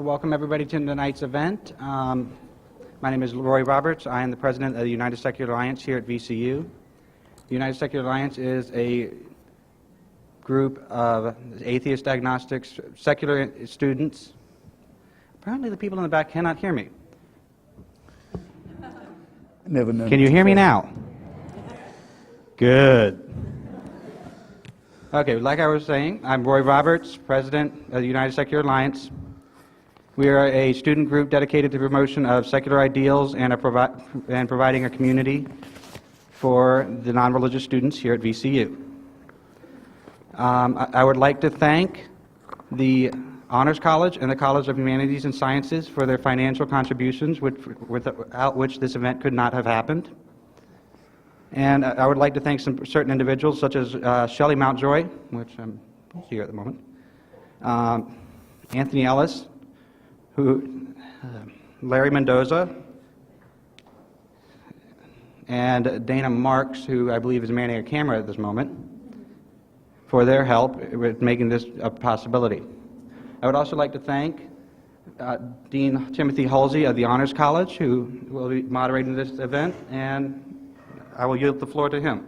Welcome everybody to tonight's event. My name is Roy Roberts. I am the president of the United Secular Alliance here at VCU. The United Secular Alliance is a group of atheist, agnostics, secular students. Apparently the people in the back cannot hear me. Never known. Can you hear me now? Good. Okay, like I was saying, I'm Roy Roberts, president of the United Secular Alliance. We are a student group dedicated to the promotion of secular ideals and providing a community for the non-religious students here at VCU. I would like to thank the Honors College and the College of Humanities and Sciences for their financial contributions, without which this event could not have happened. And I would like to thank some certain individuals, such as Shelley Mountjoy, which I'm here at the moment, Anthony Ellis, Larry Mendoza, and Dana Marks, who I believe is manning a camera at this moment, for their help with making this a possibility. I would also like to thank Dean Timothy Halsey of the Honors College, who will be moderating this event, and I will yield the floor to him.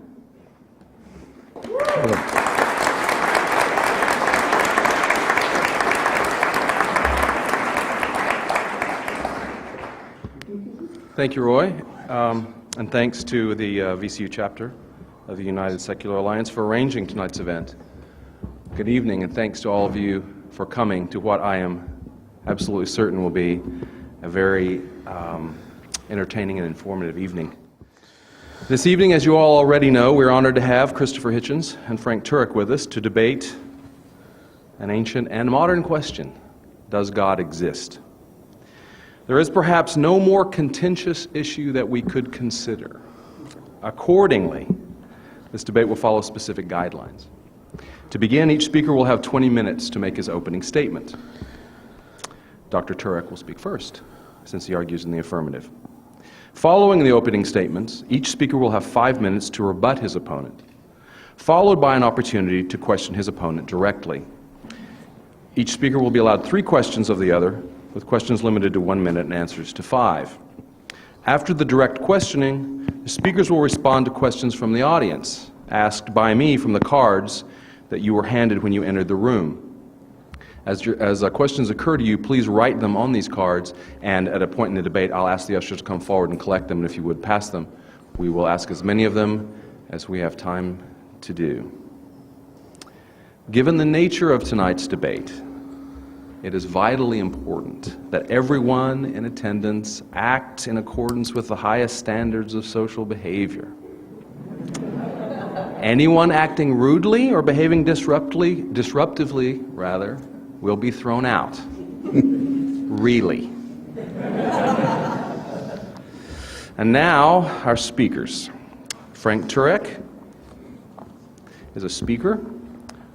Thank you, Roy, and thanks to the VCU chapter of the United Secular Alliance for arranging tonight's event. Good evening, and thanks to all of you for coming to what I am absolutely certain will be a very entertaining and informative evening. This evening, as you all already know, we're honored to have Christopher Hitchens and Frank Turek with us to debate an ancient and modern question: does God exist? There is perhaps no more contentious issue that we could consider. Accordingly, this debate will follow specific guidelines. To begin, each speaker will have 20 minutes to make his opening statement. Dr. Turek will speak first, since he argues in the affirmative. Following the opening statements, each speaker will have 5 minutes to rebut his opponent, followed by an opportunity to question his opponent directly. Each speaker will be allowed 3 questions of the other, with questions limited to 1 minute and answers to 5. After the direct questioning, the speakers will respond to questions from the audience, asked by me from the cards that you were handed when you entered the room. As questions occur to you, please write them on these cards, and at a point in the debate, I'll ask the ushers to come forward and collect them, and if you would pass them. We will ask as many of them as we have time to do. Given the nature of tonight's debate, it is vitally important that everyone in attendance act in accordance with the highest standards of social behavior. Anyone acting rudely or behaving disruptively, will be thrown out. Really. And now, our speakers. Frank Turek is a speaker,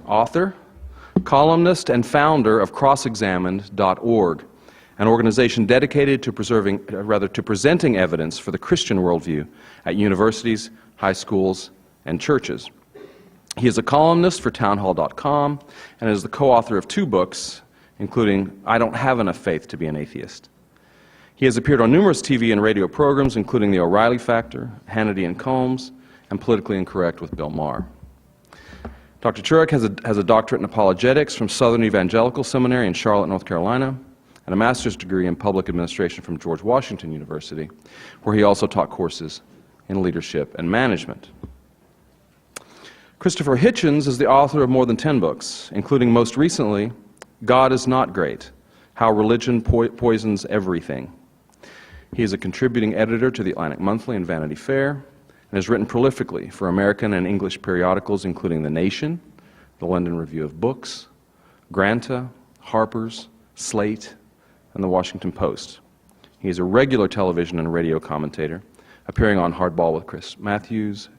author, columnist, and founder of crossexamined.org, an organization dedicated to presenting evidence for the Christian worldview at universities, high schools, and churches. He is a columnist for townhall.com and is the co-author of 2 books, including I Don't Have Enough Faith to Be an Atheist. He has appeared on numerous TV and radio programs, including The O'Reilly Factor, Hannity and Combs, and Politically Incorrect with Bill Maher. Dr. Turek has a doctorate in apologetics from Southern Evangelical Seminary in Charlotte, North Carolina, and a master's degree in public administration from George Washington University, where he also taught courses in leadership and management. Christopher Hitchens is the author of more than 10 books, including most recently, God is Not Great: How Religion Poisons Everything. He is a contributing editor to the Atlantic Monthly and Vanity Fair, and has written prolifically for American and English periodicals including The Nation, the London Review of Books, Granta, Harper's, Slate, and the Washington Post. He is a regular television and radio commentator, appearing on Hardball with Chris Matthews,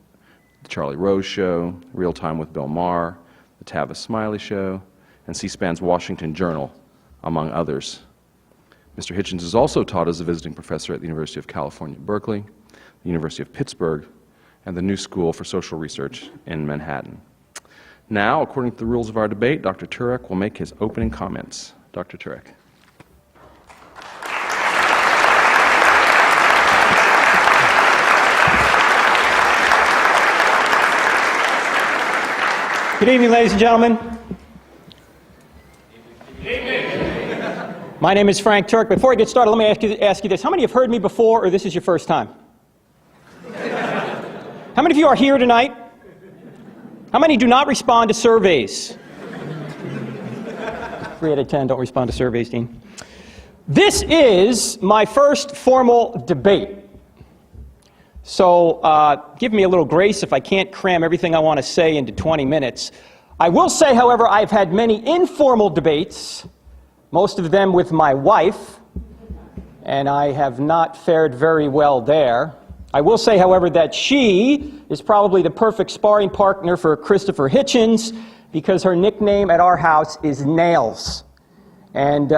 The Charlie Rose Show, Real Time with Bill Maher, The Tavis Smiley Show, and C-SPAN's Washington Journal, among others. Mr. Hitchens is also taught as a visiting professor at the University of California, Berkeley, the University of Pittsburgh, and the New School for Social Research in Manhattan. Now, according to the rules of our debate, Dr. Turek will make his opening comments. Dr. Turek. Good evening, ladies and gentlemen. My name is Frank Turek. Before I get started, let me ask you this. How many have heard me before, or this is your first time? How many of you are here tonight? How many do not respond to surveys? 3 out of 10 don't respond to surveys, Dean. This is my first formal debate. So give me a little grace if I can't cram everything I want to say into 20 minutes. I will say, however, I've had many informal debates, most of them with my wife, and I have not fared very well there. I will say, however, that she is probably the perfect sparring partner for Christopher Hitchens because her nickname at our house is Nails. And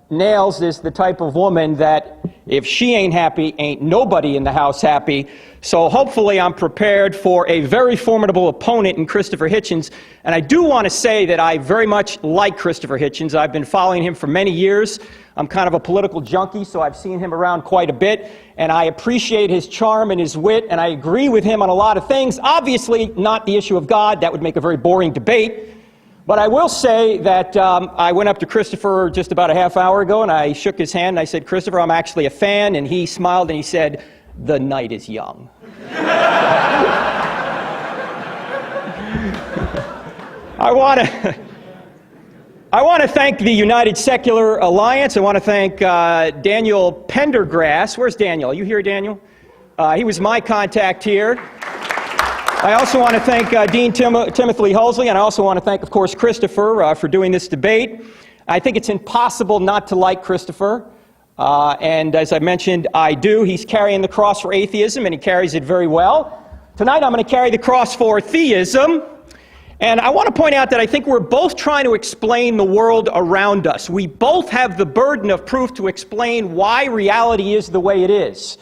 Nails is the type of woman that if she ain't happy, ain't nobody in the house happy. So hopefully I'm prepared for a very formidable opponent in Christopher Hitchens. And I do want to say that I very much like Christopher Hitchens. I've been following him for many years. I'm kind of a political junkie, so I've seen him around quite a bit. And I appreciate his charm and his wit, and I agree with him on a lot of things. Obviously, not the issue of God. That would make a very boring debate. But I will say that I went up to Christopher just about a half hour ago, and I shook his hand, and I said, Christopher, I'm actually a fan. And he smiled, and he said, the night is young. I want to thank the United Secular Alliance. I want to thank Daniel Pendergrass. Where's Daniel? Are you here, Daniel? He was my contact here. I also want to thank Dean Timothy Hulsey, and I also want to thank, of course, Christopher for doing this debate. I think it's impossible not to like Christopher, and as I mentioned, I do. He's carrying the cross for atheism, and he carries it very well. Tonight I'm going to carry the cross for theism, and I want to point out that I think we're both trying to explain the world around us. We both have the burden of proof to explain why reality is the way it is.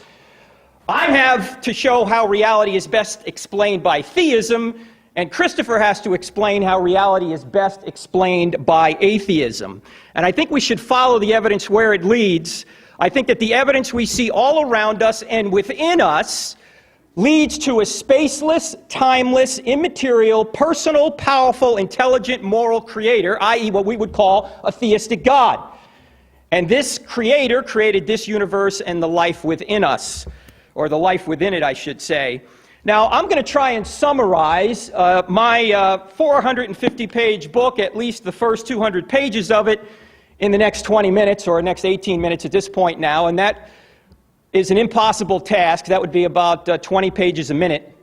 I have to show how reality is best explained by theism, and Christopher has to explain how reality is best explained by atheism. And I think we should follow the evidence where it leads. I think that the evidence we see all around us and within us leads to a spaceless, timeless, immaterial, personal, powerful, intelligent, moral creator, i.e. what we would call a theistic God. And this creator created this universe and the life within us. Or the life within it, I should say. Now, I'm going to try and summarize my 450-page book, at least the first 200 pages of it, in the next 20 minutes, or next 18 minutes at this point now, and that is an impossible task. That would be about 20 pages a minute.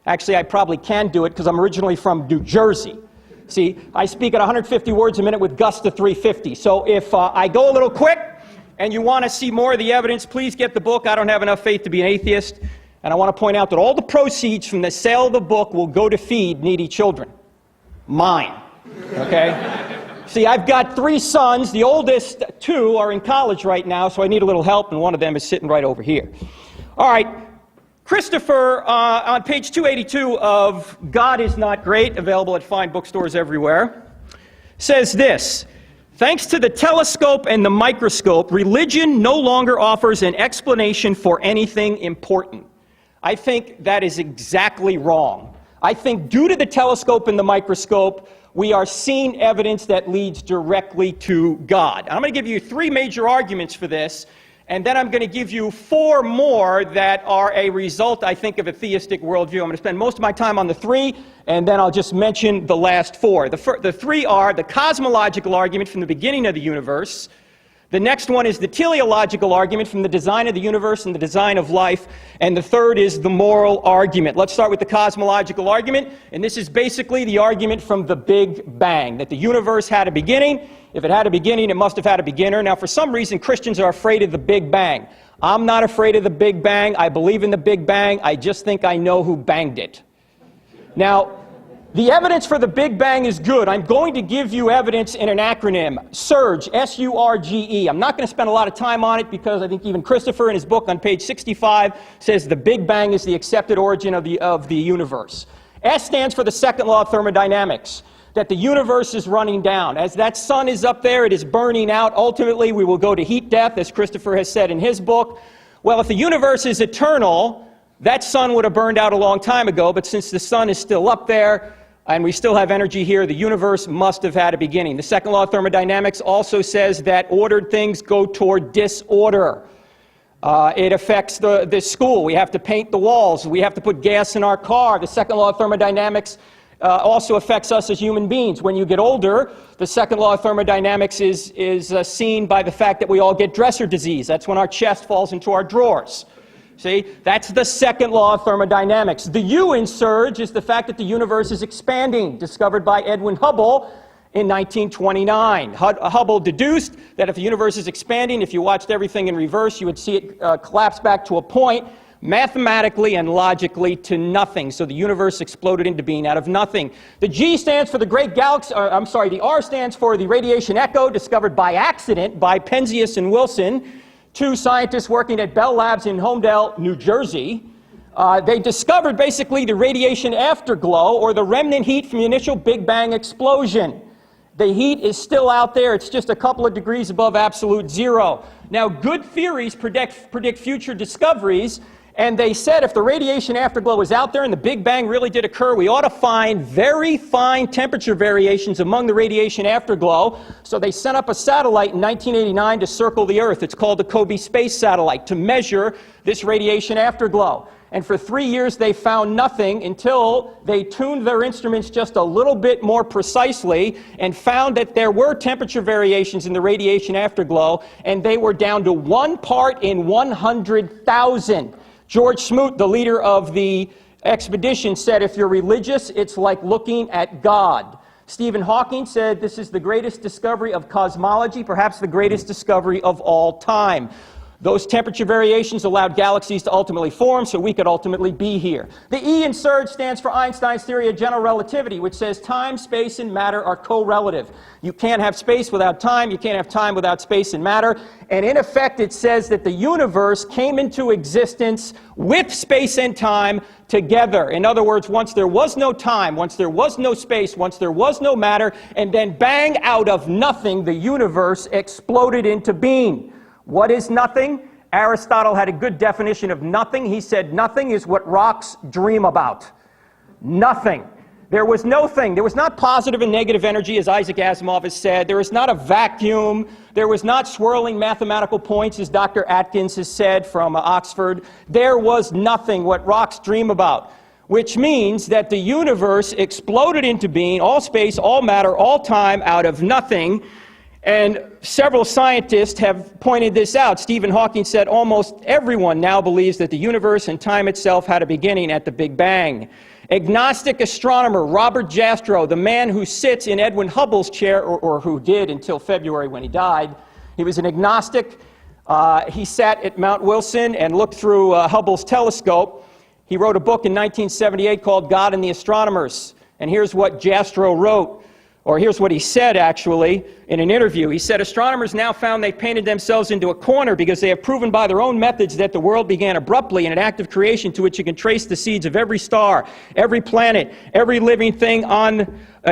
Actually, I probably can do it because I'm originally from New Jersey. See, I speak at 150 words a minute with gusts to 350. So if I go a little quick, and you want to see more of the evidence, please get the book. I don't have enough faith to be an atheist. And I want to point out that all the proceeds from the sale of the book will go to feed needy children. Mine. Okay? See, I've got 3 sons. The oldest 2 are in college right now, so I need a little help, and one of them is sitting right over here. All right. Christopher, on page 282 of God is Not Great, available at fine bookstores everywhere, says this: thanks to the telescope and the microscope, religion no longer offers an explanation for anything important. I think that is exactly wrong. I think due to the telescope and the microscope, we are seeing evidence that leads directly to God. And I'm going to give you 3 major arguments for this, and then I'm going to give you 4 more that are a result, I think, of a theistic worldview. I'm going to spend most of my time on the 3, and then I'll just mention the last 4. The 3 are the cosmological argument from the beginning of the universe. The next one is the teleological argument from the design of the universe and the design of life. And the third is the moral argument. Let's start with the cosmological argument. And this is basically the argument from the Big Bang, that the universe had a beginning. If it had a beginning, it must have had a beginner. Now, for some reason, Christians are afraid of the Big Bang. I'm not afraid of the Big Bang. I believe in the Big Bang. I just think I know who banged it. Now, the evidence for the Big Bang is good. I'm going to give you evidence in an acronym, SURGE, S-U-R-G-E. I'm not going to spend a lot of time on it because I think even Christopher in his book on page 65 says the Big Bang is the accepted origin of the universe. S stands for the second law of thermodynamics, that the universe is running down. As that sun is up there, it is burning out. Ultimately, we will go to heat death, as Christopher has said in his book. Well, if the universe is eternal, that sun would have burned out a long time ago, but since the sun is still up there, and we still have energy here. The universe must have had a beginning. The second law of thermodynamics also says that ordered things go toward disorder. It affects the school. We have to paint the walls. We have to put gas in our car. The second law of thermodynamics also affects us as human beings. When you get older, the second law of thermodynamics is seen by the fact that we all get dresser disease. That's when our chest falls into our drawers. See, that's the second law of thermodynamics. The U in surge is the fact that the universe is expanding, discovered by Edwin Hubble in 1929. Hubble deduced that if the universe is expanding, if you watched everything in reverse, you would see it collapse back to a point, mathematically and logically, to nothing. So the universe exploded into being out of nothing. The G stands for the great galaxy, the R stands for the radiation echo, discovered by accident by Penzias and Wilson, two scientists working at Bell Labs in Homedale, New Jersey. They discovered basically the radiation afterglow, or the remnant heat from the initial Big Bang explosion. The heat is still out there. It's just a couple of degrees above absolute zero. Now, good theories predict future discoveries, and they said if the radiation afterglow is out there and the Big Bang really did occur, we ought to find very fine temperature variations among the radiation afterglow. So they sent up a satellite in 1989 to circle the Earth. It's called the Kobe Space Satellite, to measure this radiation afterglow. And for 3 years, they found nothing until they tuned their instruments just a little bit more precisely and found that there were temperature variations in the radiation afterglow, and they were down to 1 part in 100,000. George Smoot, the leader of the expedition, said, if you're religious, it's like looking at God. Stephen Hawking said, this is the greatest discovery of cosmology, perhaps the greatest discovery of all time. Those temperature variations allowed galaxies to ultimately form, so we could ultimately be here. The E in surge stands for Einstein's theory of general relativity, which says time, space, and matter are correlative. You can't have space without time, you can't have time without space and matter, and in effect it says that the universe came into existence with space and time together. In other words, once there was no time, once there was no space, once there was no matter, and then bang, out of nothing, the universe exploded into being. What is nothing? Aristotle had a good definition of nothing. He said nothing is what rocks dream about. Nothing. There was no thing. There was not positive and negative energy, as Isaac Asimov has said. There was not a vacuum. There was not swirling mathematical points, as Dr. Atkins has said from Oxford. There was nothing, what rocks dream about, which means that the universe exploded into being, all space, all matter, all time, out of nothing. And several scientists have pointed this out. Stephen Hawking said almost everyone now believes that the universe and time itself had a beginning at the Big Bang. Agnostic astronomer Robert Jastrow, the man who sits in Edwin Hubble's chair, or who did until February when he died, he was an agnostic. He sat at Mount Wilson and looked through Hubble's telescope. He wrote a book in 1978 called God and the Astronomers. And here's what Jastrow wrote. Or here's what he said, actually, in an interview. He said, astronomers now found they painted themselves into a corner because they have proven by their own methods that the world began abruptly in an act of creation to which you can trace the seeds of every star, every planet, every living thing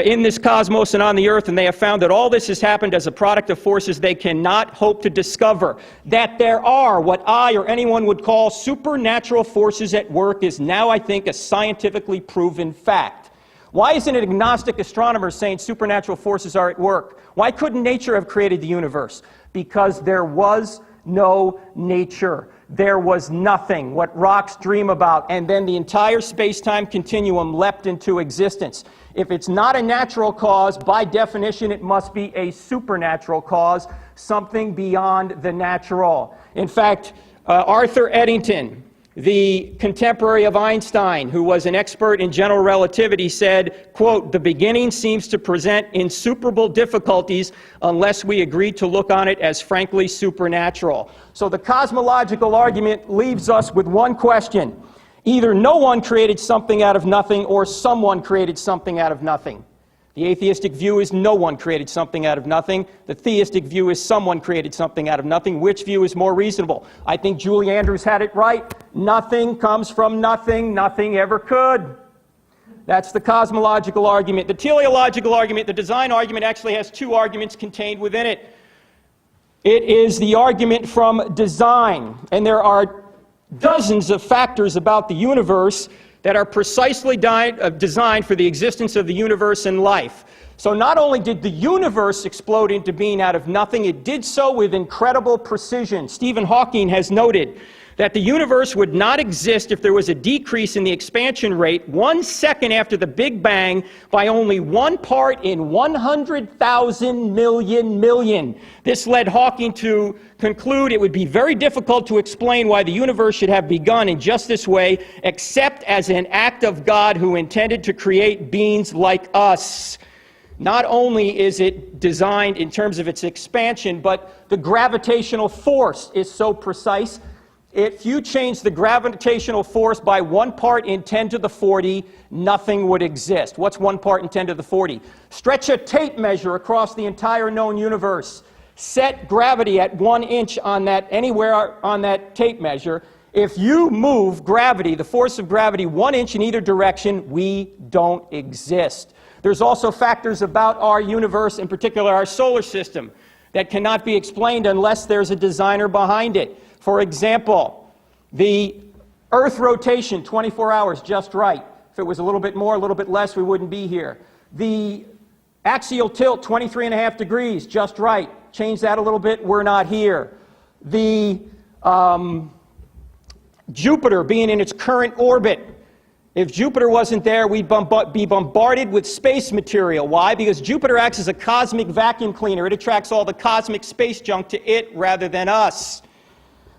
in this cosmos and on the earth, and they have found that all this has happened as a product of forces they cannot hope to discover. That there are what I or anyone would call supernatural forces at work is now, I think, a scientifically proven fact. Why isn't an agnostic astronomer saying supernatural forces are at work? Why couldn't nature have created the universe? Because there was no nature. There was nothing, what rocks dream about, and then the entire space-time continuum leapt into existence. If it's not a natural cause, by definition, it must be a supernatural cause, something beyond the natural. In fact, Arthur Eddington, the contemporary of Einstein, who was an expert in general relativity, said, quote, the beginning seems to present insuperable difficulties unless we agree to look on it as frankly supernatural. So the cosmological argument leaves us with one question. Either no one created something out of nothing, or someone created something out of nothing. The atheistic view is no one created something out of nothing. The theistic view is someone created something out of nothing. Which view is more reasonable? I think Julie Andrews had it right. Nothing comes from nothing. Nothing ever could. That's the cosmological argument. The teleological argument, the design argument, actually has two arguments contained within it. It is the argument from design. And there are dozens of factors about the universe that are precisely designed for the existence of the universe and life. So not only did the universe explode into being out of nothing, it did so with incredible precision. Stephen Hawking has noted that the universe would not exist if there was a decrease in the expansion rate 1 second after the Big Bang by only 1 part in 100,000 million. This led Hawking to conclude it would be very difficult to explain why the universe should have begun in just this way, except as an act of God who intended to create beings like us. Not only is it designed in terms of its expansion, but the gravitational force is so precise. If you change the gravitational force by 1 part in 10 to the 40, nothing would exist. What's 1 part in 10 to the 40? Stretch a tape measure across the entire known universe. Set gravity at 1 inch on that, anywhere on that tape measure. If you move gravity, the force of gravity, 1 inch in either direction, we don't exist. There's also factors about our universe, in particular our solar system, that cannot be explained unless there's a designer behind it. For example, the Earth rotation, 24 hours, just right. If it was a little bit more, a little bit less, we wouldn't be here. The axial tilt, 23.5 degrees, just right. Change that a little bit, we're not here. The Jupiter being in its current orbit. If Jupiter wasn't there, we'd be bombarded with space material. Why? Because Jupiter acts as a cosmic vacuum cleaner. It attracts all the cosmic space junk to it rather than us.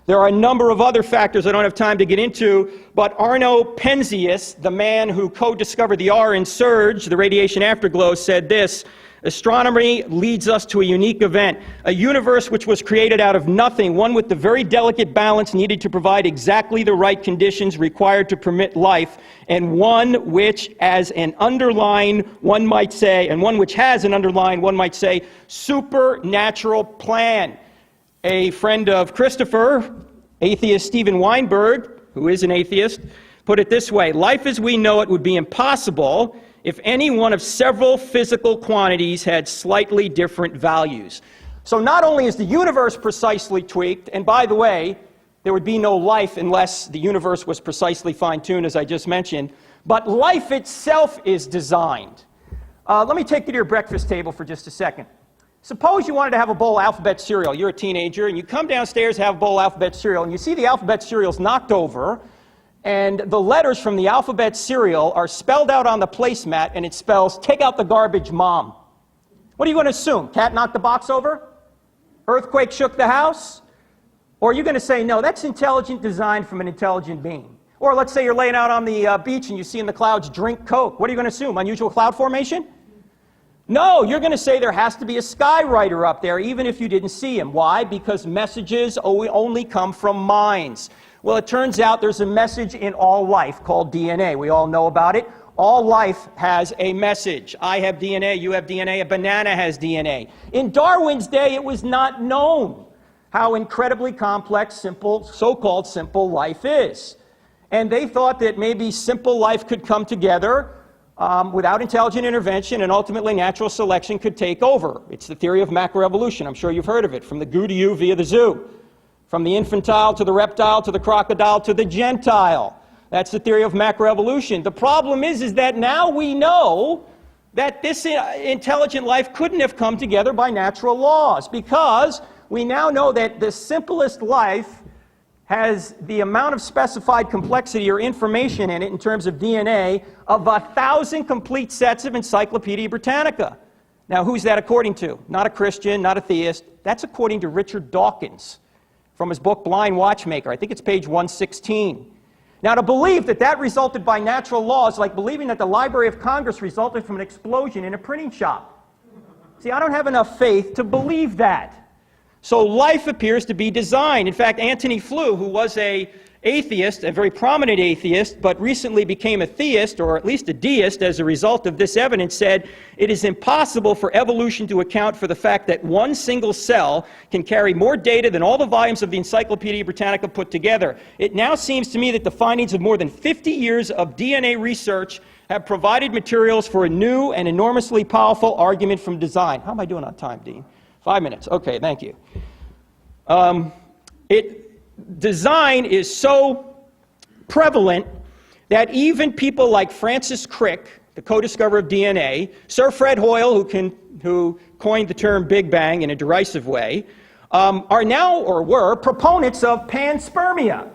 There are a number of other factors I don't have time to get into, but Arno Penzias, the man who co-discovered the R in surge, the radiation afterglow, said this: astronomy leads us to a unique event, a universe which was created out of nothing, one with the very delicate balance needed to provide exactly the right conditions required to permit life, and one which as an underlying, one might say, and one which has an underlying, one might say, supernatural plan. A friend of Christopher, atheist Stephen Weinberg, who is an atheist, put it this way: life as we know it would be impossible if any one of several physical quantities had slightly different values. So not only is the universe precisely tweaked, and by the way, there would be no life unless the universe was precisely fine-tuned, as I just mentioned, but life itself is designed. Let me take you to your breakfast table for just a second. Suppose you wanted to have a bowl of alphabet cereal. You're a teenager, and you come downstairs to have a bowl of alphabet cereal, and you see the alphabet cereal's knocked over, and the letters from the alphabet cereal are spelled out on the placemat, and it spells, "Take out the garbage, Mom." What are you going to assume? Cat knocked the box over? Earthquake shook the house? Or are you going to say, no, that's intelligent design from an intelligent being? Or let's say you're laying out on the beach, and you see in the clouds, "Drink Coke." What are you going to assume? Unusual cloud formation? No, you're going to say there has to be a skywriter up there, even if you didn't see him. Why? Because messages only come from minds. Well, it turns out there's a message in all life called DNA. We all know about it. All life has a message. I have DNA, you have DNA, a banana has DNA. In Darwin's day, it was not known how incredibly complex, simple, so-called simple life is. And they thought that maybe simple life could come together without intelligent intervention, and ultimately natural selection could take over. It's the theory of macroevolution. I'm sure you've heard of it, from the goo to you via the zoo. From the infantile to the reptile to the crocodile to the gentile. That's the theory of macroevolution. The problem is that now we know that this intelligent life couldn't have come together by natural laws, because we now know that the simplest life has the amount of specified complexity or information in it in terms of DNA of 1,000 complete sets of Encyclopedia Britannica. Now, who's that according to? Not a Christian, not a theist. That's according to Richard Dawkins from his book Blind Watchmaker. I think it's page 116. Now, to believe that that resulted by natural law is like believing that the Library of Congress resulted from an explosion in a printing shop. See, I don't have enough faith to believe that. So life appears to be designed. In fact, Antony Flew, who was an atheist, a very prominent atheist, but recently became a theist, or at least a deist, as a result of this evidence, said, it is impossible for evolution to account for the fact that one single cell can carry more data than all the volumes of the Encyclopedia Britannica put together. It now seems to me that the findings of more than 50 years of DNA research have provided materials for a new and enormously powerful argument from design. How am I doing on time, Dean? 5 minutes. Okay, thank you. Design is so prevalent that even people like Francis Crick, the co-discoverer of DNA, Sir Fred Hoyle, who coined the term Big Bang in a derisive way, are now, or were, proponents of panspermia.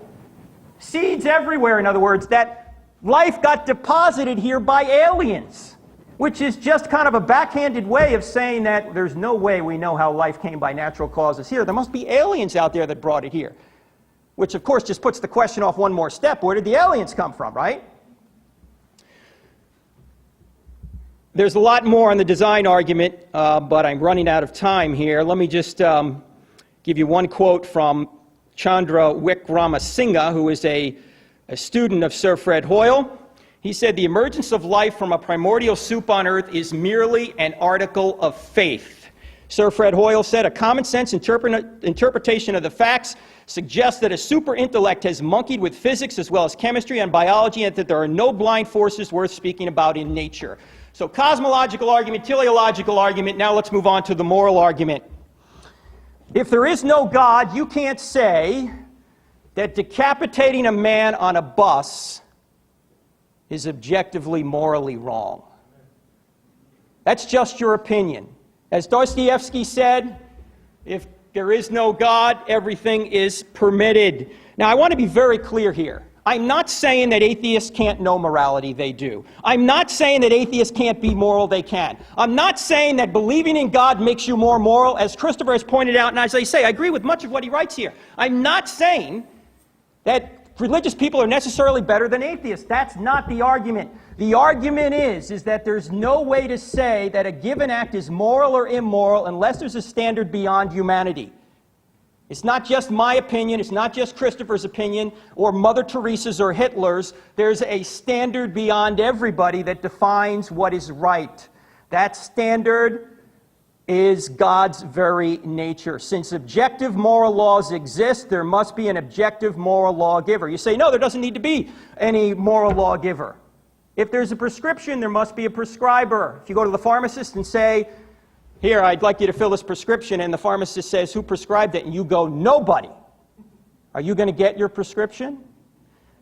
Seeds everywhere, in other words, that life got deposited here by aliens, which is just kind of a backhanded way of saying that there's no way we know how life came by natural causes here. There must be aliens out there that brought it here, which of course just puts the question off one more step. Where did the aliens come from, right? There's a lot more on the design argument, but I'm running out of time here. Let me just give you one quote from Chandra Wickramasinghe, who is a student of Sir Fred Hoyle. He said, "The emergence of life from a primordial soup on Earth is merely an article of faith." Sir Fred Hoyle said, "A common sense interpretation of the facts suggests that a super intellect has monkeyed with physics as well as chemistry and biology, and that there are no blind forces worth speaking about in nature." So cosmological argument, teleological argument. Now let's move on to the moral argument. If there is no God, you can't say that decapitating a man on a bus is objectively morally wrong. That's just your opinion. As Dostoevsky said, if there is no God, everything is permitted. Now, I want to be very clear here. I'm not saying that atheists can't know morality. They do. I'm not saying that atheists can't be moral. They can. I'm not saying that believing in God makes you more moral, as Christopher has pointed out, and as I say, I agree with much of what he writes here. I'm not saying that religious people are necessarily better than atheists. That's not the argument. The argument is that there's no way to say that a given act is moral or immoral unless there's a standard beyond humanity. It's not just my opinion, it's not just Christopher's opinion, or Mother Teresa's or Hitler's. There's a standard beyond everybody that defines what is right. That standard is God's very nature. Since objective moral laws exist, there must be an objective moral lawgiver. You say, no, there doesn't need to be any moral lawgiver. If there's a prescription, there must be a prescriber. If you go to the pharmacist and say, here, I'd like you to fill this prescription, and the pharmacist says, who prescribed it? And you go, nobody. Are you going to get your prescription?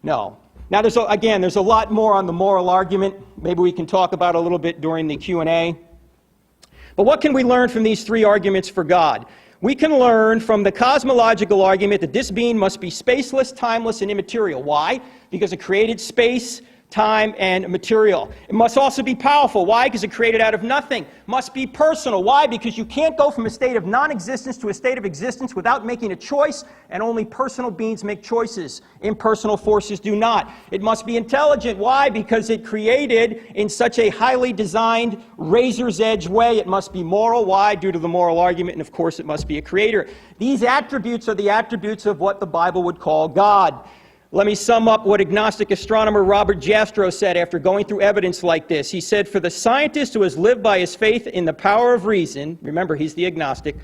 No. Now, there's a lot more on the moral argument. Maybe we can talk about it a little bit during the Q&A. But what can we learn from these three arguments for God? We can learn from the cosmological argument that this being must be spaceless, timeless, and immaterial. Why? Because it created space, time, and material. It must also be powerful. Why? Because it created out of nothing. Must be personal. Why? Because you can't go from a state of non-existence to a state of existence without making a choice, and only personal beings make choices. Impersonal forces do not. It must be intelligent. Why? Because it created in such a highly designed, razor's edge way. It must be moral. Why? Due to the moral argument, and of course it must be a creator. These attributes are the attributes of what the Bible would call God. Let me sum up what agnostic astronomer Robert Jastrow said after going through evidence like this. He said, for the scientist who has lived by his faith in the power of reason, remember he's the agnostic,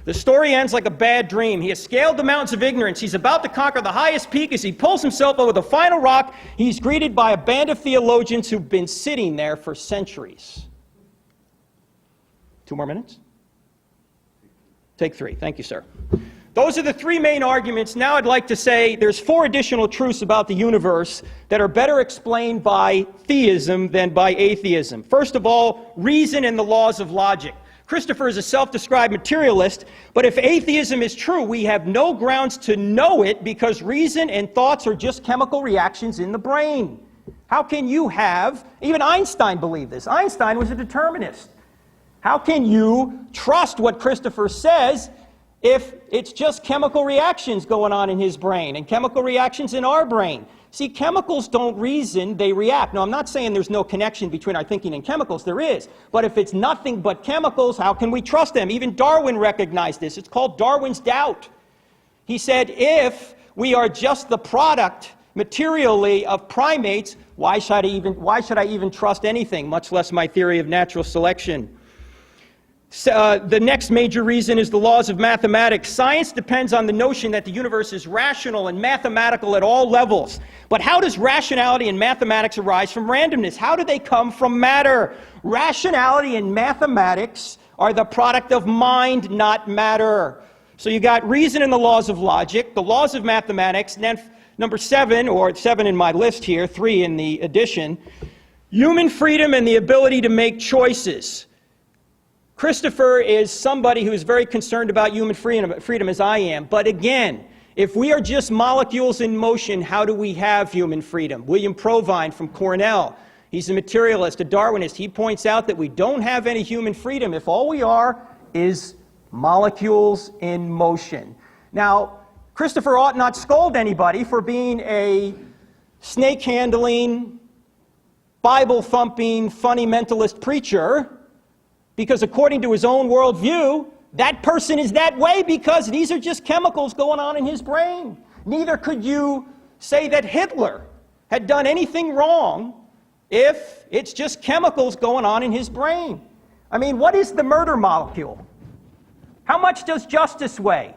the story ends like a bad dream. He has scaled the mountains of ignorance. He's about to conquer the highest peak. As he pulls himself over the final rock, he's greeted by a band of theologians who've been sitting there for centuries. 2 more minutes? Take 3. Thank you, sir. Those are the 3 main arguments. Now I'd like to say there's 4 additional truths about the universe that are better explained by theism than by atheism. First of all, reason and the laws of logic. Christopher is a self-described materialist, but if atheism is true, we have no grounds to know it because reason and thoughts are just chemical reactions in the brain. How can you have, even Einstein believed this. Einstein was a determinist. How can you trust what Christopher says if it's just chemical reactions going on in his brain and chemical reactions in our brain? See, chemicals don't reason, they react. Now, I'm not saying there's no connection between our thinking and chemicals. There is. But if it's nothing but chemicals, how can we trust them? Even Darwin recognized this. It's called Darwin's doubt. He said, if we are just the product materially of primates, why should I even trust anything, much less my theory of natural selection? The next major reason is the laws of mathematics. Science depends on the notion that the universe is rational and mathematical at all levels. But how does rationality and mathematics arise from randomness? How do they come from matter? Rationality and mathematics are the product of mind, not matter. So you got reason and the laws of logic, the laws of mathematics, and then Number 7, or 7 in my list here, 3 in the addition, human freedom and the ability to make choices. Christopher is somebody who is very concerned about human freedom as I am. But again, if we are just molecules in motion, how do we have human freedom? William Provine from Cornell, he's a materialist, a Darwinist. He points out that we don't have any human freedom if all we are is molecules in motion. Now, Christopher ought not scold anybody for being a snake-handling, Bible-thumping, fundamentalist preacher, because according to his own worldview, that person is that way because these are just chemicals going on in his brain. Neither could you say that Hitler had done anything wrong if it's just chemicals going on in his brain. I mean, what is the murder molecule? How much does justice weigh?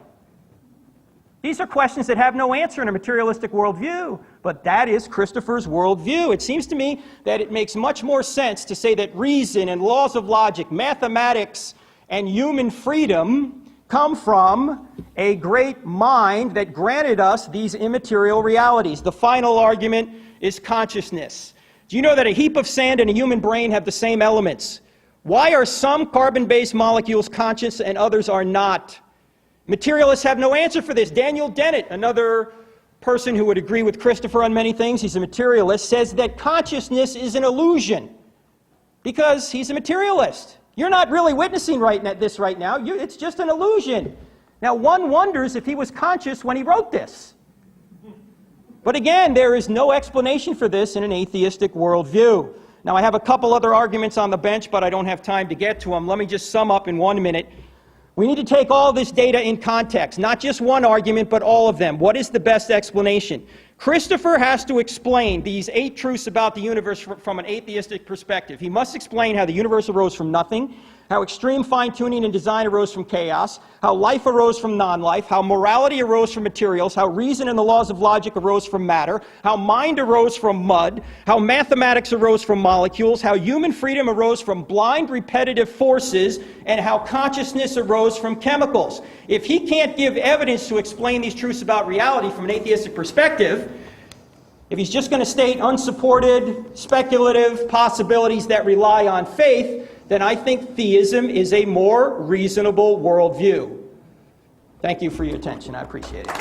These are questions that have no answer in a materialistic worldview, but that is Christopher's worldview. It seems to me that it makes much more sense to say that reason and laws of logic, mathematics, and human freedom come from a great mind that granted us these immaterial realities. The final argument is consciousness. Do you know that a heap of sand and a human brain have the same elements? Why are some carbon-based molecules conscious and others are not? Materialists have no answer for this. Daniel Dennett, another person who would agree with Christopher on many things, he's a materialist, says that consciousness is an illusion because he's a materialist. You're not really witnessing this right now. It's just an illusion. Now, one wonders if he was conscious when he wrote this. But again, there is no explanation for this in an atheistic worldview. Now, I have a couple other arguments on the bench, but I don't have time to get to them. Let me just sum up in 1 minute. We need to take all this data in context, not just one argument, but all of them. What is the best explanation? Christopher has to explain these 8 truths about the universe from an atheistic perspective. He must explain how the universe arose from nothing, how extreme fine-tuning and design arose from chaos, how life arose from non-life, how morality arose from materials, how reason and the laws of logic arose from matter, how mind arose from mud, how mathematics arose from molecules, how human freedom arose from blind repetitive forces, and how consciousness arose from chemicals. If he can't give evidence to explain these truths about reality from an atheistic perspective, if he's just going to state unsupported, speculative possibilities that rely on faith, then I think theism is a more reasonable worldview. Thank you for your attention. I appreciate it.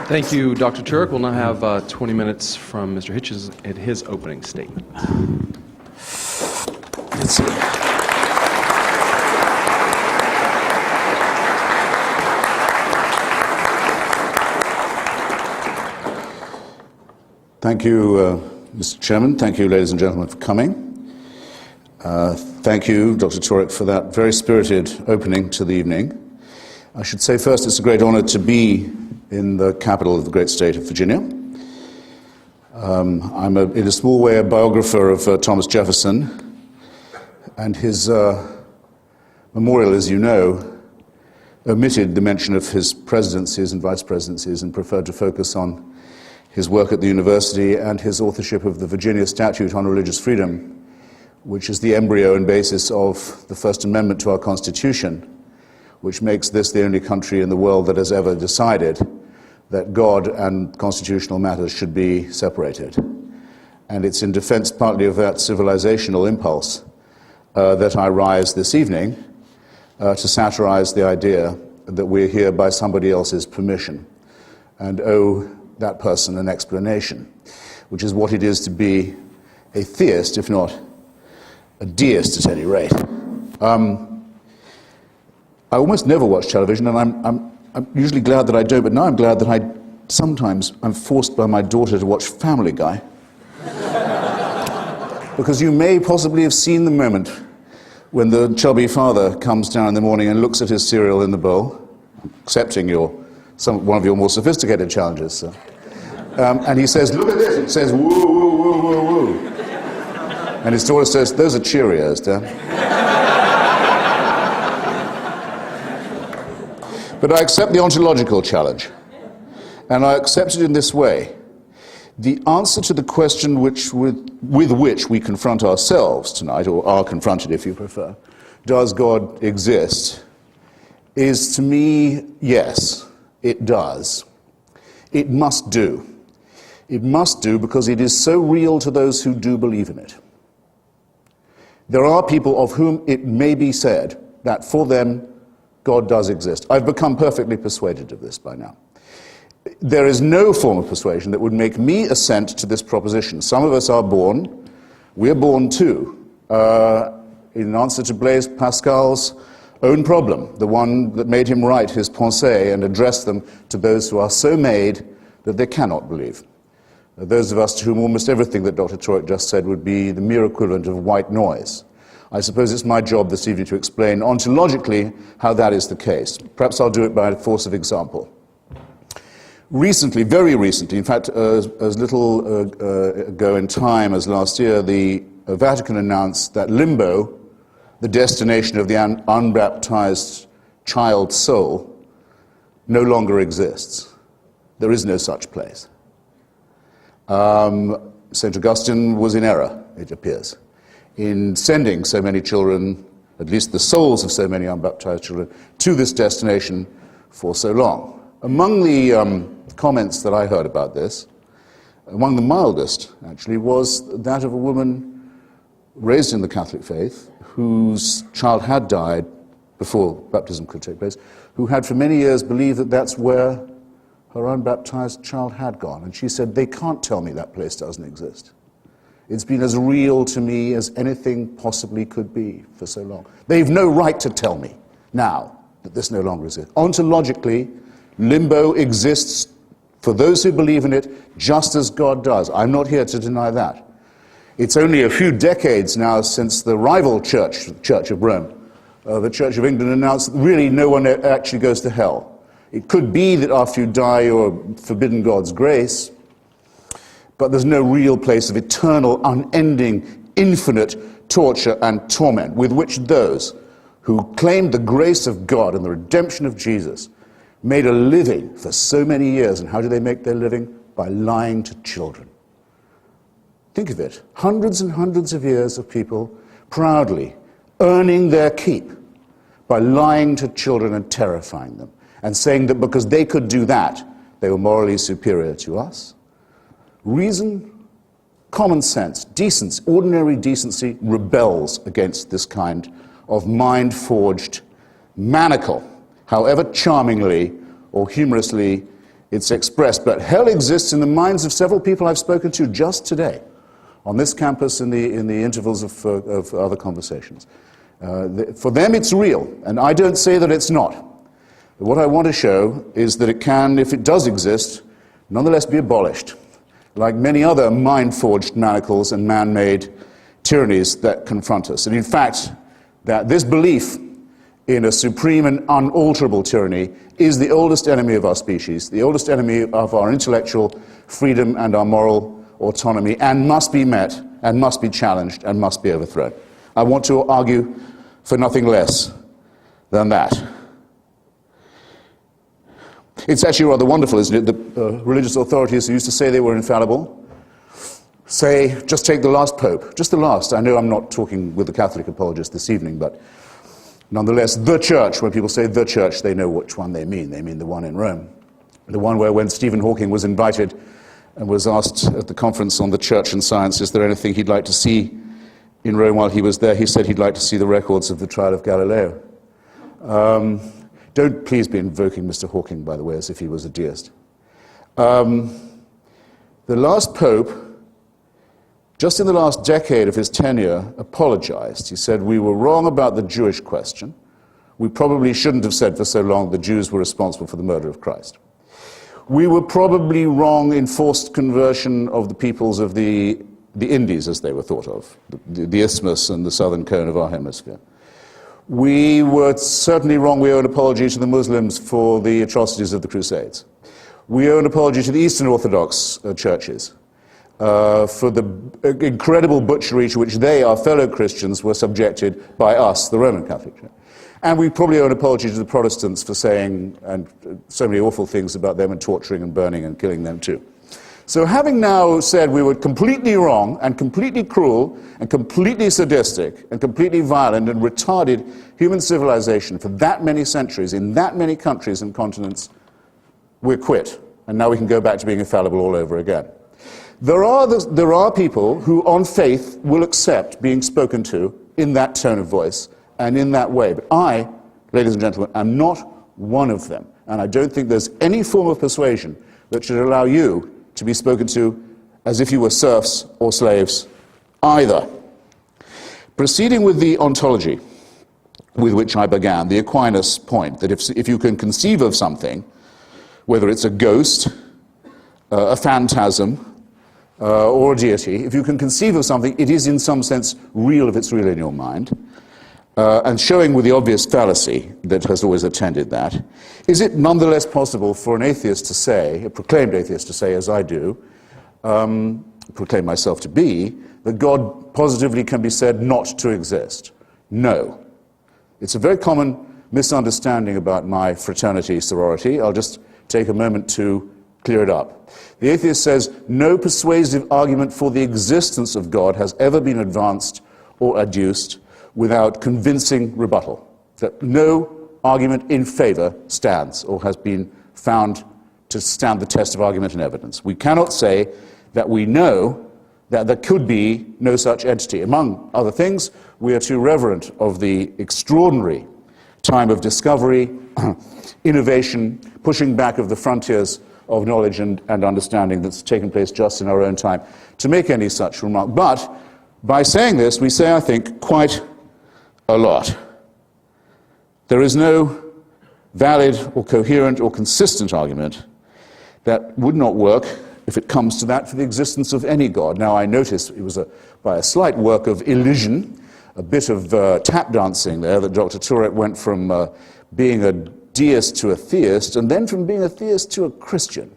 Thank you, Dr. Turek. We'll now have 20 minutes from Mr. Hitchens at his opening statement. Let's see. Thank you, Mr. Chairman. Thank you, ladies and gentlemen, for coming. Thank you, Dr. Turek, for that very spirited opening to the evening. I should say first it's a great honor to be in the capital of the great state of Virginia. I'm, in a small way, a biographer of Thomas Jefferson, and his memorial, as you know, omitted the mention of his presidencies and vice presidencies and preferred to focus on his work at the university and his authorship of the Virginia Statute on Religious Freedom, which is the embryo and basis of the First Amendment to our Constitution, which makes this the only country in the world that has ever decided that God and constitutional matters should be separated. And it's in defense partly of that civilizational impulse that I rise this evening to satirize the idea that we're here by somebody else's permission and owe that person an explanation, which is what it is to be a theist, if not a deist at any rate. I almost never watch television, and I'm usually glad that I don't, but now I'm glad that I'm forced by my daughter to watch Family Guy. Because you may possibly have seen the moment when the chubby father comes down in the morning and looks at his cereal in the bowl, accepting one of your more sophisticated challenges, sir. And he says, "Look at this," it says, "woo, woo, woo, woo, woo." And his daughter says, "Those are Cheerios, Dad." But I accept the ontological challenge. And I accept it in this way. The answer to the question with which we confront ourselves tonight, or are confronted if you prefer, does God exist, is to me, yes, it does. It must do. It must do because it is so real to those who do believe in it. There are people of whom it may be said that for them, God does exist. I've become perfectly persuaded of this by now. There is no form of persuasion that would make me assent to this proposition. Some of us are born, we're born too, in answer to Blaise Pascal's own problem, the one that made him write his Pensées and address them to those who are so made that they cannot believe. Those of us to whom almost everything that Dr. Turek just said would be the mere equivalent of white noise. I suppose it's my job this evening to explain ontologically how that is the case. Perhaps I'll do it by force of example. Recently, very recently, in fact, as little ago in time as last year, the Vatican announced that limbo, the destination of the unbaptized child soul, no longer exists. There is no such place. St. Augustine was in error, it appears, in sending so many children, at least the souls of so many unbaptized children, to this destination for so long. Among the comments that I heard about this, among the mildest, actually, was that of a woman raised in the Catholic faith, whose child had died before baptism could take place, who had for many years believed that that's where her unbaptized child had gone. And she said, they can't tell me that place doesn't exist. It's been as real to me as anything possibly could be for so long. They've no right to tell me now that this no longer exists. Ontologically, limbo exists for those who believe in it just as God does. I'm not here to deny that. It's only a few decades now since the rival church, the Church of Rome, the Church of England, announced that really no one actually goes to hell. It could be that after you die you're forbidden God's grace, but there's no real place of eternal, unending, infinite torture and torment with which those who claimed the grace of God and the redemption of Jesus made a living for so many years. And how do they make their living? By lying to children. Think of it. Hundreds and hundreds of years of people proudly earning their keep by lying to children and terrifying them, and saying that because they could do that, they were morally superior to us. Reason, common sense, decency, ordinary decency rebels against this kind of mind-forged manacle, however charmingly or humorously it's expressed. But hell exists in the minds of several people I've spoken to just today on this campus in the intervals of other conversations. For them it's real, and I don't say that it's not. What I want to show is that it can, if it does exist, nonetheless be abolished, like many other mind-forged manacles and man-made tyrannies that confront us. And in fact, that this belief in a supreme and unalterable tyranny is the oldest enemy of our species, the oldest enemy of our intellectual freedom and our moral autonomy, and must be met, and must be challenged, and must be overthrown. I want to argue for nothing less than that. It's actually rather wonderful, isn't it, that religious authorities who used to say they were infallible say, just take the last pope, just the last. I know I'm not talking with the Catholic apologists this evening, but nonetheless, the church, when people say the church, they know which one they mean. They mean the one in Rome. The one where when Stephen Hawking was invited and was asked at the conference on the church and science, is there anything he'd like to see in Rome while he was there, he said he'd like to see the records of the trial of Galileo. Don't please be invoking Mr. Hawking, by the way, as if he was a deist. The last pope, just in the last decade of his tenure, apologized. He said, we were wrong about the Jewish question. We probably shouldn't have said for so long the Jews were responsible for the murder of Christ. We were probably wrong in forced conversion of the peoples of the Indies, as they were thought of, the isthmus and the southern cone of our hemisphere. We were certainly wrong. We owe an apology to the Muslims for the atrocities of the Crusades. We owe an apology to the Eastern Orthodox churches for the incredible butchery to which they, our fellow Christians, were subjected by us, the Roman Catholic Church. And we probably owe an apology to the Protestants for saying and so many awful things about them and torturing and burning and killing them too. So having now said we were completely wrong and completely cruel and completely sadistic and completely violent and retarded human civilization for that many centuries in that many countries and continents, we're quit. And now we can go back to being infallible all over again. There are people who on faith will accept being spoken to in that tone of voice and in that way. But I, ladies and gentlemen, am not one of them. And I don't think there's any form of persuasion that should allow you to be spoken to as if you were serfs or slaves either. Proceeding with the ontology with which I began, the Aquinas point, that if you can conceive of something, whether it's a ghost, a phantasm, or a deity, if you can conceive of something, it is in some sense real if it's real in your mind. And showing with the obvious fallacy that has always attended that, is it nonetheless possible for an atheist to say, a proclaimed atheist to say, as I do, proclaim myself to be, that God positively can be said not to exist? No. It's a very common misunderstanding about my fraternity, sorority. I'll just take a moment to clear it up. The atheist says, no persuasive argument for the existence of God has ever been advanced or adduced without convincing rebuttal, that no argument in favor stands or has been found to stand the test of argument and evidence. We cannot say that we know that there could be no such entity. Among other things, we are too reverent of the extraordinary time of discovery, innovation, pushing back of the frontiers of knowledge and understanding that's taken place just in our own time to make any such remark. But by saying this, we say, I think, quite a lot. There is no valid or coherent or consistent argument that would not work, if it comes to that, for the existence of any God. Now, I noticed it was by a slight work of elision, a bit of tap dancing there, that Dr. Turek went from being a deist to a theist, and then from being a theist to a Christian.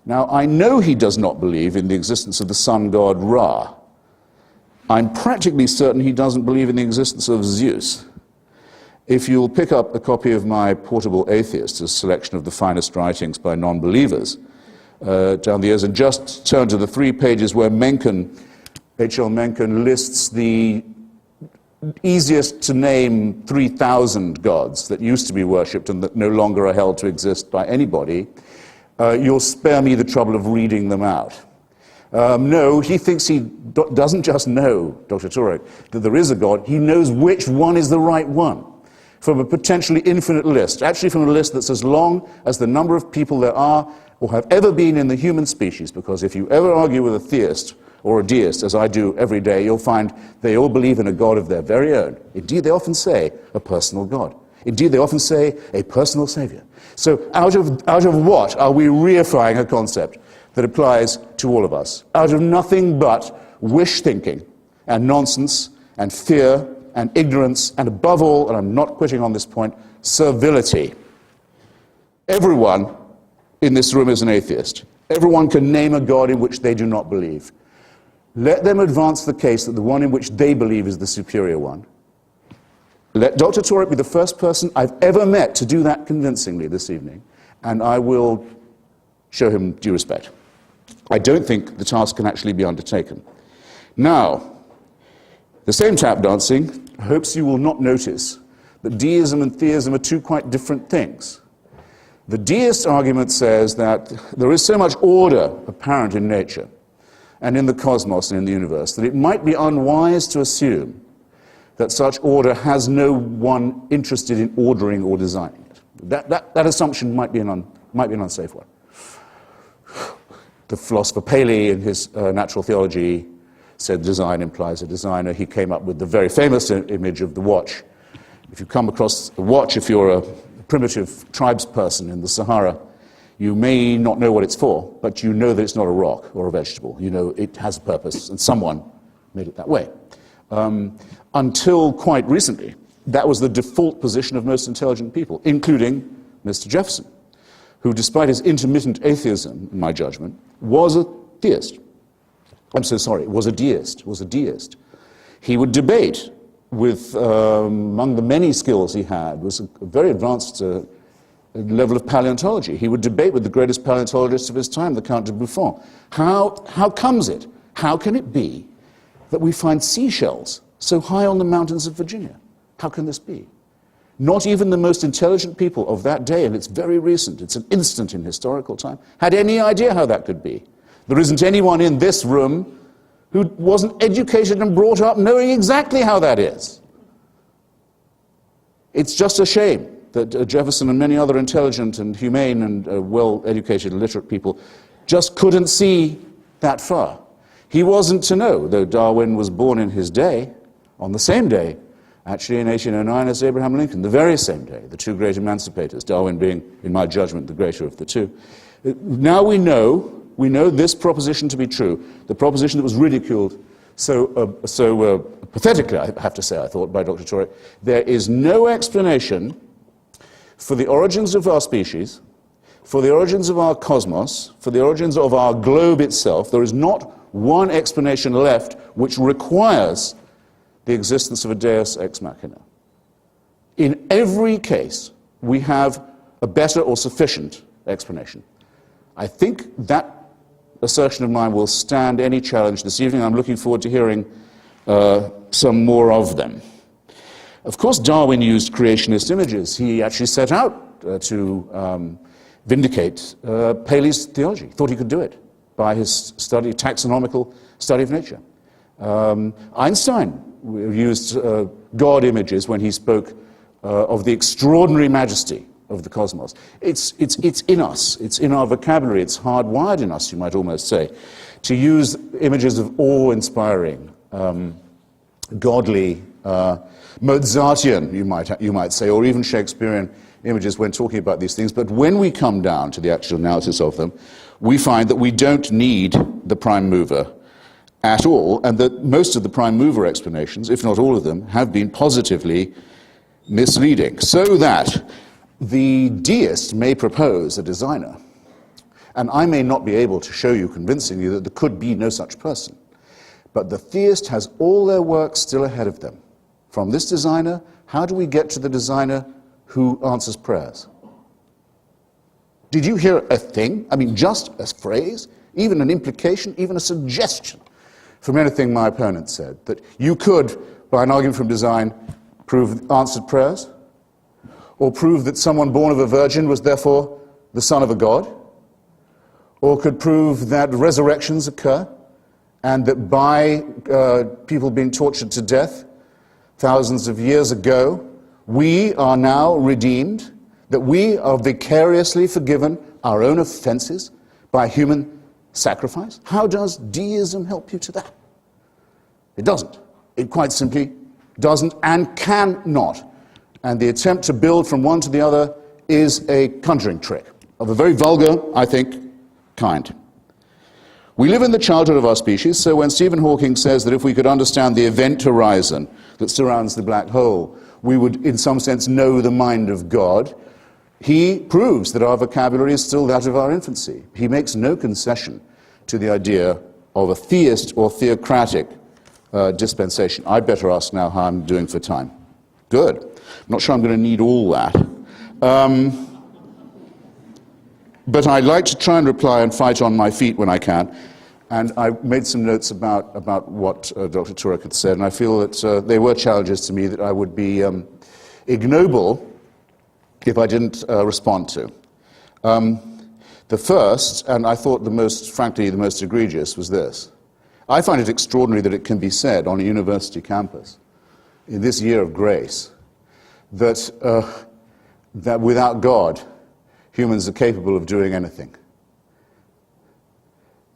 Now, I know he does not believe in the existence of the sun god Ra. I'm practically certain he doesn't believe in the existence of Zeus. If you'll pick up a copy of my Portable Atheist, a selection of the finest writings by non-believers, down the years, and just turn to the 3 pages where H.L. Mencken lists the easiest to name 3,000 gods that used to be worshipped and that no longer are held to exist by anybody, you'll spare me the trouble of reading them out. No, he thinks he doesn't just know, Dr. Turek, that there is a God, he knows which one is the right one from a potentially infinite list, actually from a list that's as long as the number of people there are or have ever been in the human species, because if you ever argue with a theist or a deist, as I do every day, you'll find they all believe in a God of their very own. Indeed, they often say a personal God. Indeed, they often say a personal savior. So out of what are we reifying a concept that applies to all of us? Out of nothing but wish thinking and nonsense and fear and ignorance and, above all, and I'm not quitting on this point, servility. Everyone in this room is an atheist. Everyone can name a God in which they do not believe. Let them advance the case that the one in which they believe is the superior one. Let Dr. Turek be the first person I've ever met to do that convincingly this evening, and I will show him due respect. I don't think the task can actually be undertaken. Now, the same tap dancing hopes you will not notice that deism and theism are two quite different things. The deist argument says that there is so much order apparent in nature and in the cosmos and in the universe that it might be unwise to assume that such order has no one interested in ordering or designing it. That assumption might be an unsafe one. The philosopher Paley, in his Natural Theology, said design implies a designer. He came up with the very famous image of the watch. If you come across a watch, if you're a primitive tribesperson in the Sahara, you may not know what it's for, but you know that it's not a rock or a vegetable. You know it has a purpose, and someone made it that way. Until quite recently, that was the default position of most intelligent people, including Mr. Jefferson, who, despite his intermittent atheism, in my judgment, was a theist. Was a deist. He would debate among the many skills he had, was a very advanced level of paleontology. He would debate with the greatest paleontologist of his time, the Count de Buffon. How comes it? How can it be that we find seashells so high on the mountains of Virginia? How can this be? Not even the most intelligent people of that day, and it's very recent, it's an instant in historical time, had any idea how that could be. There isn't anyone in this room who wasn't educated and brought up knowing exactly how that is. It's just a shame that Jefferson and many other intelligent and humane and well-educated, literate people just couldn't see that far. He wasn't to know, though Darwin was born in his day, on the same day, actually in 1809 as Abraham Lincoln, the very same day, the two great emancipators, Darwin being, in my judgment, the greater of the two. Now we know this proposition to be true, the proposition that was ridiculed so pathetically, I have to say, I thought, by Dr. Turek. There is no explanation for the origins of our species, for the origins of our cosmos, for the origins of our globe itself. There is not one explanation left which requires the existence of a deus ex machina. In every case, we have a better or sufficient explanation. I think that assertion of mine will stand any challenge this evening. I'm looking forward to hearing some more of them. Of course, Darwin used creationist images. He actually set out to vindicate Paley's theology. Thought he could do it by his study, taxonomical study of nature. Einstein used God images when he spoke of the extraordinary majesty of the cosmos. It's in us. It's in our vocabulary. It's hardwired in us, you might almost say, to use images of awe-inspiring, godly, Mozartian, you might say, or even Shakespearean images when talking about these things. But when we come down to the actual analysis of them, we find that we don't need the prime mover at all, and that most of the prime mover explanations, if not all of them, have been positively misleading. So that the deist may propose a designer, and I may not be able to show you convincingly that there could be no such person, but the theist has all their work still ahead of them. From this designer, how do we get to the designer who answers prayers? Did you hear a thing? I mean, just a phrase, even an implication, even a suggestion from anything my opponent said, that you could, by an argument from design, prove answered prayers? Or prove that someone born of a virgin was therefore the son of a god? Or could prove that resurrections occur, and that by people being tortured to death thousands of years ago, we are now redeemed, that we are vicariously forgiven our own offenses by human sacrifice? How does deism help you to that? It doesn't. It quite simply doesn't and cannot. And the attempt to build from one to the other is a conjuring trick of a very vulgar, I think, kind. We live in the childhood of our species, so when Stephen Hawking says that if we could understand the event horizon that surrounds the black hole, we would, in some sense, know the mind of God, he proves that our vocabulary is still that of our infancy. He makes no concession to the idea of a theist or theocratic dispensation. I'd better ask now how I'm doing for time. Good. I'm not sure I'm going to need all that. But I like to try and reply and fight on my feet when I can. And I made some notes about what Dr. Turek had said, and I feel that they were challenges to me that I would be ignoble if I didn't respond to. The first, and I thought frankly, the most egregious, was this. I find it extraordinary that it can be said on a university campus in this year of grace that without God, humans are capable of doing anything.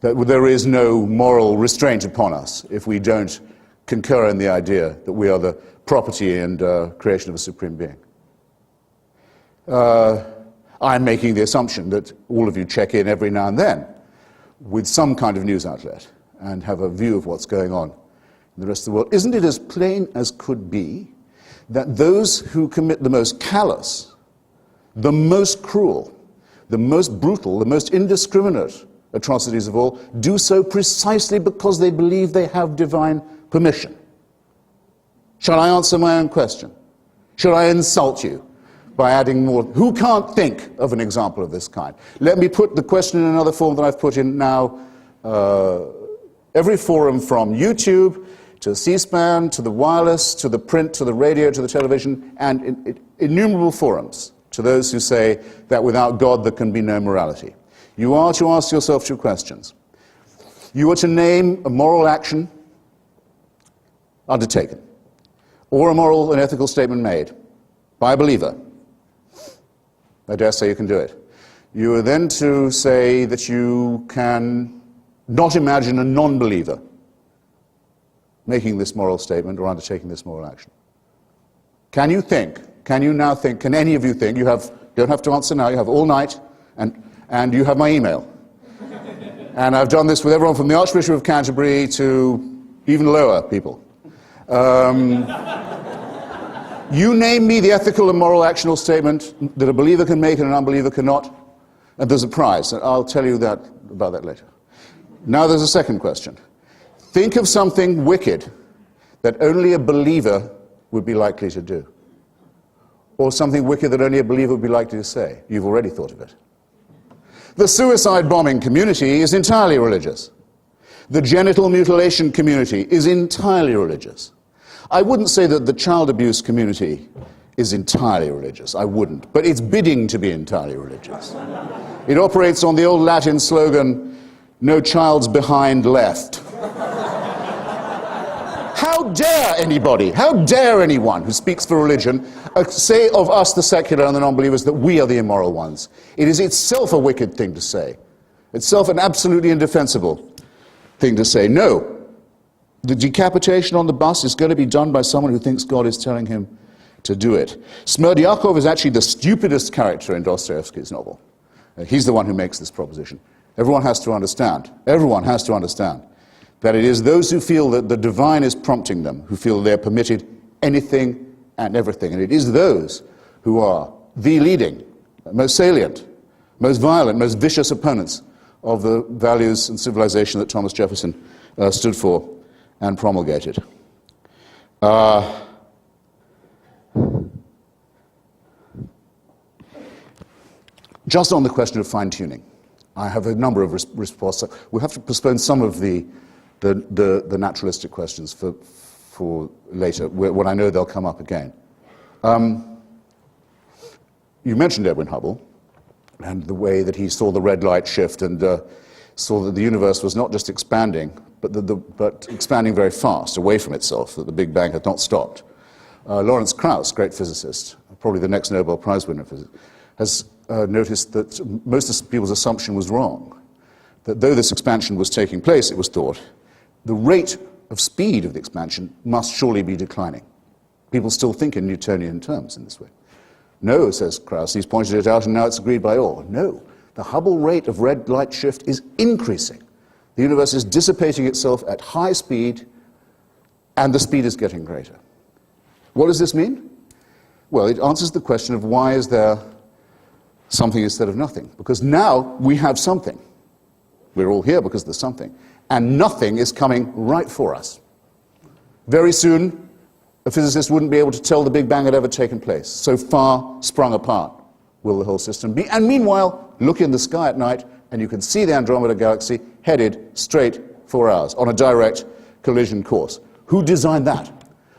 That there is no moral restraint upon us if we don't concur in the idea that we are the property and creation of a supreme being. I'm making the assumption that all of you check in every now and then with some kind of news outlet and have a view of what's going on in the rest of the world. Isn't it as plain as could be that those who commit the most callous, the most cruel, the most brutal, the most indiscriminate atrocities of all do so precisely because they believe they have divine permission? Shall I answer my own question? Shall I insult you by adding more? Who can't think of an example of this kind? Let me put the question in another form that I've put in now. Every forum from YouTube to C-SPAN, to the wireless, to the print, to the radio, to the television, and innumerable forums to those who say that without God there can be no morality. You are to ask yourself two questions. You are to name a moral action undertaken, or a moral and ethical statement made by a believer. I dare say you can do it. You are then to say that you can not imagine a non-believer making this moral statement or undertaking this moral action. Can you think? Can you now think? Can any of you think? You don't have to answer now. You have all night, and you have my email. And I've done this with everyone from the Archbishop of Canterbury to even lower people. You name me the ethical and moral actional statement that a believer can make and an unbeliever cannot, and there's a prize. I'll tell you about that later. Now there's a second question. Think of something wicked that only a believer would be likely to do, or something wicked that only a believer would be likely to say. You've already thought of it. The suicide bombing community is entirely religious. The genital mutilation community is entirely religious. I wouldn't say that the child abuse community is entirely religious. I wouldn't. But it's bidding to be entirely religious. It operates on the old Latin slogan, "No child's behind left." How dare anybody, how dare anyone who speaks for religion say of us, the secular and the non-believers, that we are the immoral ones? It is itself a wicked thing to say. Itself an absolutely indefensible thing to say. No, the decapitation on the bus is going to be done by someone who thinks God is telling him to do it. Smerdyakov is actually the stupidest character in Dostoevsky's novel. He's the one who makes this proposition. Everyone has to understand that it is those who feel that the divine is prompting them, who feel they're permitted anything and everything. And it is those who are the leading, most salient, most violent, most vicious opponents of the values and civilization that Thomas Jefferson stood for and promulgated. Just on the question of fine-tuning, I have a number of responses. We'll have to postpone some of the naturalistic questions for later, when I know they'll come up again. You mentioned Edwin Hubble and the way that he saw the red light shift and saw that the universe was not just expanding, but expanding very fast away from itself, that the Big Bang had not stopped. Lawrence Krauss, great physicist, probably the next Nobel Prize winner, has noticed that most of people's assumption was wrong. That though this expansion was taking place, it was thought, the rate of speed of the expansion must surely be declining. People still think in Newtonian terms in this way. No, says Krauss, he's pointed it out and now it's agreed by all. No, the Hubble rate of red light shift is increasing. The universe is dissipating itself at high speed and the speed is getting greater. What does this mean? Well, it answers the question of why is there something instead of nothing? Because now we have something. We're all here because there's something. And nothing is coming right for us. Very soon, a physicist wouldn't be able to tell the Big Bang had ever taken place. So far sprung apart will the whole system be. And meanwhile, look in the sky at night and you can see the Andromeda Galaxy headed straight for ours on a direct collision course. Who designed that?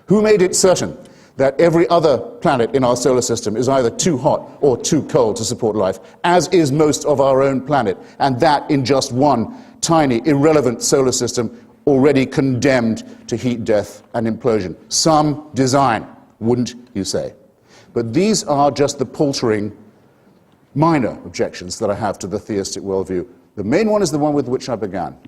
Who made it certain that every other planet in our solar system is either too hot or too cold to support life, as is most of our own planet, and that in just one tiny, irrelevant solar system already condemned to heat death and implosion? Some design, wouldn't you say? But these are just the paltering, minor objections that I have to the theistic worldview. The main one is the one with which I began.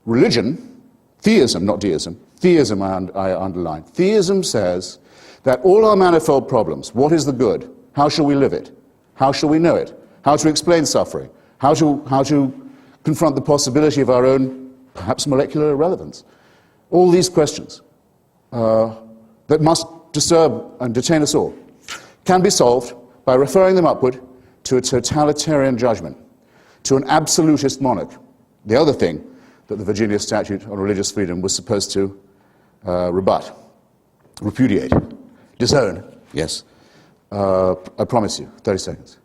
Religion, theism, not deism, theism I underline. Theism says that all our manifold problems, what is the good? How shall we live it? How shall we know it? How to explain suffering? How to confront the possibility of our own, perhaps molecular irrelevance? All these questions that must disturb and detain us all can be solved by referring them upward to a totalitarian judgment, to an absolutist monarch. The other thing that the Virginia Statute on Religious Freedom was supposed to rebut. repudiate, disown, yes. I promise you, 30 seconds.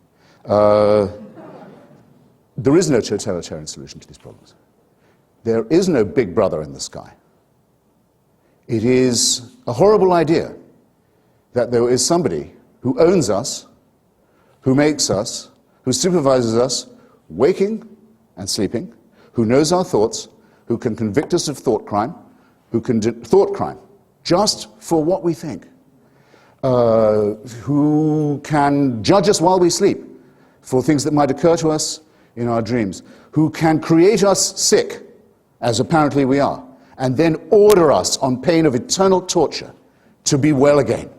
There is no totalitarian solution to these problems. There is no big brother in the sky. It is a horrible idea that there is somebody who owns us, who makes us, who supervises us, waking and sleeping, who knows our thoughts, who can convict us of thought crime, thought crime, just for what we think, who can judge us while we sleep for things that might occur to us in our dreams, who can create us sick, as apparently we are, and then order us on pain of eternal torture to be well again.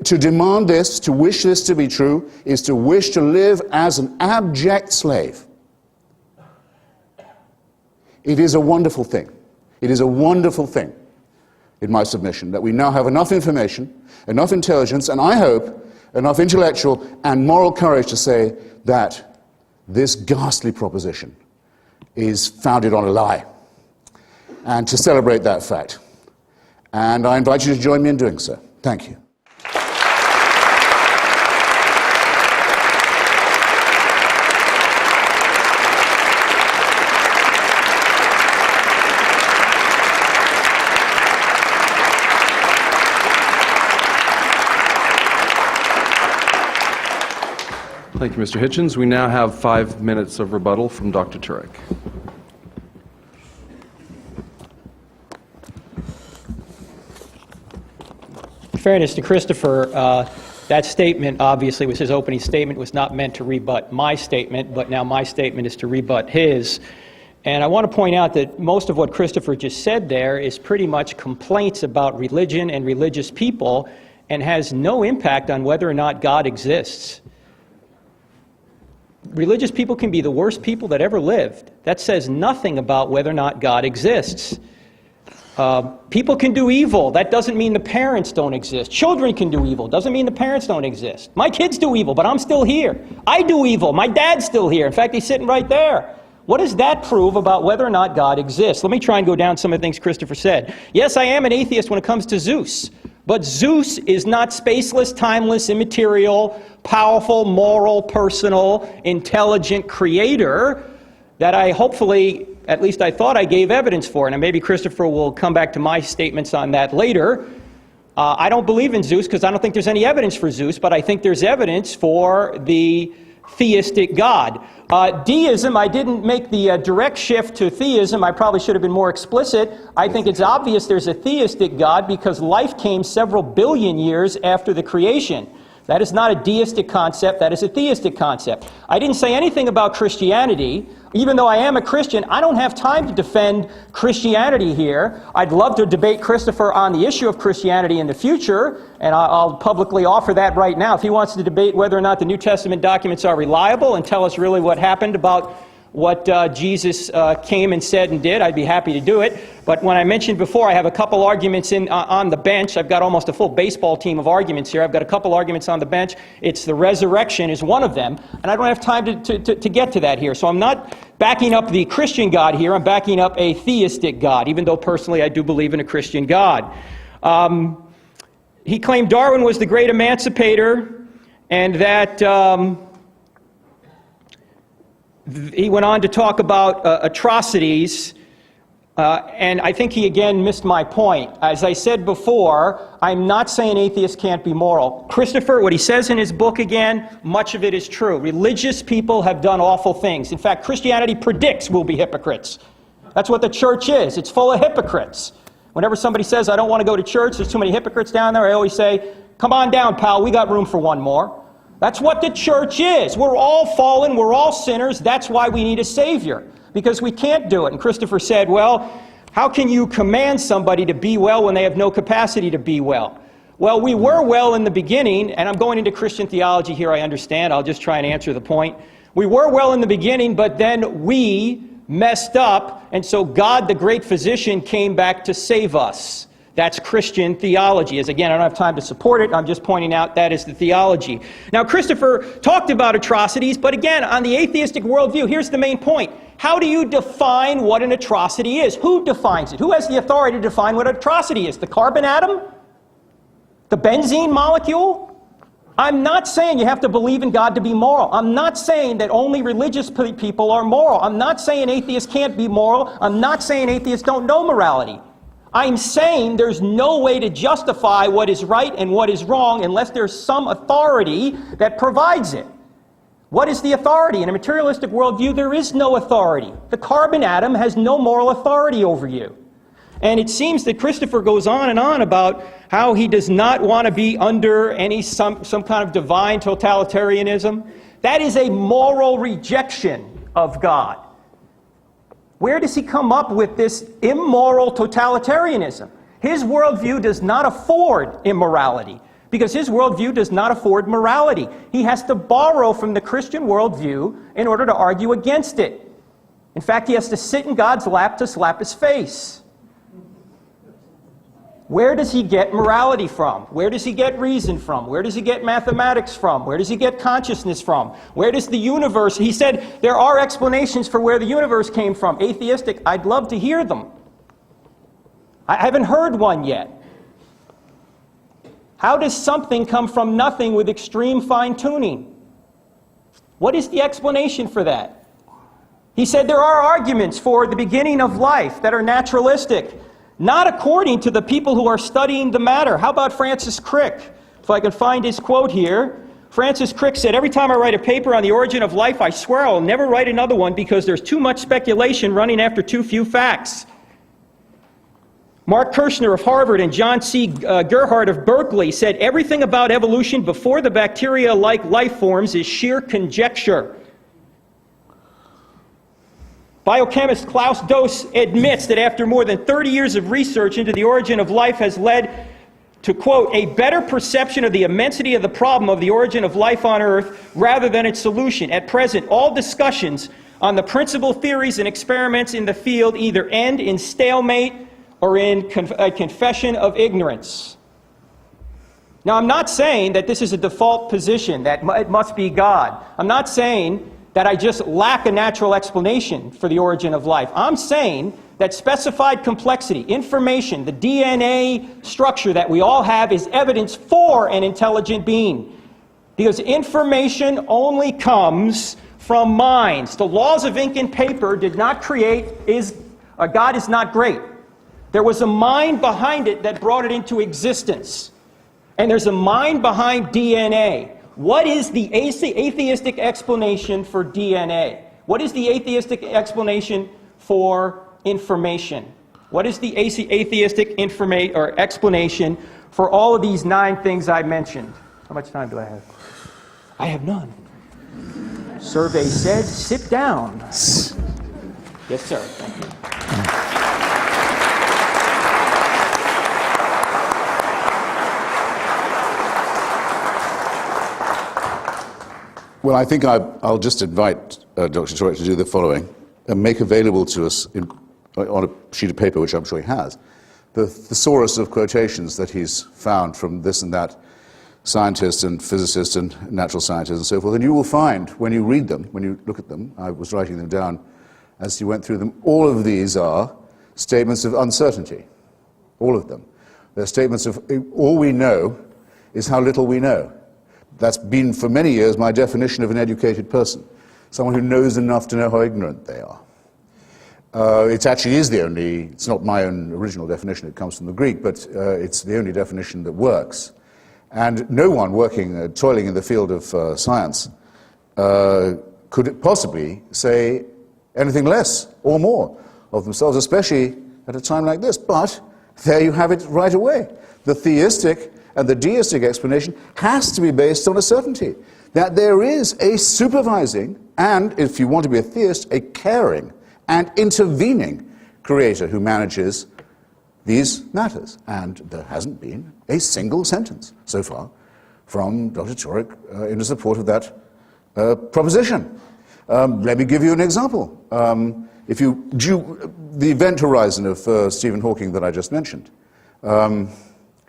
To demand this, to wish this to be true, is to wish to live as an abject slave. It is a wonderful thing. It is a wonderful thing, in my submission, that we now have enough information, enough intelligence, and I hope enough intellectual and moral courage to say that this ghastly proposition is founded on a lie, and to celebrate that fact. And I invite you to join me in doing so. Thank you. Thank you, Mr. Hitchens. We now have 5 minutes of rebuttal from Dr. Turek. In fairness to Christopher, that statement obviously was his opening statement, was not meant to rebut my statement, but now my statement is to rebut his. And I want to point out that most of what Christopher just said there is pretty much complaints about religion and religious people and has no impact on whether or not God exists. Religious people can be the worst people that ever lived. That says nothing about whether or not God exists. People can do evil. That doesn't mean the parents don't exist. Children can do evil. Doesn't mean the parents don't exist. My kids do evil, but I'm still here. I do evil. My dad's still here. In fact, he's sitting right there. What does that prove about whether or not God exists? Let me try and go down some of the things Christopher said. Yes, I am an atheist when it comes to Zeus. But Zeus is not spaceless, timeless, immaterial, powerful, moral, personal, intelligent creator that I hopefully, at least I thought I gave evidence for. And maybe Christopher will come back to my statements on that later. I don't believe in Zeus because I don't think there's any evidence for Zeus, but I think there's evidence for the theistic God. Deism, I didn't make the direct shift to theism. I probably should have been more explicit. I think it's obvious there's a theistic God because life came several billion years after the creation. That is not a deistic concept, that is a theistic concept. I didn't say anything about Christianity. Even though I am a Christian, I don't have time to defend Christianity here. I'd love to debate Christopher on the issue of Christianity in the future, and I'll publicly offer that right now. If he wants to debate whether or not the New Testament documents are reliable and tell us really what happened about what Jesus came and said and did, I'd be happy to do it. But when I mentioned before, I have a couple arguments on the bench. I've got almost a full baseball team of arguments here. I've got a couple arguments on the bench. It's the resurrection is one of them, and I don't have time to get to that here. So I'm not backing up the Christian God here. I'm backing up a theistic God, even though personally I do believe in a Christian God. He claimed Darwin was the great emancipator, and that he went on to talk about atrocities, and I think he again missed my point. As I said before, I'm not saying atheists can't be moral. Christopher, what he says in his book again, much of it is true. Religious people have done awful things. In fact, Christianity predicts we'll be hypocrites. That's what the church is. It's full of hypocrites. Whenever somebody says, I don't want to go to church, there's too many hypocrites down there, I always say, come on down, pal, we got room for one more. That's what the church is. We're all fallen, we're all sinners, that's why we need a Savior, because we can't do it. And Christopher said, well, how can you command somebody to be well when they have no capacity to be well? Well, we were well in the beginning, and I'm going into Christian theology here, I understand, I'll just try and answer the point. We were well in the beginning, but then we messed up, and so God, the great physician, came back to save us. That's Christian theology. As again, I don't have time to support it. I'm just pointing out that is the theology. Now, Christopher talked about atrocities, but again, on the atheistic worldview, here's the main point. How do you define what an atrocity is? Who defines it? Who has the authority to define what an atrocity is? The carbon atom? The benzene molecule? I'm not saying you have to believe in God to be moral. I'm not saying that only religious people are moral. I'm not saying atheists can't be moral. I'm not saying atheists don't know morality. I'm saying there's no way to justify what is right and what is wrong unless there's some authority that provides it. What is the authority? In a materialistic worldview, there is no authority. The carbon atom has no moral authority over you. And it seems that Christopher goes on and on about how he does not want to be under some kind of divine totalitarianism. That is a moral rejection of God. Where does he come up with this immoral totalitarianism? His worldview does not afford immorality, because his worldview does not afford morality. He has to borrow from the Christian worldview in order to argue against it. In fact, he has to sit in God's lap to slap his face. Where does he get morality from? Where does he get reason from? Where does he get mathematics from? Where does he get consciousness from? Where does the universe... He said there are explanations for where the universe came from. Atheistic, I'd love to hear them. I haven't heard one yet. How does something come from nothing with extreme fine-tuning? What is the explanation for that? He said there are arguments for the beginning of life that are naturalistic. Not according to the people who are studying the matter. How about Francis Crick? If I can find his quote here. Francis Crick said, "Every time I write a paper on the origin of life, I swear I'll never write another one because there's too much speculation running after too few facts." Mark Kirshner of Harvard and John C. Gerhardt of Berkeley said, "Everything about evolution before the bacteria-like life forms is sheer conjecture." Biochemist Klaus Doss admits that after more than 30 years of research into the origin of life has led to, quote, "a better perception of the immensity of the problem of the origin of life on Earth rather than its solution. At present, all discussions on the principal theories and experiments in the field either end in stalemate or in a confession of ignorance." Now, I'm not saying that this is a default position, that it must be God. I'm not saying that I just lack a natural explanation for the origin of life. I'm saying that specified complexity, information, the DNA structure that we all have is evidence for an intelligent being. Because information only comes from minds. The laws of ink and paper did not create, God is not great. There was a mind behind it that brought it into existence. And there's a mind behind DNA. What is the atheistic explanation for DNA? What is the atheistic explanation for information? What is the atheistic explanation for all of these 9 things I mentioned? How much time do I have? I have none. Survey said, sit down. Yes, sir. Thank you. Well, I think I'll just invite Dr. Turek to do the following and make available to us on a sheet of paper, which I'm sure he has, the thesaurus of quotations that he's found from this and that scientist and physicist and natural scientist and so forth. And you will find, when you read them, when you look at them, I was writing them down as you went through them, all of these are statements of uncertainty. All of them. They're statements of all we know is how little we know. That's been, for many years, my definition of an educated person. Someone who knows enough to know how ignorant they are. It actually is it's not my own original definition, it comes from the Greek, but it's the only definition that works. And no one working, toiling in the field of science could possibly say anything less or more of themselves, especially at a time like this. But there you have it right away. The theistic and the deistic explanation has to be based on a certainty that there is a supervising and, if you want to be a theist, a caring and intervening creator who manages these matters. And there hasn't been a single sentence so far from Dr. Turek in support of that proposition. Let me give you an example. The event horizon of Stephen Hawking that I just mentioned.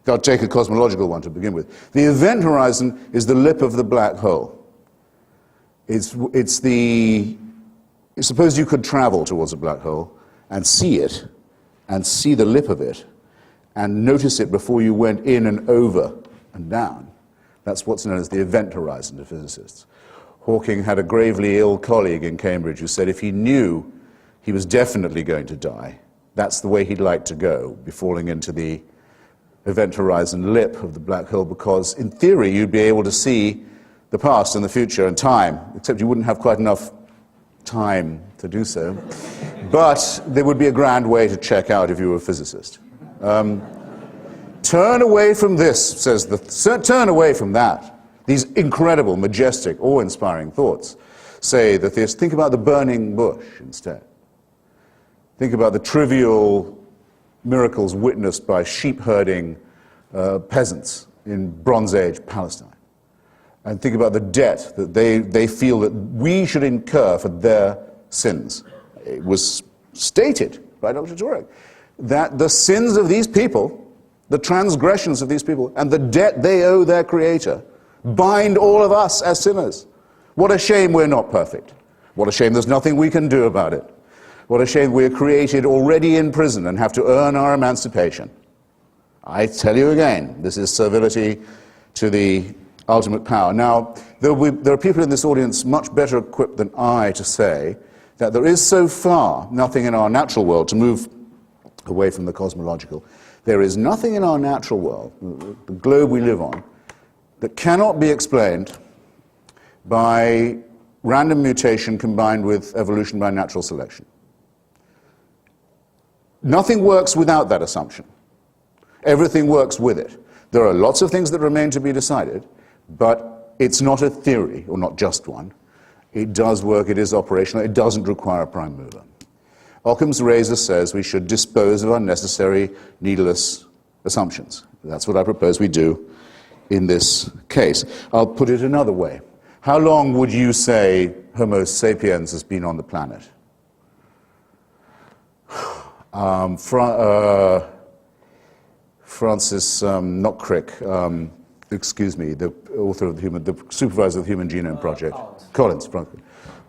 I'll take a cosmological one to begin with. The event horizon is the lip of the black hole. Suppose you could travel towards a black hole and see it, and see the lip of it, and notice it before you went in and over and down. That's what's known as the event horizon to physicists. Hawking had a gravely ill colleague in Cambridge who said if he knew he was definitely going to die, that's the way he'd like to go, be falling into the event horizon lip of the black hole, because in theory you'd be able to see the past and the future and time, except you wouldn't have quite enough time to do so. But there would be a grand way to check out if you were a physicist. Turn away from this, turn away from that. These incredible, majestic, awe-inspiring thoughts say that think about the burning bush instead. Think about the trivial miracles witnessed by sheep-herding peasants in Bronze Age Palestine. And think about the debt that they feel that we should incur for their sins. It was stated by Dr. Turek that the sins of these people, the transgressions of these people, and the debt they owe their Creator bind all of us as sinners. What a shame we're not perfect. What a shame there's nothing we can do about it. What a shame we're created already in prison and have to earn our emancipation. I tell you again, this is servility to the ultimate power. Now, there are people in this audience much better equipped than I to say that there is so far nothing in our natural world, to move away from the cosmological, there is nothing in our natural world, the globe we live on, that cannot be explained by random mutation combined with evolution by natural selection. Nothing works without that assumption. Everything works with it. There are lots of things that remain to be decided, but it's not a theory, or not just one. It does work, it is operational, it doesn't require a prime mover. Occam's razor says we should dispose of unnecessary, needless assumptions. That's what I propose we do in this case. I'll put it another way. How long would you say Homo sapiens has been on the planet? Francis, not Crick, excuse me, the author of the supervisor of the Human Genome Project. Collins.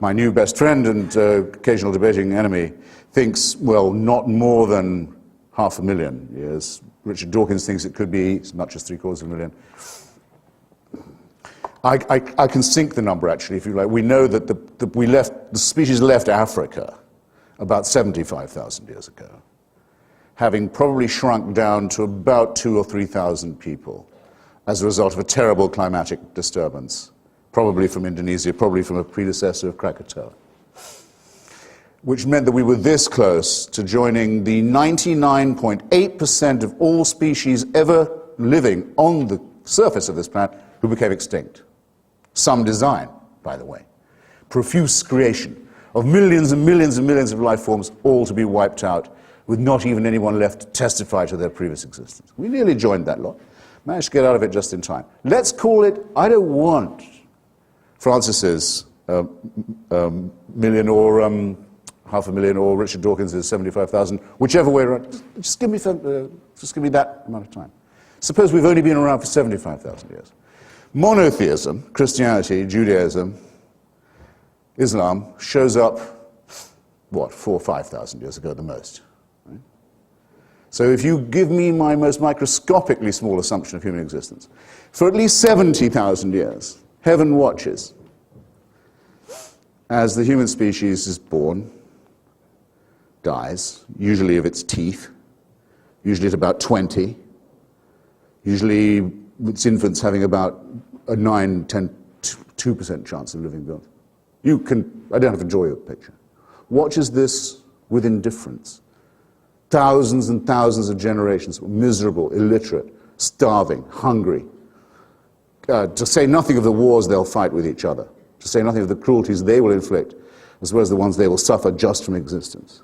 My new best friend and occasional debating enemy thinks, well, not more than 500,000 years. Richard Dawkins thinks it could be as much as 750,000. I can sink the number, actually, if you like. We know that the species left Africa about 75,000 years ago, having probably shrunk down to about 2,000 or 3,000 people as a result of a terrible climatic disturbance, probably from Indonesia, probably from a predecessor of Krakatoa, which meant that we were this close to joining the 99.8% of all species ever living on the surface of this planet who became extinct. Some design, by the way. Profuse creation of millions and millions and millions of life forms, all to be wiped out, with not even anyone left to testify to their previous existence. We nearly joined that lot. Managed to get out of it just in time. Let's call it, I don't want Francis's million or 500,000 or Richard Dawkins' 75,000, whichever way around. Just give me that amount of time. Suppose we've only been around for 75,000 years. Monotheism, Christianity, Judaism, Islam, shows up, 4,000 or 5,000 years ago at the most. Right? So if you give me my most microscopically small assumption of human existence, for at least 70,000 years, heaven watches as the human species is born, dies, usually of its teeth, usually at about 20, usually its infants having about a 9, 10, 2% chance of living beyond. I don't have to draw you a picture. Watches this with indifference. Thousands and thousands of generations, miserable, illiterate, starving, hungry. To say nothing of the wars they'll fight with each other. To say nothing of the cruelties they will inflict, as well as the ones they will suffer just from existence.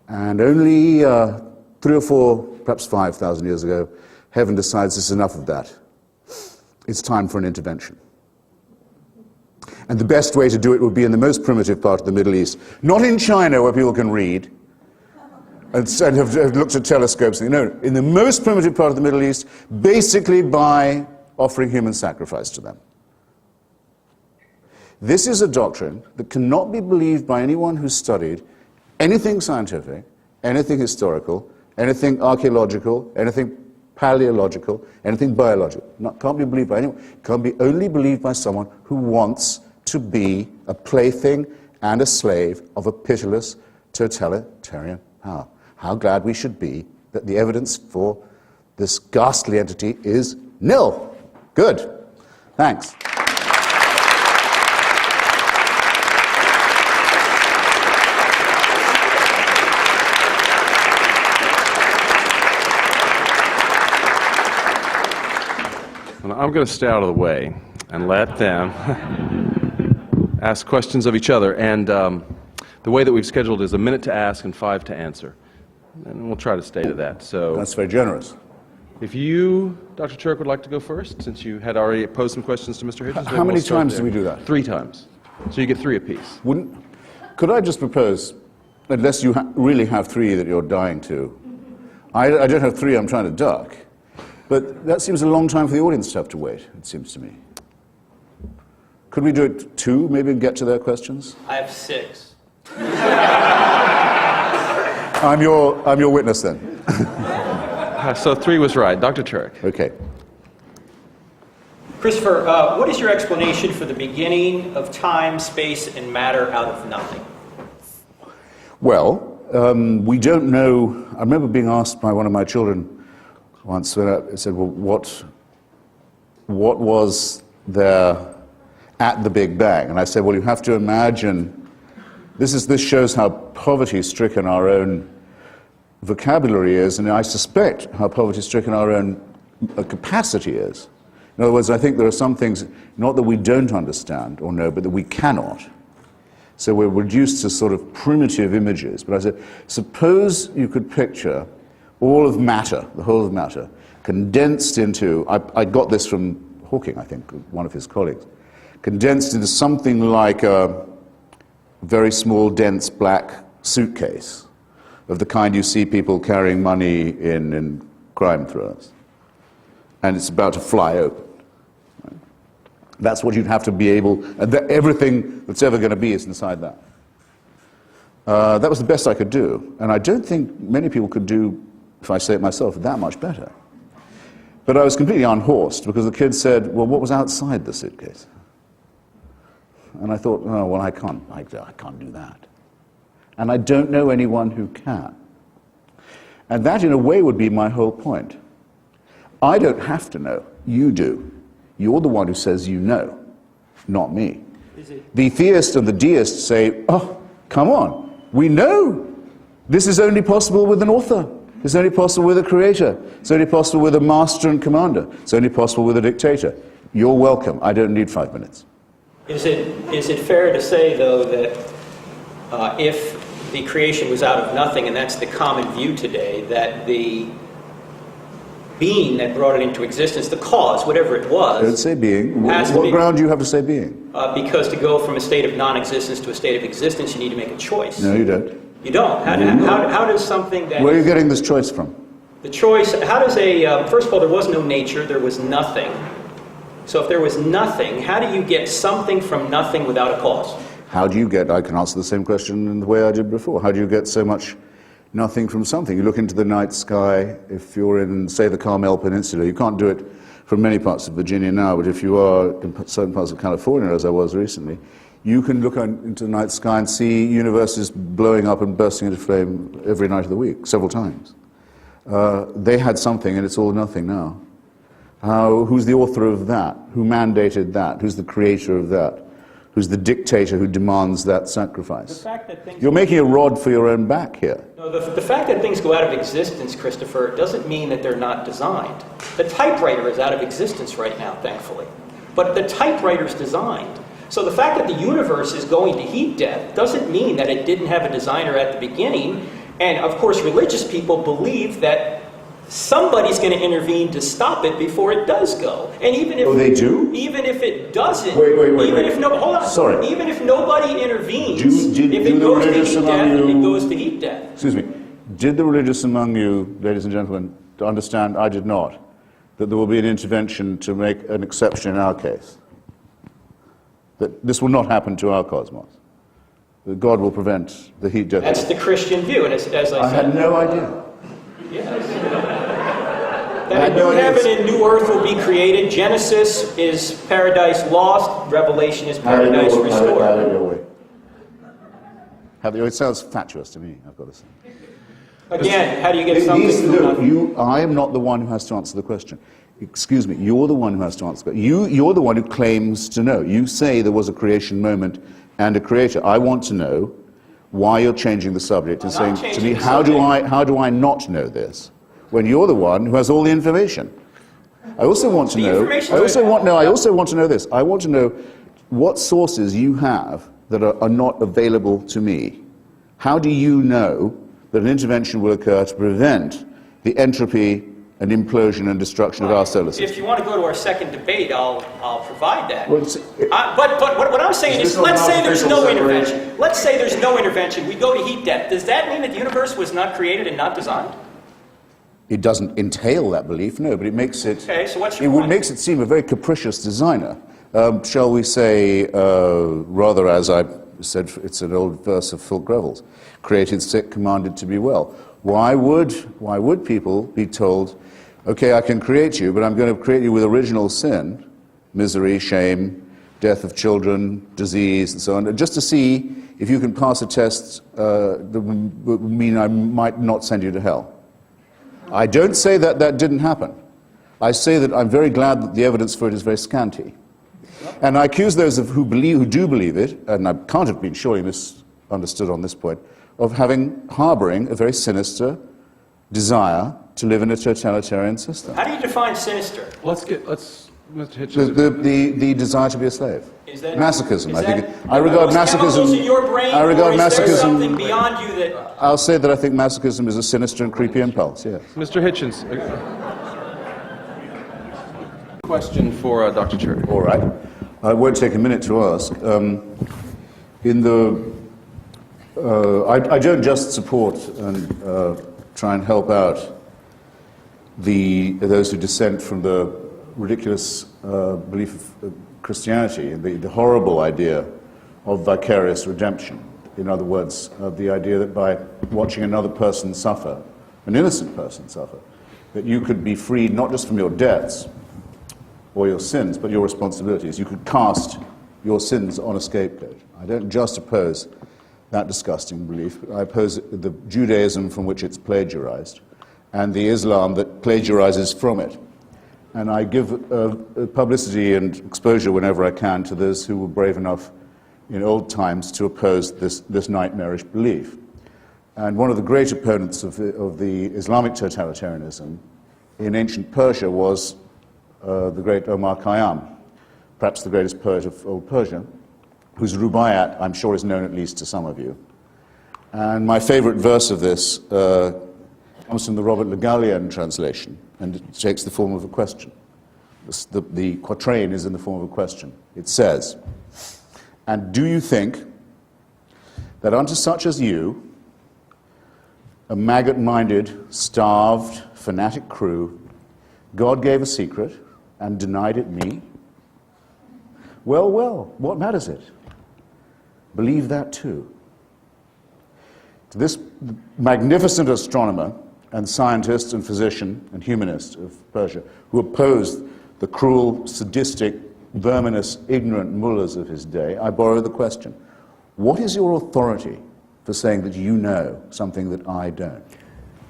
And only 3 or 4, perhaps 5,000 years ago, heaven decides it's enough of that. It's time for an intervention. And the best way to do it would be in the most primitive part of the Middle East. Not in China, where people can read and have looked at telescopes. No, in the most primitive part of the Middle East, basically by offering human sacrifice to them. This is a doctrine that cannot be believed by anyone who's studied anything scientific, anything historical, anything archaeological, anything paleological, anything biological. Can't be believed by anyone. Can't be only believed by someone who wants to be a plaything and a slave of a pitiless totalitarian power. How glad we should be that the evidence for this ghastly entity is nil. Good. Thanks. I'm going to stay out of the way and let them ask questions of each other. And the way that we've scheduled is a minute to ask and 5 to answer. And we'll try to stay to that. So That's very generous. if you, Dr. Turek, would like to go first, since you had already posed some questions to Mr. Hitchens. How many times do we do that? 3 times. So you get 3 apiece. Could I just propose, unless you really have 3 that you're dying to, I don't have 3 I'm trying to duck, but that seems a long time for the audience to have to wait, it seems to me. Could we do it 2, maybe, and get to their questions? I have 6. I'm your witness then. So 3 was right. Dr. Turek. Okay. Christopher, what is your explanation for the beginning of time, space, and matter out of nothing? Well, we don't know. I remember being asked by one of my children once when I said, well, what was there at the Big Bang? And I said, well, you have to imagine, this shows how poverty-stricken our own vocabulary is, and I suspect how poverty-stricken our own capacity is. In other words, I think there are some things, not that we don't understand or know, but that we cannot. So we're reduced to sort of primitive images. But I said, suppose you could picture all of matter, the whole of matter, condensed into, I got this from Hawking, I think, one of his colleagues, condensed into something like a very small, dense black suitcase of the kind you see people carrying money in crime thrillers. And it's about to fly open. Right? That's what you'd have to be able, and everything that's ever going to be is inside that. That was the best I could do. And I don't think many people could do, if I say it myself, that much better. But I was completely unhorsed because the kid said, well, what was outside the suitcase? And I thought, oh, well, I can't do that. And I don't know anyone who can. And that, in a way, would be my whole point. I don't have to know. You do. You're the one who says you know, not me. The theist and the deist say, oh, come on, we know. This is only possible with an author. It's only possible with a creator. It's only possible with a master and commander. It's only possible with a dictator. You're welcome. I don't need 5 minutes. Is it fair to say, though, that if the creation was out of nothing, and that's the common view today, that the being that brought it into existence, the cause, whatever it was... Don't say being. What ground do you have to say being? Because to go from a state of non-existence to a state of existence, you need to make a choice. No, you don't. You don't? How does something that... Where are you getting this choice from? The choice, how does first of all, there was no nature, there was nothing. So if there was nothing, how do you get something from nothing without a cause? How do you get, I can answer the same question in the way I did before. How do you get so much nothing from something? You look into the night sky, if you're in, say, the Carmel Peninsula, you can't do it from many parts of Virginia now, but if you are in certain parts of California, as I was recently, you can look into the night sky and see universes blowing up and bursting into flame every night of the week, several times. They had something, and it's all nothing now. Who's the author of that? Who mandated that? Who's the creator of that? Who's the dictator who demands that sacrifice? You're making a rod for your own back here. No, the fact that things go out of existence, Christopher, doesn't mean that they're not designed. The typewriter is out of existence right now, thankfully. But the typewriter's designed. So the fact that the universe is going to heat death doesn't mean that it didn't have a designer at the beginning. And of course, religious people believe that somebody's going to intervene to stop it before it does go. And even if they do? Even if it doesn't, wait. Hold on. Sorry. Even if nobody intervenes, if it the goes to religious heat among death, you, it goes to heat death. Excuse me. Did the religious among you, ladies and gentlemen, understand, I did not, that there will be an intervention to make an exception in our case? That this will not happen to our cosmos? That God will prevent the heat death? That's the Christian view, and as I said... I had no idea. Yes. That a new heaven and new earth will be created. Genesis is paradise lost. Revelation is paradise restored. It sounds fatuous to me, I've got to say. Again, how do you get something from nothing? I am not the one who has to answer the question. Excuse me, you're the one who has to answer the question. You're the one who claims to know. You say there was a creation moment and a creator. I want to know why you're changing the subject and saying to me, how do I not know this? When you're the one who has all the information. I also want to know, I also want to know this. I want to know what sources you have that are not available to me. How do you know that an intervention will occur to prevent the entropy and implosion and destruction of our solar system? If you want to go to our second debate, I'll provide that. Well, but what I'm saying is, let's say there's no intervention. Let's say there's no intervention. We go to heat death. Does that mean that the universe was not created and not designed? It doesn't entail that belief, no, but it makes it. Okay, so what's your point? Makes it seem a very capricious designer. Shall we say, rather as I said, it's an old verse of Phil Greville's, created sick, commanded to be well. Why would people be told, okay, I can create you, but I'm going to create you with original sin, misery, shame, death of children, disease, and so on, just to see if you can pass a test that would mean I might not send you to hell? I don't say that that didn't happen. I say that I'm very glad that the evidence for it is very scanty. And I accuse those who do believe it, and I can't have been surely misunderstood on this point, of harboring a very sinister desire to live in a totalitarian system. How do you define sinister? Mr. Hitchens. The desire to be a slave. Is that masochism? Is I think. That, I regard masochism. In your brain, I regard or is masochism. There something beyond you that? I'll say that I think masochism is a sinister and creepy impulse. Yes. Mr. Hitchens. Question for Dr. Turek. All right. I won't take a minute to ask. I don't just support and try and help out those who dissent from the ridiculous belief of Christianity, the horrible idea of vicarious redemption. In other words, the idea that by watching another person suffer, an innocent person suffer, that you could be freed not just from your debts or your sins, but your responsibilities. You could cast your sins on a scapegoat. I don't just oppose that disgusting belief. I oppose the Judaism from which it's plagiarized and the Islam that plagiarizes from it. And I give publicity and exposure whenever I can to those who were brave enough in old times to oppose this nightmarish belief. And one of the great opponents of the Islamic totalitarianism in ancient Persia was the great Omar Khayyam, perhaps the greatest poet of old Persia, whose Rubaiyat, I'm sure, is known at least to some of you. And my favorite verse of this comes from the Robert Le Gallienne translation, and it takes the form of a question. The quatrain is in the form of a question. It says, "And do you think that unto such as you, a maggot-minded, starved, fanatic crew, God gave a secret and denied it me? Well, well, what matters it? Believe that too." To this magnificent astronomer and scientist and physician and humanist of Persia, who opposed the cruel, sadistic, verminous, ignorant mullahs of his day, I borrow the question, what is your authority for saying that you know something that I don't?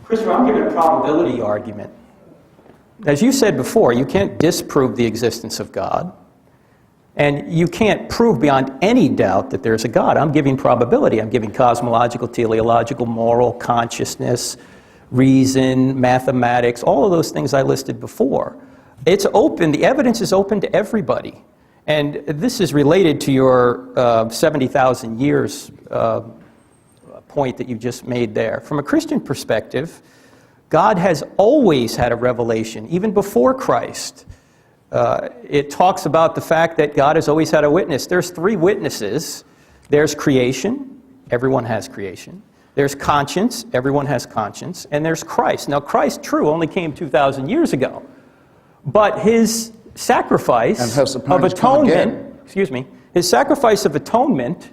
Christopher, I'm giving a probability argument. As you said before, you can't disprove the existence of God, and you can't prove beyond any doubt that there's a God. I'm giving probability. I'm giving cosmological, teleological, moral, consciousness, reason, mathematics, all of those things I listed before. It's open. The evidence is open to everybody. And this is related to your 70,000 years point that you just made there. From a Christian perspective, God has always had a revelation, even before Christ. It talks about the fact that God has always had a witness. There's three witnesses. There's creation. Everyone has creation. There's conscience. Everyone has conscience. And there's Christ. Now, Christ, true, only came 2,000 years ago. But his sacrifice of atonement, his sacrifice of atonement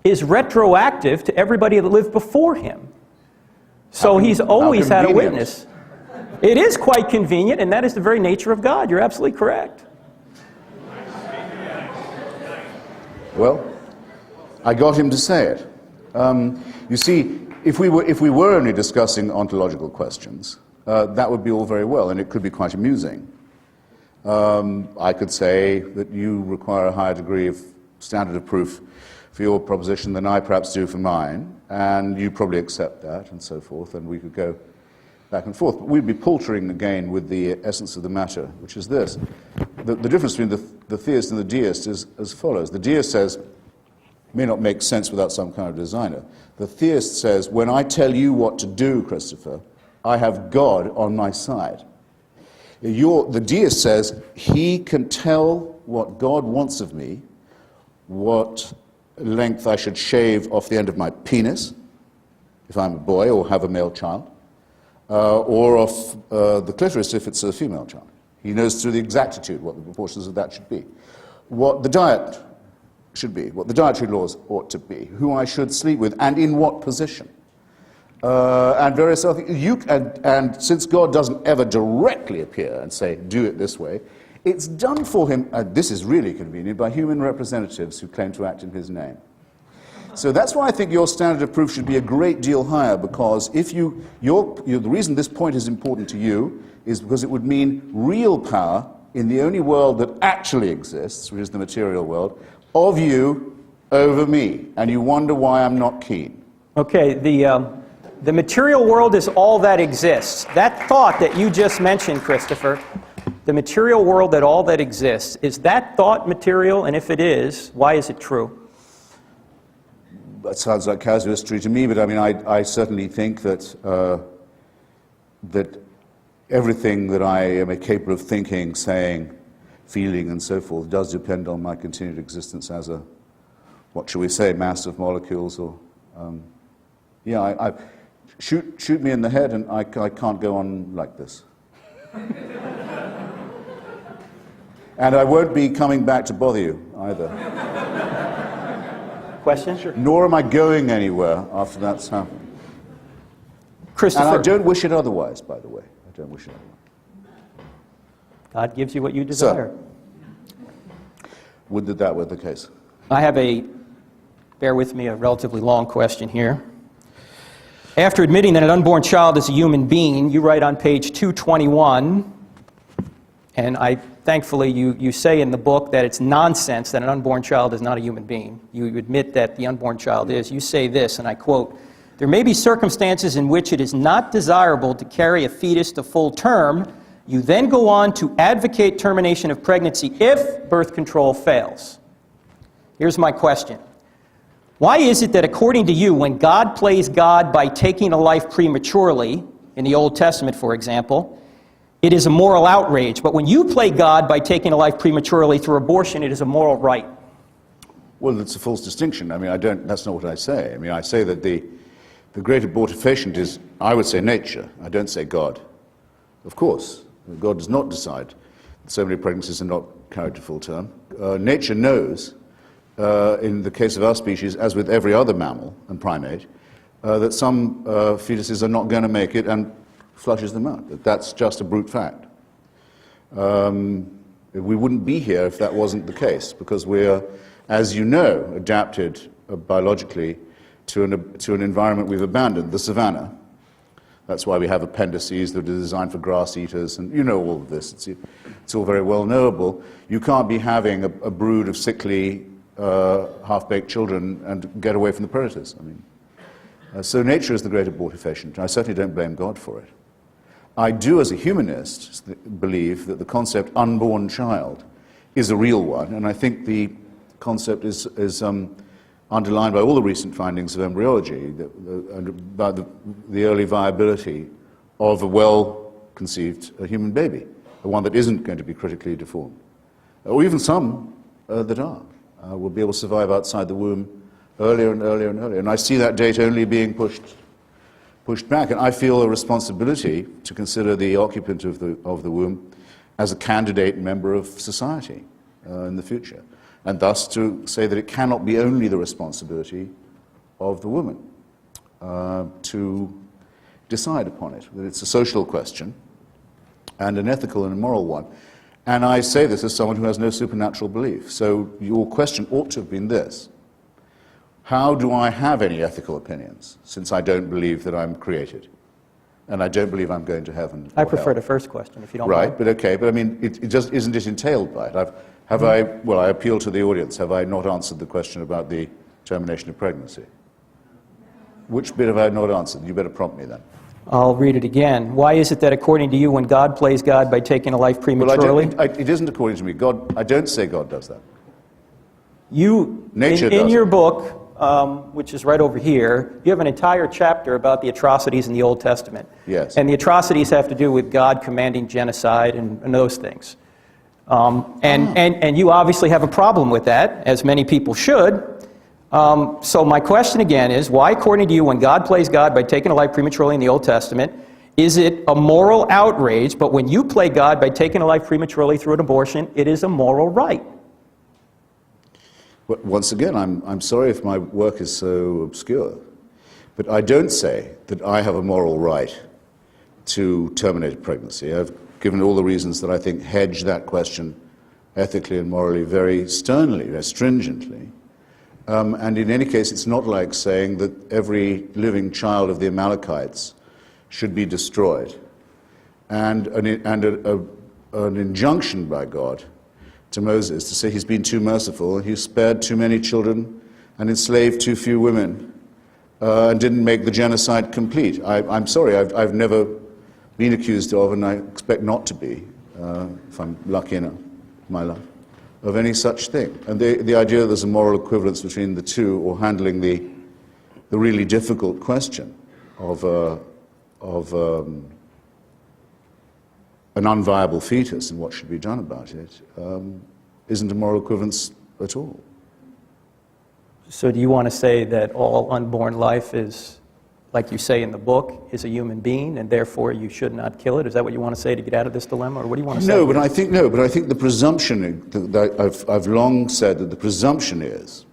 is retroactive to everybody that lived before him. So he's always had a witness. It is quite convenient, and that is the very nature of God. You're absolutely correct. Well, I got him to say it. You see, if we were only discussing ontological questions, that would be all very well, and it could be quite amusing. I could say that you require a higher degree of standard of proof for your proposition than I perhaps do for mine, and you probably accept that, and so forth, and we could go back and forth. But we'd be paltering again with the essence of the matter, which is this. The difference between the theist and the deist is as follows. The deist says, may not make sense without some kind of designer. The theist says, when I tell you what to do, Christopher, I have God on my side. The deist says, he can tell what God wants of me, what length I should shave off the end of my penis, if I'm a boy or have a male child, or off the clitoris if it's a female child. He knows through the exactitude what the proportions of that should be, what the diet should be, what the dietary laws ought to be, who I should sleep with, and in what position, and various other things. And since God doesn't ever directly appear and say, do it this way, it's done for him, and this is really convenient, by human representatives who claim to act in his name. So that's why I think your standard of proof should be a great deal higher, because if the reason this point is important to you is because it would mean real power in the only world that actually exists, which is the material world, of you over me. And you wonder why I'm not keen. Okay, the material world is all that exists. That thought that you just mentioned, Christopher, the material world that all that exists, is that thought material? And if it is, why is it true? That sounds like casuistry to me, but I mean, I certainly think that that everything that I am capable of thinking, saying, feeling, and so forth does depend on my continued existence as a, what shall we say, mass of molecules, or yeah, shoot me in the head, and I can't go on like this. And I won't be coming back to bother you either. Question? Sure. Nor am I going anywhere after that's happened. Christopher. And I don't wish it otherwise, by the way. I don't wish it otherwise. God gives you what you desire. Would that were the case? I have bear with me, a relatively long question here. After admitting that an unborn child is a human being, you write on page 221, and thankfully you say in the book that it's nonsense that an unborn child is not a human being. You admit that the unborn child is. You say this, and I quote, "There may be circumstances in which it is not desirable to carry a fetus to full term. You then go on to advocate termination of pregnancy if birth control fails." Here's my question. Why is it that, according to you, when God plays God by taking a life prematurely, in the Old Testament, for example, it is a moral outrage, but when you play God by taking a life prematurely through abortion, it is a moral right? Well, it's a false distinction. I mean, that's not what I say. I mean, I say that the great abortifacient is, I would say, nature. I don't say God. Of course, God does not decide that so many pregnancies are not carried to full term. Nature knows, in the case of our species, as with every other mammal and primate, that some fetuses are not going to make it and flushes them out. That's just a brute fact. We wouldn't be here if that wasn't the case, because we're, as you know, adapted biologically to an environment we've abandoned, the savanna. That's why we have appendices that are designed for grass eaters, and you know all of this. It's all very well knowable. You can't be having a brood of sickly, half-baked children and get away from the predators. I mean, so nature is the great abortifacient. I certainly don't blame God for it. I do, as a humanist, believe that the concept unborn child is a real one, and I think the concept is underlined by all the recent findings of embryology, and about the early viability of a well-conceived human baby, one that isn't going to be critically deformed, or even some that are, will be able to survive outside the womb earlier and earlier and earlier. And I see that date only being pushed back, and I feel a responsibility to consider the occupant of the womb as a candidate member of society in the future, and thus to say that it cannot be only the responsibility of the woman to decide upon it, that it's a social question, and an ethical and a moral one. And I say this as someone who has no supernatural belief. So your question ought to have been this: how do I have any ethical opinions, since I don't believe that I'm created? And I don't believe I'm going to heaven. I prefer the first question, if you don't Right, mind. but okay, but I mean, it just isn't it entailed by it? I appeal to the audience. Have I not answered the question about the termination of pregnancy? Which bit have I not answered? You better prompt me then. I'll read it again. Why is it that according to you, when God plays God by taking a life Well, prematurely, it isn't according to me. I don't say God does that. you, Nature in does your it. book, which is right over here, you have an entire chapter about the atrocities in the Old Testament. Yes. And the atrocities have to do with God commanding genocide and those things. And you obviously have a problem with that, as many people should. So my question again is, why, according to you, when God plays God by taking a life prematurely in the Old Testament, is it a moral outrage, but when you play God by taking a life prematurely through an abortion, it is a moral right? Well, once again, I'm sorry if my work is so obscure, but I don't say that I have a moral right to terminate a pregnancy. I've given all the reasons that I think hedge that question ethically and morally very sternly, very stringently. And in any case, it's not like saying that every living child of the Amalekites should be destroyed. And an injunction by God to Moses to say he's been too merciful, and he's spared too many children and enslaved too few women, and didn't make the genocide complete. I'm sorry, I've never been accused of, and I expect not to be, if I'm lucky enough in my life, of any such thing. And the idea that there's a moral equivalence between the two, or handling the really difficult question of an unviable fetus and what should be done about it, isn't a moral equivalence at all. So do you want to say that all unborn life is, like you say in the book, is a human being, and therefore you should not kill it? Is that what you want to say to get out of this dilemma, or what do you want to say? No, but I think the presumption that I've long said that the presumption is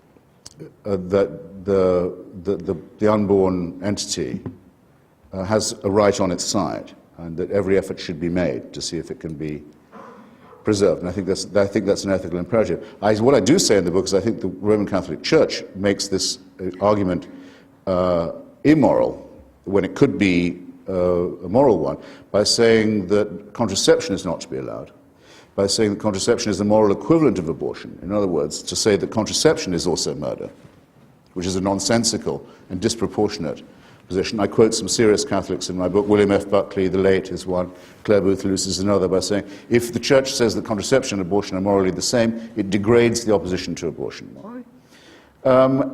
that the unborn entity has a right on its side, and that every effort should be made to see if it can be preserved. And I think that's an ethical imperative. What I do say in the book is I think the Roman Catholic Church makes this argument immoral when it could be a moral one, by saying that contraception is not to be allowed, by saying that contraception is the moral equivalent of abortion. In other words, to say that contraception is also murder, which is a nonsensical and disproportionate position. I quote some serious Catholics in my book. William F. Buckley, the late, is one. Clare Boothe Luce is another, by saying, if the Church says that contraception and abortion are morally the same, it degrades the opposition to abortion morally.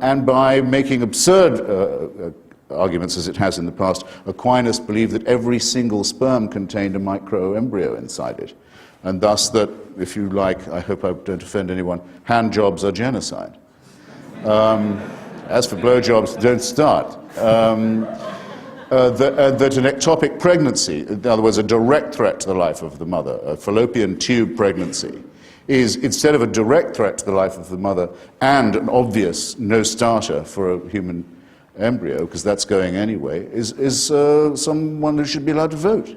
And by making absurd arguments, as it has in the past, Aquinas believed that every single sperm contained a microembryo inside it, and thus that, if you like, I hope I don't offend anyone, hand jobs are genocide. As for blowjobs, don't start. That an ectopic pregnancy, in other words, a direct threat to the life of the mother, a fallopian tube pregnancy, is, instead of a direct threat to the life of the mother and an obvious no-starter for a human embryo, because that's going anyway, is someone who should be allowed to vote.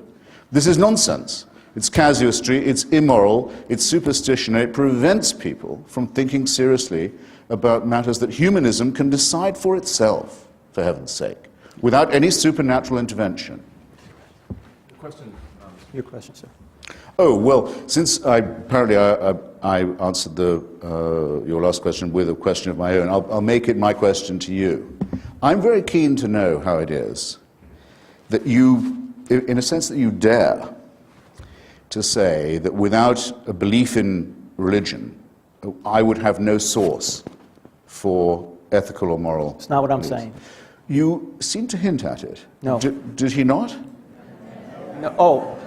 This is nonsense. It's casuistry, it's immoral, it's superstition, and it prevents people from thinking seriously about matters that humanism can decide for itself, for heaven's sake, without any supernatural intervention. Your question, sir. Oh, well, since I answered your last question with a question of my own, I'll make it my question to you. I'm very keen to know how it is that you, in a sense, that you dare to say that without a belief in religion, I would have no source for ethical or moral. It's not what I'm beliefs. saying. You seem to hint at it. No. Did he not? No, oh,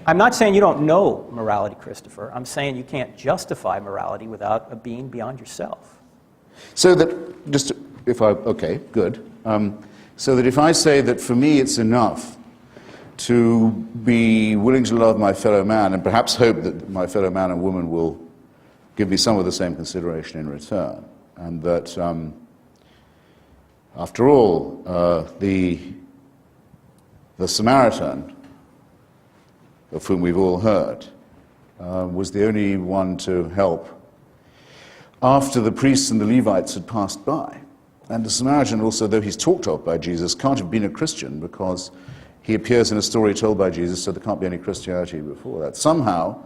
I'm not saying you don't know morality, Christopher. I'm saying you can't justify morality without a being beyond yourself. So that, just if I, okay, good. So that if I say that for me it's enough to be willing to love my fellow man and perhaps hope that my fellow man and woman will give me some of the same consideration in return, and that, after all, the Samaritan of whom we've all heard, was the only one to help after the priests and the Levites had passed by. And the Samaritan also, though he's talked of by Jesus, can't have been a Christian because he appears in a story told by Jesus, so there can't be any Christianity before that. Somehow,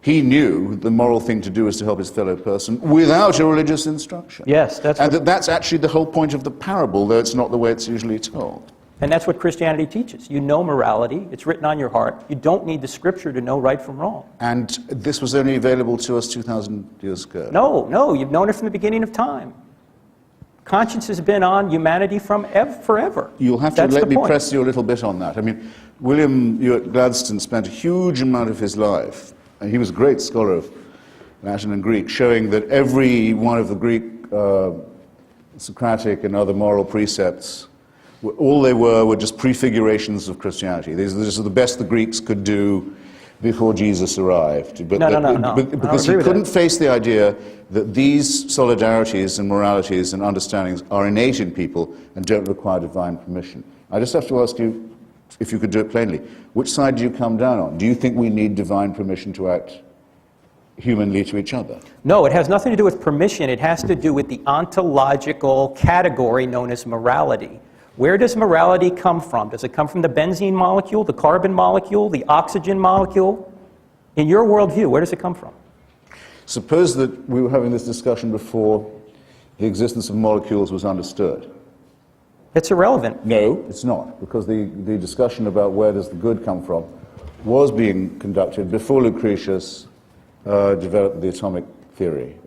he knew the moral thing to do is to help his fellow person without a religious instruction. Yes, that's actually the whole point of the parable, though it's not the way it's usually told. And that's what Christianity teaches. You know morality. It's written on your heart. You don't need the Scripture to know right from wrong. And this was only available to us 2,000 years ago. No, you've known it from the beginning of time. Conscience has been on humanity from forever. You'll have to let me press you a little bit on that. I mean, William Ewart Gladstone spent a huge amount of his life, and he was a great scholar of Latin and Greek, showing that every one of the Greek Socratic and other moral precepts, all they were just prefigurations of Christianity. These are the best the Greeks could do before Jesus arrived. But No. Because he couldn't face the idea that these solidarities and moralities and understandings are innate in people and don't require divine permission. I just have to ask you, if you could do it plainly, which side do you come down on? Do you think we need divine permission to act humanly to each other? No, it has nothing to do with permission. It has to do with the ontological category known as morality. Where does morality come from? Does it come from the benzene molecule, the carbon molecule, the oxygen molecule? In your worldview, where does it come from? Suppose that we were having this discussion before the existence of molecules was understood. It's irrelevant. No, it's not, because the discussion about where does the good come from was being conducted before Lucretius developed the atomic theory,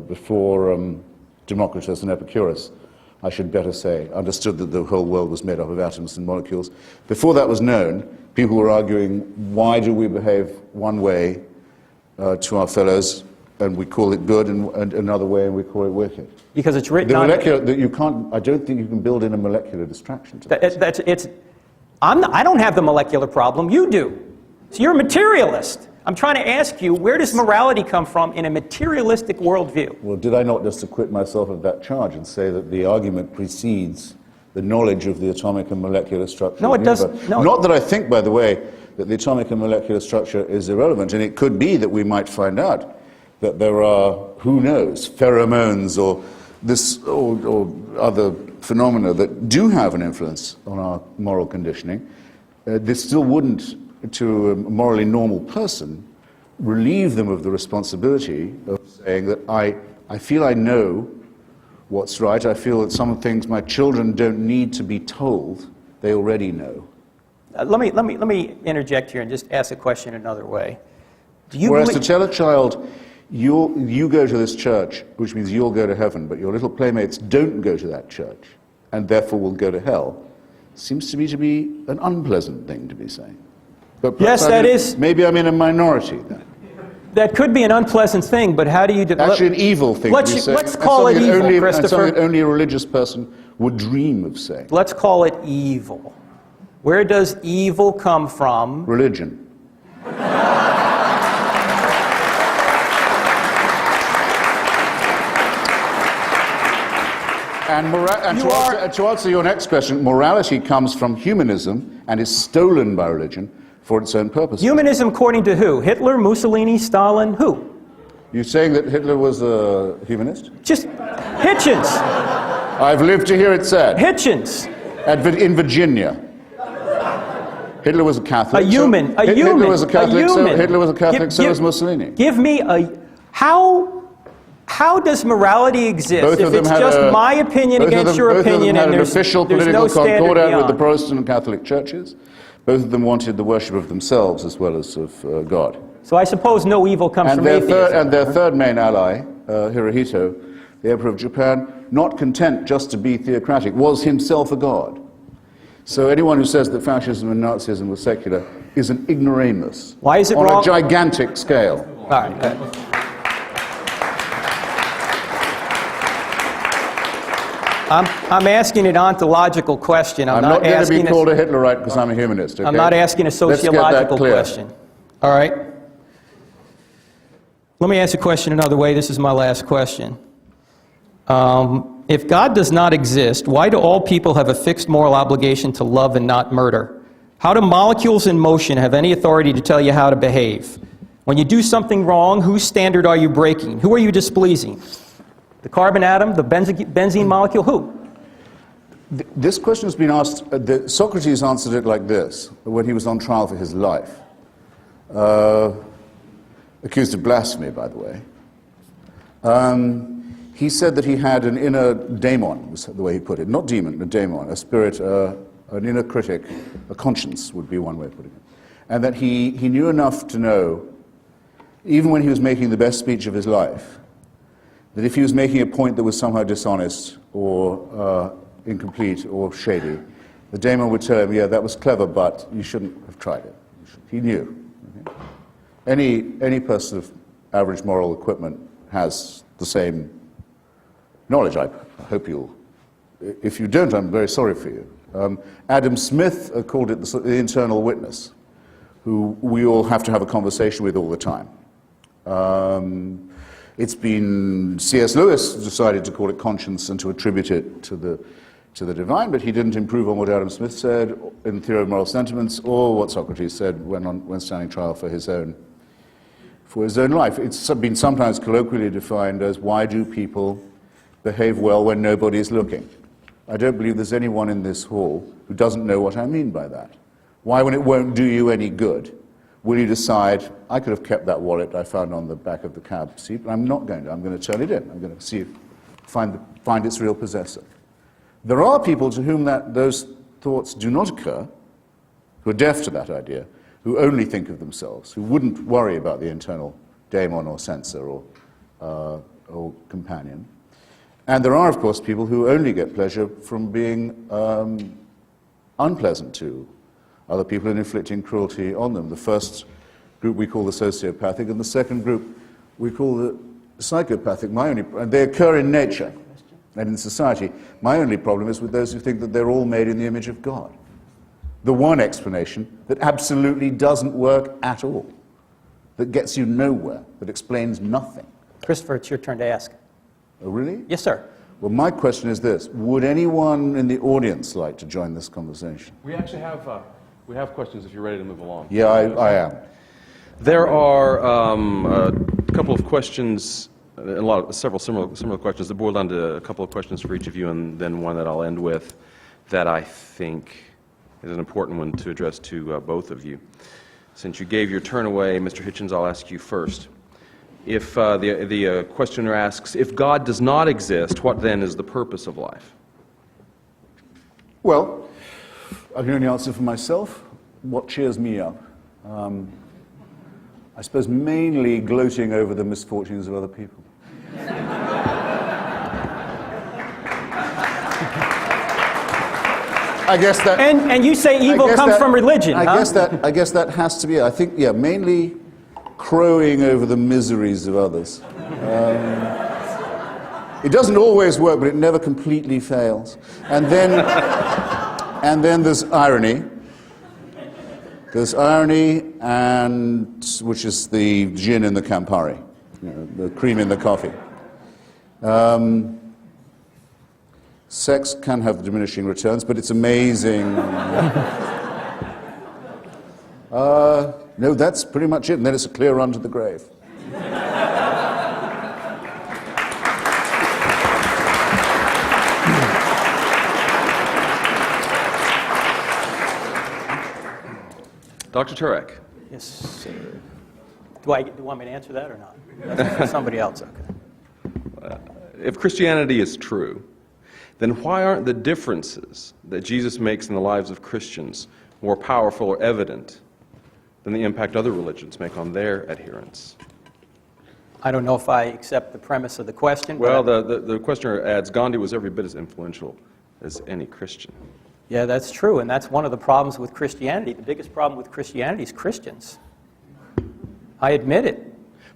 before Democritus and Epicurus, I should better say, understood that the whole world was made up of atoms and molecules. Before that was known, people were arguing, why do we behave one way to our fellows, and we call it good, and another way, and we call it wicked? Because it's written the on... molecular, that you can't, I don't think you can build in a molecular distraction to that. I don't have the molecular problem, you do. So you're a materialist. I'm trying to ask you, where does morality come from in a materialistic worldview? Well, did I not just acquit myself of that charge and say that the argument precedes the knowledge of the atomic and molecular structure? No, it doesn't. No. Not that I think, by the way, that the atomic and molecular structure is irrelevant, and it could be that we might find out that there are, who knows, pheromones or other phenomena that do have an influence on our moral conditioning. This still wouldn't, to a morally normal person, relieve them of the responsibility of saying that I feel I know what's right. I feel that some things my children don't need to be told. They already know. Let me interject here and just ask a question another way. Whereas to tell a child, you go to this church, which means you'll go to heaven, but your little playmates don't go to that church, and therefore will go to hell, seems to me to be an unpleasant thing to be saying. But yes, that is. Maybe I'm in a minority then. That could be an unpleasant thing, but how do you develop... Actually, an evil thing to be saying. Let's call it evil, Christopher. Something that only a religious person would dream of saying. Let's call it evil. Where does evil come from? Religion. And to answer your next question, morality comes from humanism and is stolen by religion for its own purposes. Humanism according to who? Hitler, Mussolini, Stalin, who? You're saying that Hitler was a humanist? Just Hitchens. I've lived to hear it said. Hitchens. In Virginia. Hitler was a Catholic. Hitler was a Catholic, so was Mussolini. Give me a... How does morality exist if it's just my opinion against your opinion and there's no standard beyond? Both of them had an official political concordat with the Protestant and Catholic churches. Both of them wanted the worship of themselves as well as of God. So I suppose no evil comes from atheism. And their third main ally, Hirohito, the Emperor of Japan, not content just to be theocratic, was himself a god. So anyone who says that fascism and Nazism was secular is an ignoramus. Why is it wrong? On a gigantic scale. All right. I'm asking an ontological question. I'm not going to be called a Hitlerite because I'm a humanist. Okay? I'm not asking a sociological question. All right. Let me ask a question another way. This is my last question. If God does not exist, why do all people have a fixed moral obligation to love and not murder? How do molecules in motion have any authority to tell you how to behave? When you do something wrong, whose standard are you breaking? Who are you displeasing? The carbon atom, the benzene molecule, who? This question has been asked, Socrates answered it like this, when he was on trial for his life. Accused of blasphemy, by the way. He said that he had an inner daemon, was the way he put it. Not demon, a daemon, a spirit, an inner critic, a conscience would be one way of putting it. And that he knew enough to know, even when he was making the best speech of his life, that if he was making a point that was somehow dishonest or incomplete or shady, the daemon would tell him, yeah, that was clever, but you shouldn't have tried it. He knew. Okay? Any person of average moral equipment has the same knowledge. I hope you'll. If you don't, I'm very sorry for you. Adam Smith called it the internal witness, who we all have to have a conversation with all the time. It's been C.S. Lewis decided to call it conscience and to attribute it to the divine, but he didn't improve on what Adam Smith said in Theory of Moral Sentiments or what Socrates said when standing trial for his own life. It's been sometimes colloquially defined as, why do people behave well when nobody is looking? I don't believe there's anyone in this hall who doesn't know what I mean by that. Why, when it won't do you any good, will you decide, I could have kept that wallet I found on the back of the cab seat, but I'm not going to. I'm going to turn it in. I'm going to see if find its real possessor. There are people to whom those thoughts do not occur, who are deaf to that idea, who only think of themselves, who wouldn't worry about the internal daemon or censor or companion. And there are, of course, people who only get pleasure from being unpleasant to other people and inflicting cruelty on them. The first group we call the sociopathic, and the second group we call the psychopathic. And they occur in nature and in society. My only problem is with those who think that they're all made in the image of God. The one explanation that absolutely doesn't work at all, that gets you nowhere, that explains nothing. Christopher, it's your turn to ask. Oh, really? Yes, sir. Well, my question is this. Would anyone in the audience like to join this conversation? We actually have questions if you're ready to move along. Yeah, I am. There are a couple of questions, several similar questions that boil down to a couple of questions for each of you, and then one that I'll end with that I think is an important one to address to both of you. Since you gave your turn away, Mr. Hitchens, I'll ask you first. If the questioner asks, if God does not exist, what then is the purpose of life? Well, I can only answer for myself. What cheers me up? I suppose mainly gloating over the misfortunes of other people. I guess that. And you say evil comes from religion, huh? I guess that has to be it. I think, yeah, mainly crowing over the miseries of others. It doesn't always work, but it never completely fails. And then there's irony. There's irony, which is the gin in the Campari, the cream in the coffee. Sex can have diminishing returns, but it's amazing. No, that's pretty much it, and then it's a clear run to the grave. Dr. Turek. Yes, sir. Do you want me to answer that or not? That's for somebody else, okay. If Christianity is true, then why aren't the differences that Jesus makes in the lives of Christians more powerful or evident than the impact other religions make on their adherents? I don't know if I accept the premise of the question. Well, the questioner adds, Gandhi was every bit as influential as any Christian. Yeah, that's true, and that's one of the problems with Christianity. The biggest problem with Christianity is Christians. I admit it.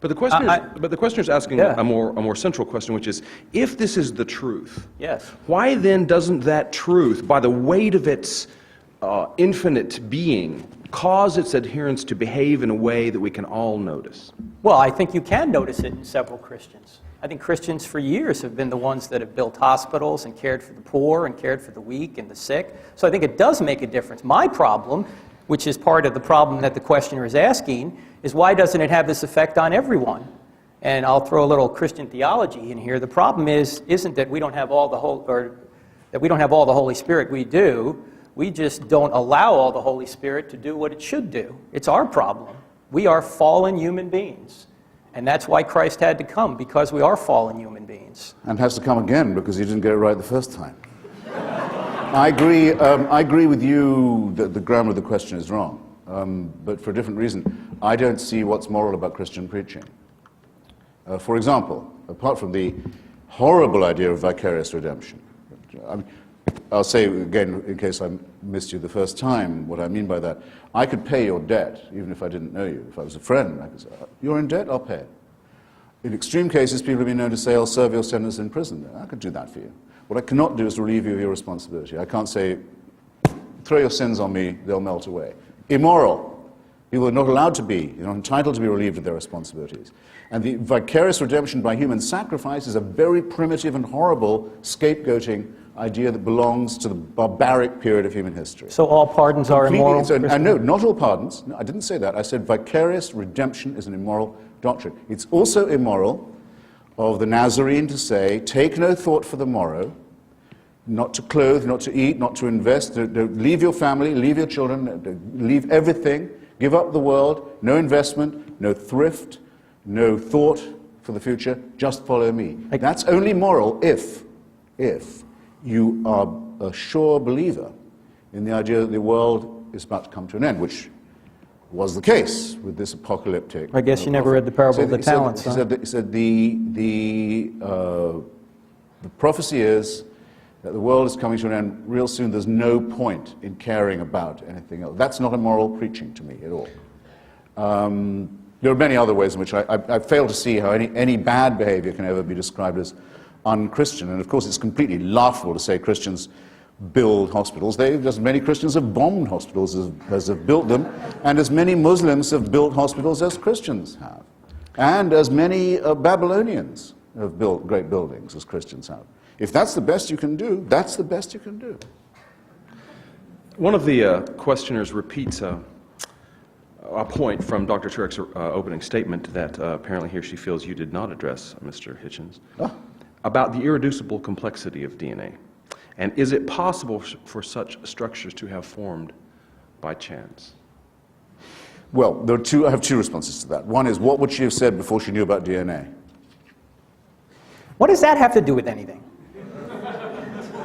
But the questioner is asking a more central question, which is, if this is the truth, yes, why then doesn't that truth, by the weight of its infinite being, cause its adherents to behave in a way that we can all notice? Well, I think you can notice it in several Christians. I think Christians for years have been the ones that have built hospitals and cared for the poor and cared for the weak and the sick. So I think it does make a difference. My problem which is part of the problem that the questioner is asking, is why doesn't it have this effect on everyone? And I'll throw a little Christian theology in here. The problem isn't that we don't have all the Holy Spirit. We do. We just don't allow all the Holy Spirit to do what it should do. It's our problem. We are fallen human beings. And that's why Christ had to come, because we are fallen human beings. And has to come again because he didn't get it right the first time. I agree with you that the grammar of the question is wrong, but for a different reason. I don't see what's moral about Christian preaching. For example, apart from the horrible idea of vicarious redemption, I'll say again, in case I missed you the first time, what I mean by that. I could pay your debt, even if I didn't know you. If I was a friend, I could say, you're in debt, I'll pay it. In extreme cases, people have been known to say, I'll serve your sentence in prison. I could do that for you. What I cannot do is relieve you of your responsibility. I can't say, throw your sins on me, they'll melt away. Immoral. People are not allowed to be, you're not entitled to be relieved of their responsibilities. And the vicarious redemption by human sacrifice is a very primitive and horrible scapegoating idea that belongs to the barbaric period of human history. So all pardons are immoral? No, not all pardons. No, I didn't say that. I said vicarious redemption is an immoral doctrine. It's also immoral of the Nazarene to say, take no thought for the morrow, not to clothe, not to eat, not to invest, leave your family, leave your children, leave everything, give up the world, no investment, no thrift, no thought for the future, just follow me. That's only moral if you are a sure believer in the idea that the world is about to come to an end, which was the case with this apocalyptic. I guess you never read the parable of the talents. He said the prophecy is that the world is coming to an end real soon. There's no point in caring about anything else. That's not a moral preaching to me at all. There are many other ways in which I fail to see how any bad behavior can ever be described as un-Christian. And of course, it's completely laughable to say Christians build hospitals. As many Christians have bombed hospitals as have built them, and as many Muslims have built hospitals as Christians have. And as many Babylonians have built great buildings as Christians have. If that's the best you can do, that's the best you can do. One of the questioners repeats a point from Dr. Turek's opening statement that apparently he or she feels you did not address, Mr. Hitchens, about the irreducible complexity of DNA. And is it possible for such structures to have formed by chance? Well, I have two responses to that. One is, what would she have said before she knew about DNA? What does that have to do with anything?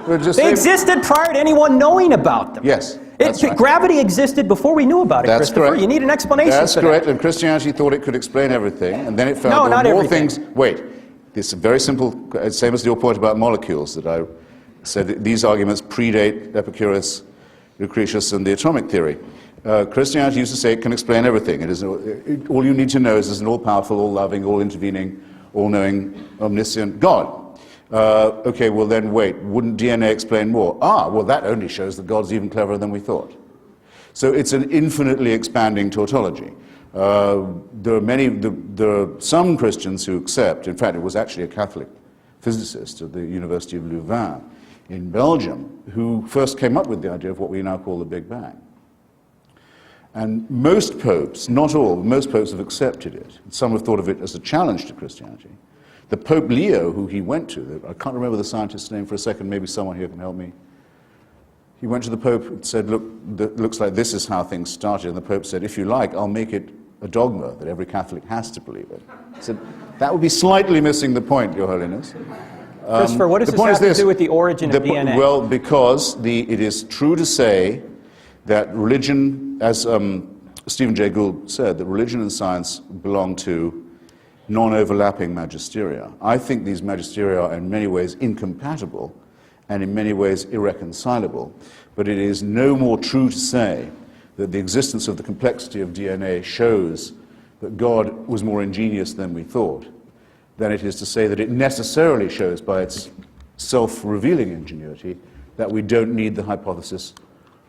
They existed prior to anyone knowing about them. Yes. Right. Gravity existed before we knew about it, That's Christopher. correct. You need an explanation That's for correct, that. and Christianity thought it could explain everything, and then it found No, there not were more everything. things. Wait, this is very simple, same as your point about molecules, that I said that these arguments predate Epicurus, Lucretius, and the atomic theory. Christianity used to say it can explain everything. All you need to know is there's an all-powerful, all-loving, all-intervening, all-knowing, omniscient God. Okay, well then wait, wouldn't DNA explain more? Well that only shows that God's even cleverer than we thought. So it's an infinitely expanding tautology. There are some Christians who accept, in fact it was actually a Catholic physicist at the University of Louvain in Belgium who first came up with the idea of what we now call the Big Bang. And most popes, not all, most popes have accepted it. Some have thought of it as a challenge to Christianity. The Pope Leo, who he went to, I can't remember the scientist's name for a second, maybe someone here can help me. He went to the Pope and said, look, looks like this is how things started. And the Pope said, if you like, I'll make it a dogma that every Catholic has to believe it. He said, that would be slightly missing the point, Your Holiness. Christopher, what does this have to do with the origin of DNA? Well, because it is true to say that religion, as Stephen Jay Gould said, that religion and science belong to non-overlapping magisteria. I think these magisteria are in many ways incompatible and in many ways irreconcilable, but it is no more true to say that the existence of the complexity of DNA shows that God was more ingenious than we thought, than it is to say that it necessarily shows by its self-revealing ingenuity that we don't need the hypothesis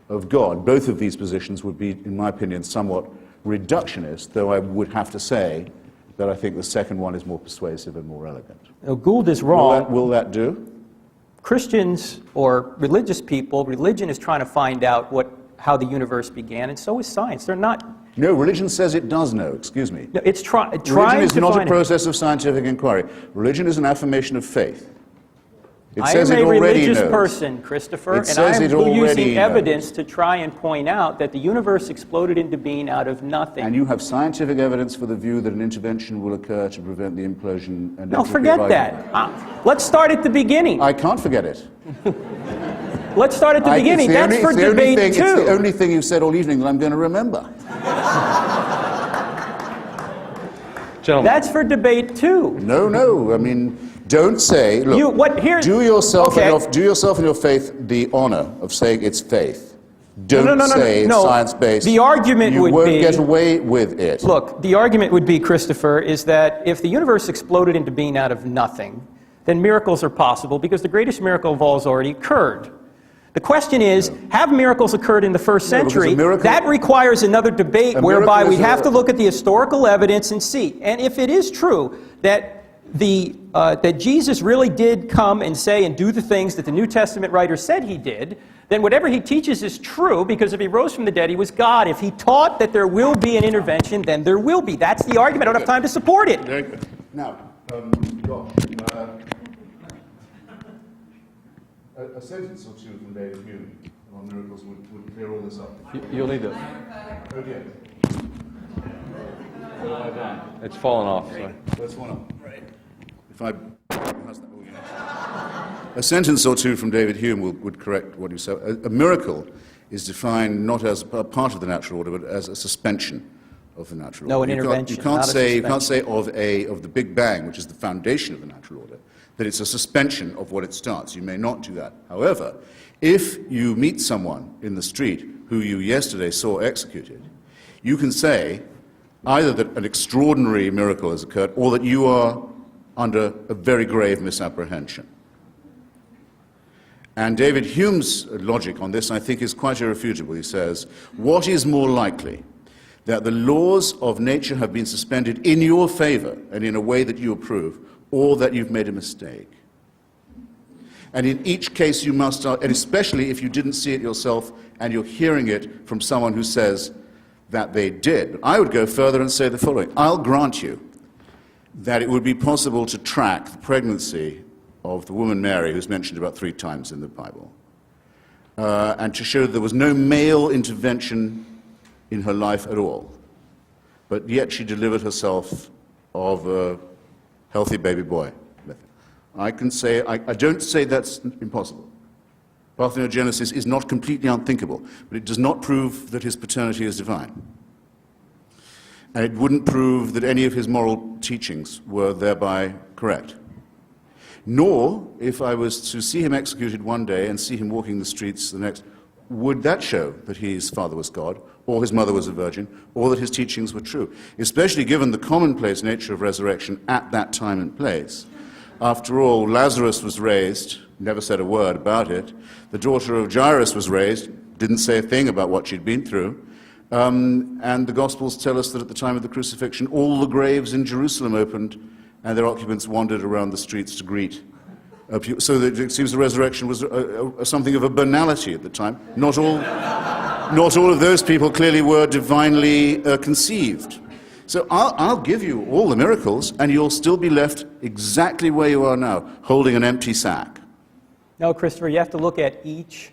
of God. Both of these positions would be, in my opinion, somewhat reductionist, though I would have to say that I think the second one is more persuasive and more elegant. Gould is wrong. Will that do? Christians or religious people, religion is trying to find out what how the universe began, and so is science. They're not. No, religion says it does know, excuse me. No, it's trying Religion is to not a find it. process of scientific inquiry. Religion is an affirmation of faith. It I says am it a already religious knows. person, Christopher, It and says I it am already using knows. evidence to try and point out that the universe exploded into being out of nothing. And you have scientific evidence for the view that an intervention will occur to prevent the implosion and No, entropy forget of that. Let's start at the beginning. I can't forget it. Let's start at the beginning. That's for debate It's the two. only thing you've said all evening that I'm going to remember. Gentlemen, That's for debate two. No. I mean, don't say. Look, do yourself and your faith the honor of saying it's faith. Don't say it's science-based. The argument you would won't be, get away with it. Look, the argument would be, Christopher, is that if the universe exploded into being out of nothing, then miracles are possible because the greatest miracle of all has already occurred. The question is, have miracles occurred in the first century? That requires another debate whereby we have to look at the historical evidence and see. And if it is true that that Jesus really did come and say and do the things that the New Testament writer said he did, then whatever he teaches is true, because if he rose from the dead, he was God. If he taught that there will be an intervention, then there will be. That's the argument. I don't have time to support it. Very good. Now, Josh, a sentence or two from David Hume on miracles would clear all this up. you'll need to. Oh dear. It's fallen off. Sorry. That's one up. If I... A sentence or two from David Hume would correct what you said. A miracle is defined not as a part of the natural order, but as a suspension of the natural order. No, an intervention, You can't not a say of the Big Bang, which is the foundation of the natural order, that it's a suspension of what it starts. You may not do that. However, if you meet someone in the street who you yesterday saw executed, you can say either that an extraordinary miracle has occurred or that you are under a very grave misapprehension. And David Hume's logic on this, I think, is quite irrefutable. He says, what is more likely, that the laws of nature have been suspended in your favor and in a way that you approve, or that you've made a mistake? And in each case you must, and especially if you didn't see it yourself and you're hearing it from someone who says that they did. But I would go further and say the following. I'll grant you that it would be possible to track the pregnancy of the woman Mary, who's mentioned about 3 times in the Bible, and to show that there was no male intervention in her life at all, but yet she delivered herself of a healthy baby boy. I can say, I don't say that's impossible. Parthenogenesis is not completely unthinkable, but it does not prove that his paternity is divine. And it wouldn't prove that any of his moral teachings were thereby correct. Nor, if I was to see him executed one day and see him walking the streets the next, would that show that his father was God, or his mother was a virgin, or that his teachings were true, especially given the commonplace nature of resurrection at that time and place. After all, Lazarus was raised, never said a word about it. The daughter of Jairus was raised, didn't say a thing about what she'd been through. And the Gospels tell us that at the time of the crucifixion, all the graves in Jerusalem opened, and their occupants wandered around the streets to greet. So that it seems the resurrection was something of a banality at the time. Not all of those people clearly were divinely conceived. So I'll give you all the miracles, and you'll still be left exactly where you are now, holding an empty sack. No, Christopher, you have to look at each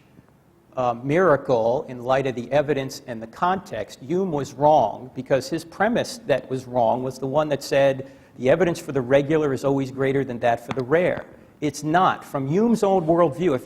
miracle in light of the evidence and the context. Hume was wrong because his premise that was wrong was the one that said the evidence for the regular is always greater than that for the rare. It's not. From Hume's own worldview, if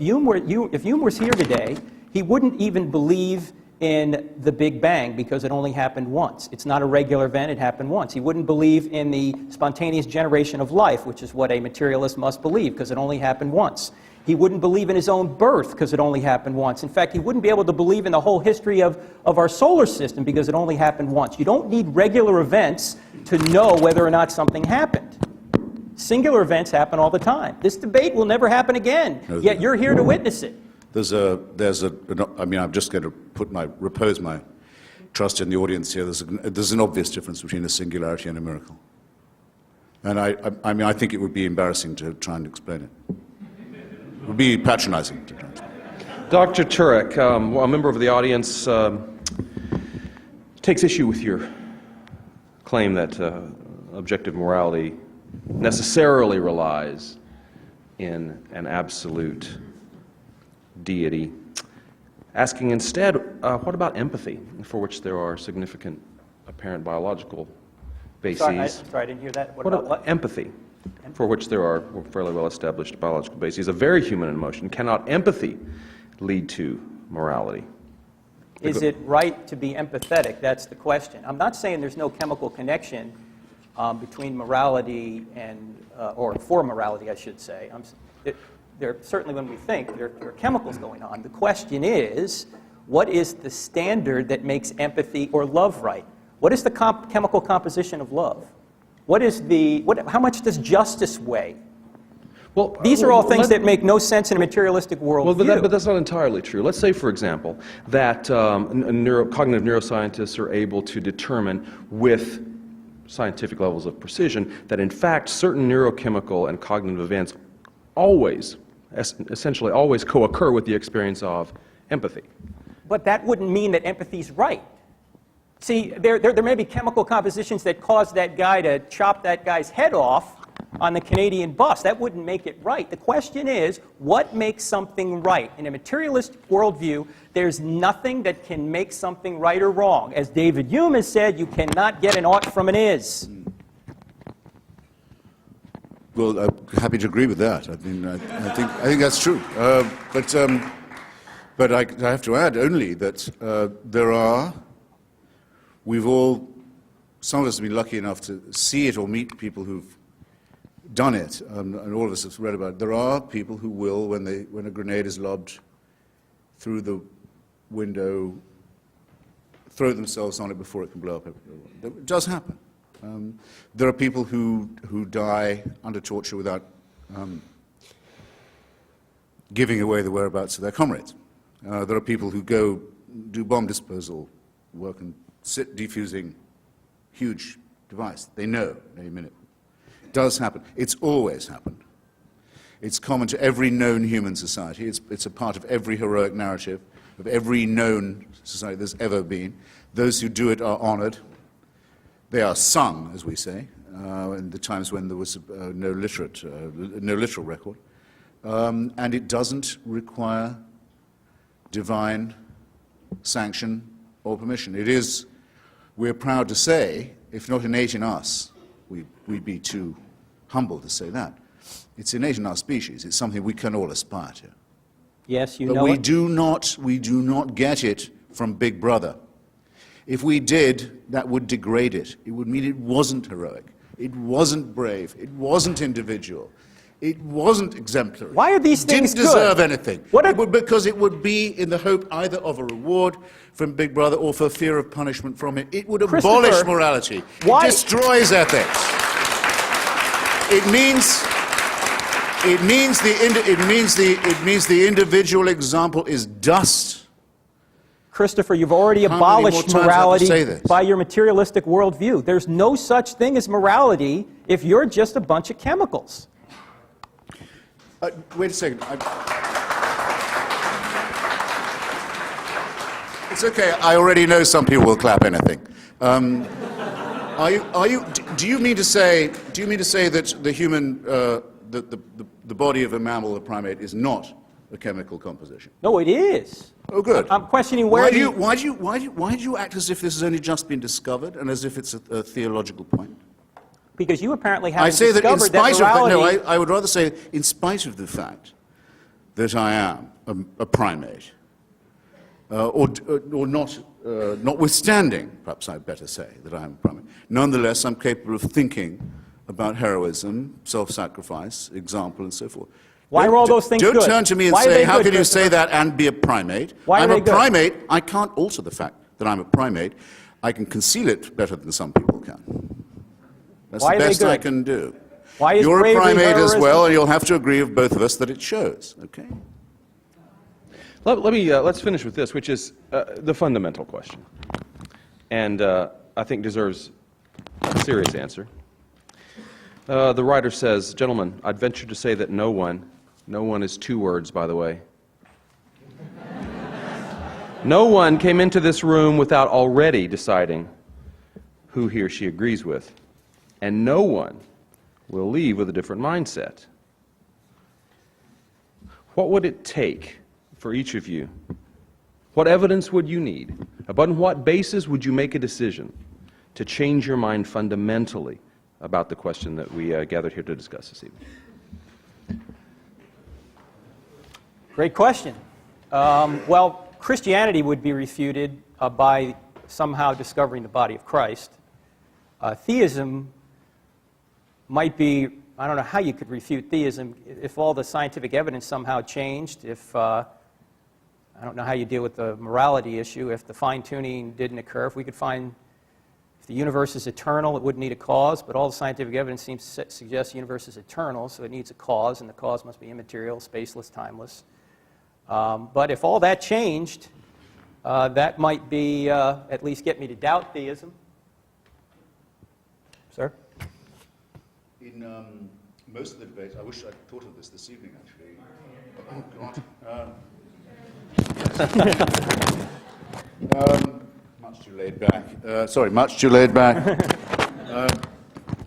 Hume was here today, he wouldn't even believe in the Big Bang because it only happened once. It's not a regular event, it happened once. He wouldn't believe in the spontaneous generation of life, which is what a materialist must believe because it only happened once. He wouldn't believe in his own birth because it only happened once. In fact, he wouldn't be able to believe in the whole history of our solar system because it only happened once. You don't need regular events to know whether or not something happened. Singular events happen all the time. This debate will never happen again, yet you're here to witness it. I'm just going to repose my trust in the audience here. There's an obvious difference between a singularity and a miracle. And I think it would be embarrassing to try and explain it. It would be patronizing to try and explain it. Dr. Turek, a member of the audience takes issue with your claim that objective morality necessarily relies in an absolute deity, asking instead, what about empathy, for which there are significant apparent biological bases? Sorry, I didn't hear that. What about what? Empathy, for which there are fairly well-established biological bases, a very human emotion. Cannot empathy lead to morality? Is it right to be empathetic? That's the question. I'm not saying there's no chemical connection between morality and, or for morality, I should say. There certainly, when we think, there are chemicals going on. The question is, what is the standard that makes empathy or love right? What is the chemical composition of love? How much does justice weigh? Well, these are all things that make no sense in a materialistic worldview. Well, but that's not entirely true. Let's say, for example, that cognitive neuroscientists are able to determine with scientific levels of precision that, in fact, certain neurochemical and cognitive events essentially always co-occur with the experience of empathy. But that wouldn't mean that empathy's right. See, there may be chemical compositions that cause that guy to chop that guy's head off on the Canadian bus. That wouldn't make it right. The question is, what makes something right? In a materialistic worldview, there's nothing that can make something right or wrong. As David Hume has said, you cannot get an ought from an is. Well, I'm happy to agree with that. I mean, I think that's true. But I have to add only that some of us have been lucky enough to see it or meet people who've done it, and all of us have read about it. There are people who will, when a grenade is lobbed through the window, throw themselves on it before it can blow up. It does happen. There are people who die under torture without giving away the whereabouts of their comrades. There are people who go do bomb disposal work and sit defusing huge device. They know any minute. It does happen. It's always happened. It's common to every known human society. It's a part of every heroic narrative of every known society there's ever been. Those who do it are honored. They are sung, as we say, in the times when there was no literal record. And it doesn't require divine sanction or permission. It is, we're proud to say, if not innate in us, we'd be too humble to say that. It's innate in our species. It's something we can all aspire to. Yes, you but know we it. we do not get it from Big Brother. If we did, that would degrade it. It would mean it wasn't heroic. It wasn't brave. It wasn't individual. It wasn't exemplary. Why are these things good? Didn't deserve anything. Because it would be in the hope either of a reward from Big Brother or for fear of punishment from it. It would abolish morality. It destroys ethics. It means the individual example is dust. Christopher, you've already abolished morality by your materialistic worldview. There's no such thing as morality if you're just a bunch of chemicals. Wait a second. It's okay. I already know some people will clap anything. Do you mean to say that the human, the body of a mammal, a primate, is not a chemical composition? No, it is. Oh, good. I'm questioning where why do you act as if this has only just been discovered and as if it's a theological point? Because you apparently haven't discovered that morality... No, I would rather say, in spite of the fact that I am a primate, or not, notwithstanding, perhaps I'd better say that I am a primate, nonetheless I'm capable of thinking about heroism, self-sacrifice, example, and so forth. Why are all those things good? Don't turn to me and say, how can you say that and be a primate? I'm a primate. I can't alter the fact that I'm a primate. I can conceal it better than some people can. That's the best I can do. You're a primate as well, and you'll have to agree with both of us that it shows. Okay? Let's finish with this, which is the fundamental question, and I think deserves a serious answer. The writer says, gentlemen, I'd venture to say that no one is two words, by the way, No one came into this room without already deciding who he or she agrees with. And no one will leave with a different mindset. What would it take for each of you? What evidence would you need? Upon what basis would you make a decision to change your mind fundamentally about the question that we gathered here to discuss this evening? Great question. Well, Christianity would be refuted by somehow discovering the body of Christ. Theism might be, I don't know how you could refute theism if all the scientific evidence somehow changed, if, I don't know how you deal with the morality issue, if the fine-tuning didn't occur, if we could find, if the universe is eternal, it wouldn't need a cause, but all the scientific evidence seems to suggest the universe is eternal, so it needs a cause, and the cause must be immaterial, spaceless, timeless. But if all that changed, that might be, at least get me to doubt theism. Sir? In most of the debates, I wish I'd thought of this evening, actually. Oh, God. Much too laid back. Much too laid back.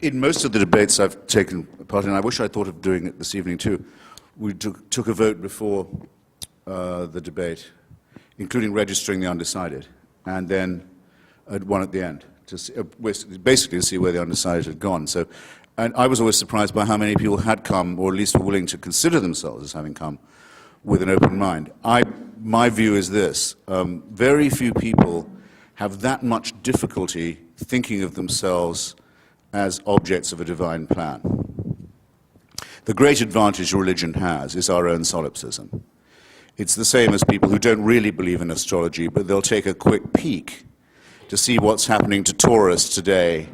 In most of the debates I've taken part in, I wish I'd thought of doing it this evening, too. We took a vote before the debate, including registering the undecided, and then one at the end, to see, basically to see where the undecided had gone. So, and I was always surprised by how many people had come, or at least were willing to consider themselves as having come, with an open mind. My view is this: very few people have that much difficulty thinking of themselves as objects of a divine plan. The great advantage religion has is our own solipsism. It's the same as people who don't really believe in astrology, but they'll take a quick peek to see what's happening to Taurus today.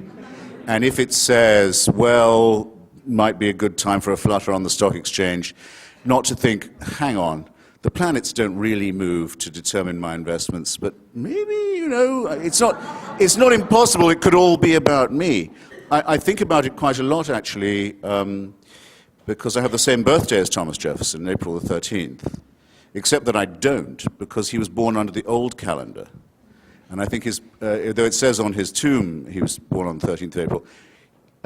And if it says, well, might be a good time for a flutter on the stock exchange, not to think, hang on, the planets don't really move to determine my investments, but maybe, it's not impossible, it could all be about me. I think about it quite a lot, actually, because I have the same birthday as Thomas Jefferson, April the 13th. Except that I don't, because he was born under the old calendar. And I think though it says on his tomb he was born on the 13th of April,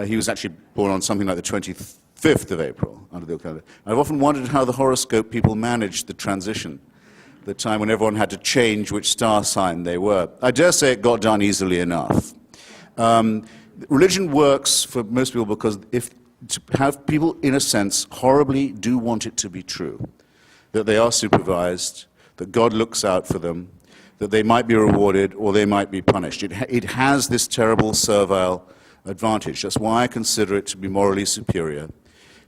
he was actually born on something like the 25th of April under the old calendar. I've often wondered how the horoscope people managed the transition, the time when everyone had to change which star sign they were. I dare say it got done easily enough. Religion works for most people because to have people, in a sense, horribly do want it to be true, that they are supervised, that God looks out for them, that they might be rewarded or they might be punished. It has this terrible servile advantage. That's why I consider it to be morally superior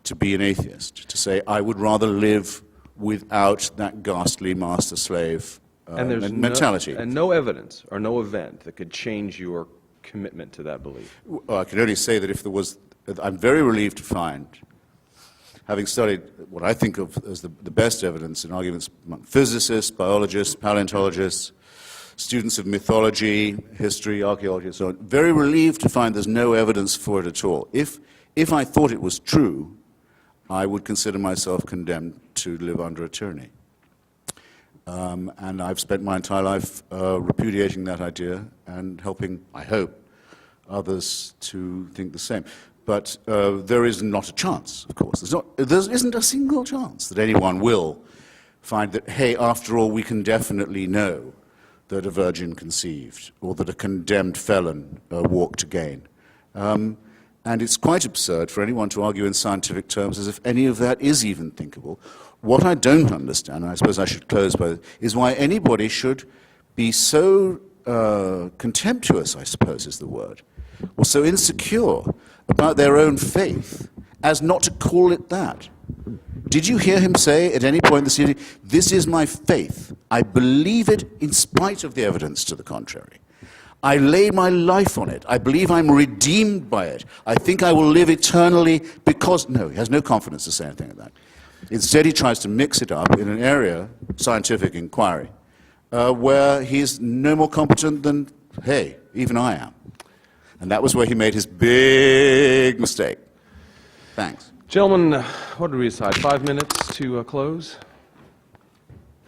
to be an atheist, to say, I would rather live without that ghastly master-slave mentality. And no evidence or no event that could change your commitment to that belief. Well, I can only say that if there was, I'm very relieved to find, having studied what I think of as the best evidence in arguments among physicists, biologists, paleontologists, students of mythology, history, archaeology, and so on, very relieved to find there's no evidence for it at all. If I thought it was true, I would consider myself condemned to live under a tyranny. And I've spent my entire life repudiating that idea and helping, I hope, others to think the same. But there is not a chance, of course. There isn't a single chance that anyone will find that, hey, after all, we can definitely know that a virgin conceived or that a condemned felon walked again. And it's quite absurd for anyone to argue in scientific terms as if any of that is even thinkable. What I don't understand, and I suppose I should close by this, is why anybody should be so contemptuous, I suppose is the word, or so insecure about their own faith as not to call it that. Did you hear him say at any point this evening, this is my faith. I believe it in spite of the evidence to the contrary. I lay my life on it. I believe I'm redeemed by it. I think I will live eternally because... No, he has no confidence to say anything like that. Instead, he tries to mix it up in an area, scientific inquiry, where he's no more competent than, hey, even I am. And that was where he made his big mistake. Thanks. Gentlemen, what did we decide? 5 minutes to close?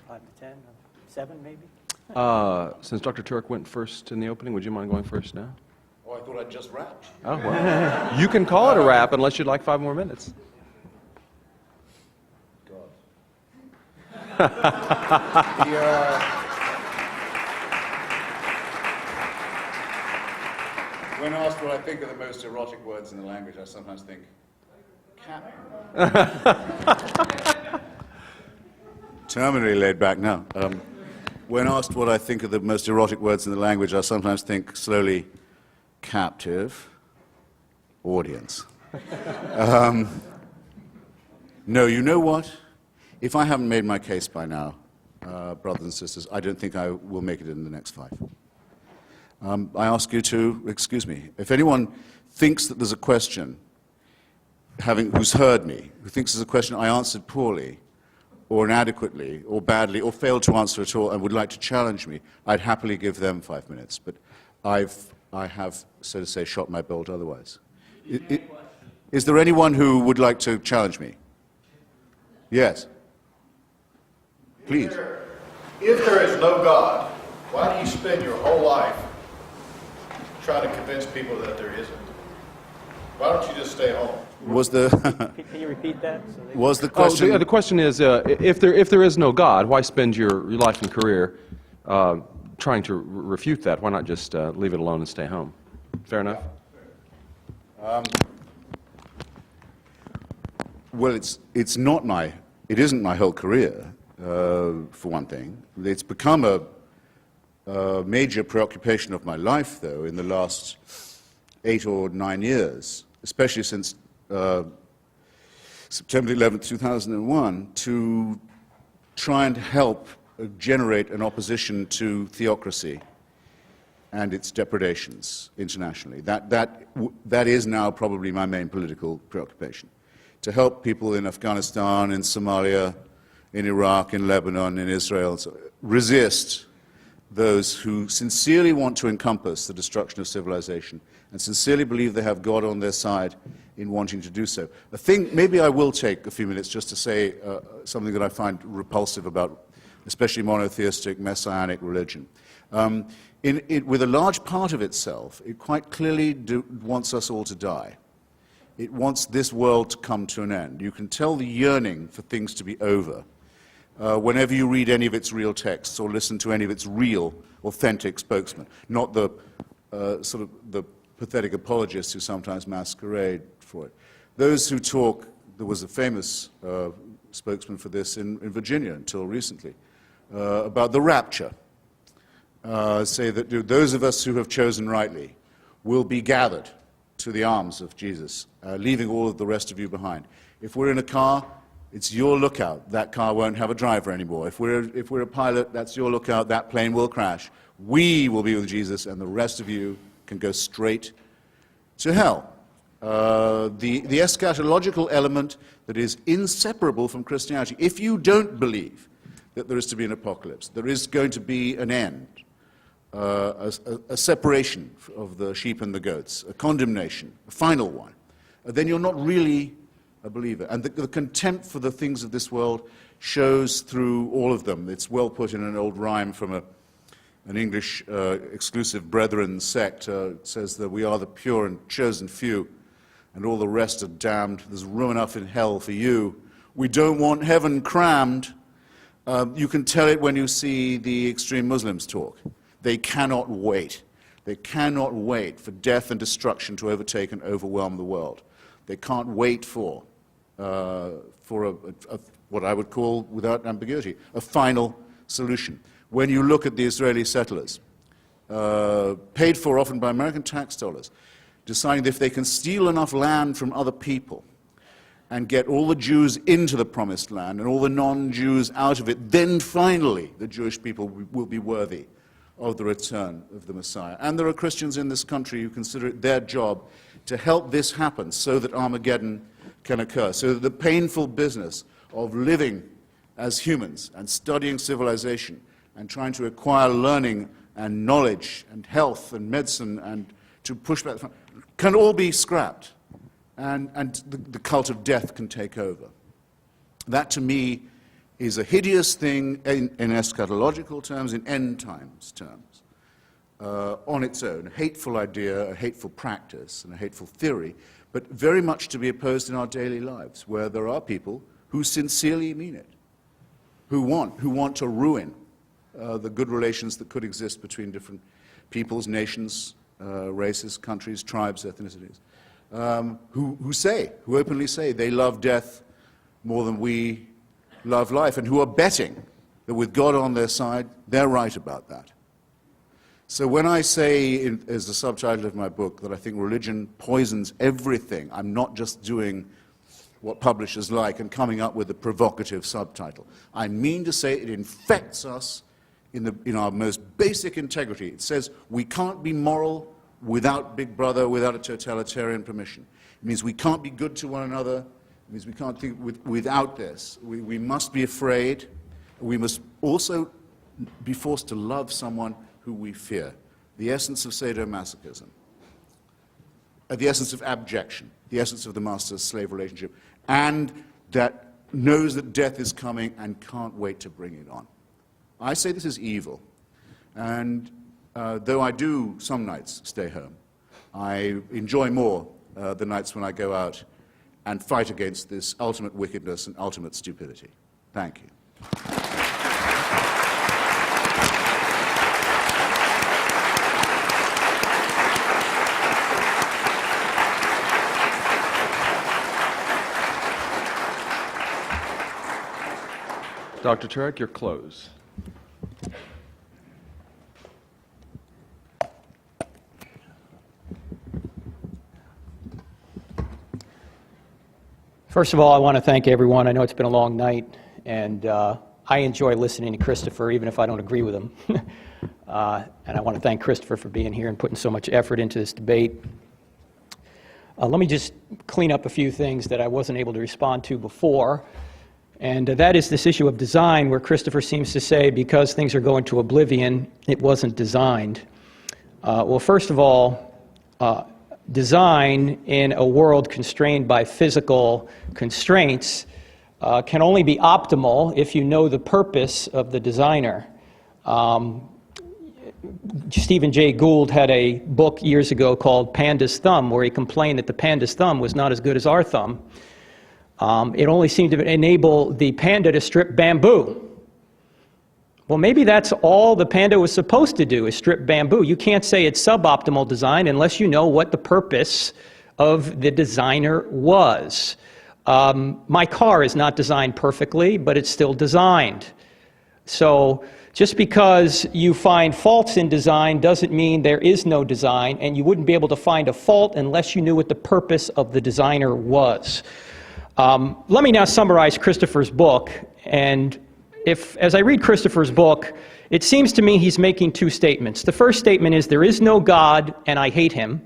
5 to 10, 7 maybe? Since Dr. Turek went first in the opening, would you mind going first now? Oh, I thought I'd just wrapped. Oh, well. You can call it a wrap unless you'd like 5 more minutes. When asked what I think are the most erotic words in the language, I sometimes think, cat. Terminally laid back now. When asked what I think are the most erotic words in the language, I sometimes think slowly, captive, audience. No, you know what? If I haven't made my case by now, brothers and sisters, I don't think I will make it in the next 5. I ask you to excuse me. If anyone thinks that there's a question, who's heard me, who thinks there's a question I answered poorly, or inadequately, or badly, or failed to answer at all, and would like to challenge me, I'd happily give them 5 minutes. But I have, so to say, shot my bolt otherwise. Is there anyone who would like to challenge me? Yes. Please. If there is no God, why do you spend your whole life trying to convince people that there isn't? Why don't you just stay home? Was the Can you repeat that? was the question? The question is, if there is no God, why spend your life and career trying to refute that? Why not just leave it alone and stay home? Fair enough? Well, it isn't my whole career, for one thing. It's become a major preoccupation of my life, though, in the last 8 or 9 years, especially since September 11, 2001, to try and help generate an opposition to theocracy and its depredations internationally. That is now probably my main political preoccupation. To help people in Afghanistan, in Somalia, in Iraq, in Lebanon, in Israel, resist those who sincerely want to encompass the destruction of civilization and sincerely believe they have God on their side in wanting to do so. Maybe I will take a few minutes just to say something that I find repulsive about especially monotheistic, messianic religion. With a large part of itself, it quite clearly wants us all to die. It wants this world to come to an end. You can tell the yearning for things to be over whenever you read any of its real texts or listen to any of its real, authentic spokesmen, not the sort of the pathetic apologists who sometimes masquerade for it. Those who talk, there was a famous spokesman for this in Virginia until recently, about the rapture, say that those of us who have chosen rightly will be gathered to the arms of Jesus, leaving all of the rest of you behind. If we're in a car, it's your lookout. That car won't have a driver anymore. If we're a pilot, that's your lookout. That plane will crash. We will be with Jesus, and the rest of you can go straight to hell. The eschatological element that is inseparable from Christianity. If you don't believe that there is to be an apocalypse, there is going to be an end, a separation of the sheep and the goats, a condemnation, a final one, then you're not really a believer. And the contempt for the things of this world shows through all of them. It's well put in an old rhyme from an English exclusive brethren sect. It says that we are the pure and chosen few, and all the rest are damned. There's room enough in hell for you. We don't want heaven crammed. You can tell it when you see the extreme Muslims talk. They cannot wait. They cannot wait for death and destruction to overtake and overwhelm the world. They can't wait for what I would call, without ambiguity, a final solution. When you look at the Israeli settlers, paid for often by American tax dollars, deciding that if they can steal enough land from other people and get all the Jews into the promised land and all the non-Jews out of it, then finally the Jewish people will be worthy of the return of the Messiah. And there are Christians in this country who consider it their job to help this happen so that Armageddon can occur, so that the painful business of living as humans and studying civilization and trying to acquire learning and knowledge and health and medicine and to push back can all be scrapped, and the cult of death can take over. That, to me, is a hideous thing in eschatological terms, in end times terms, on its own, a hateful idea, a hateful practice, and a hateful theory, but very much to be opposed in our daily lives, where there are people who sincerely mean it, who want to ruin the good relations that could exist between different peoples, nations, races, countries, tribes, ethnicities, who openly say they love death more than we love life, and who are betting that with God on their side, they're right about that. So when I say, as the subtitle of my book, that I think religion poisons everything, I'm not just doing what publishers like and coming up with a provocative subtitle. I mean to say it infects us in our most basic integrity. It says we can't be moral without Big Brother, without a totalitarian permission. It means we can't be good to one another. It means we can't think without this. We must be afraid. We must also be forced to love someone who we fear. The essence of sadomasochism. The essence of abjection. The essence of the master-slave relationship. And that knows that death is coming and can't wait to bring it on. I say this is evil. And though I do some nights stay home, I enjoy more the nights when I go out and fight against this ultimate wickedness and ultimate stupidity. Thank you. Dr. Turek, your close. First of all, I want to thank everyone. I know it's been a long night, and I enjoy listening to Christopher, even if I don't agree with him. And I want to thank Christopher for being here and putting so much effort into this debate. Let me just clean up a few things that I wasn't able to respond to before, and that is this issue of design, where Christopher seems to say because things are going to oblivion, it wasn't designed. Well, first of all, design in a world constrained by physical constraints can only be optimal if you know the purpose of the designer. Stephen Jay Gould had a book years ago called Panda's Thumb, where he complained that the panda's thumb was not as good as our thumb. It only seemed to enable the panda to strip bamboo. Well, maybe that's all the panda was supposed to do, is strip bamboo. You can't say it's suboptimal design unless you know what the purpose of the designer was. My car is not designed perfectly, but it's still designed. So just because you find faults in design doesn't mean there is no design, and you wouldn't be able to find a fault unless you knew what the purpose of the designer was. Let me now summarize Christopher's book, and as I read Christopher's book, it seems to me he's making two statements. The first statement is, there is no God, and I hate him.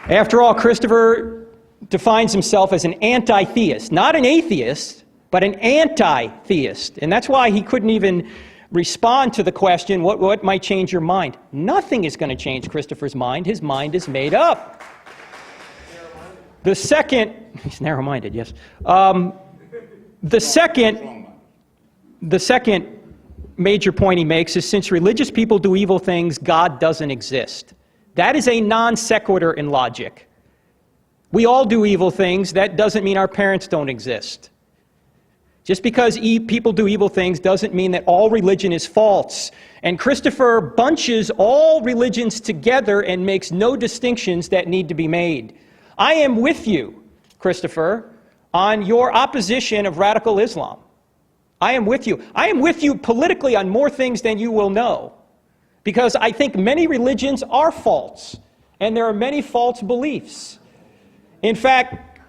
After all, Christopher defines himself as an anti-theist, not an atheist, but an anti-theist. And that's why he couldn't even respond to the question, what might change your mind? Nothing is going to change Christopher's mind. His mind is made up. The second, he's narrow-minded, yes. The second major point he makes is, since religious people do evil things, God doesn't exist. That is a non sequitur in logic. We all do evil things. That doesn't mean our parents don't exist. Just because people do evil things doesn't mean that all religion is false. And Christopher bunches all religions together and makes no distinctions that need to be made. I am with you, Christopher, on your opposition of radical Islam. I am with you. I am with you politically on more things than you will know, because I think many religions are false, and there are many false beliefs. In fact,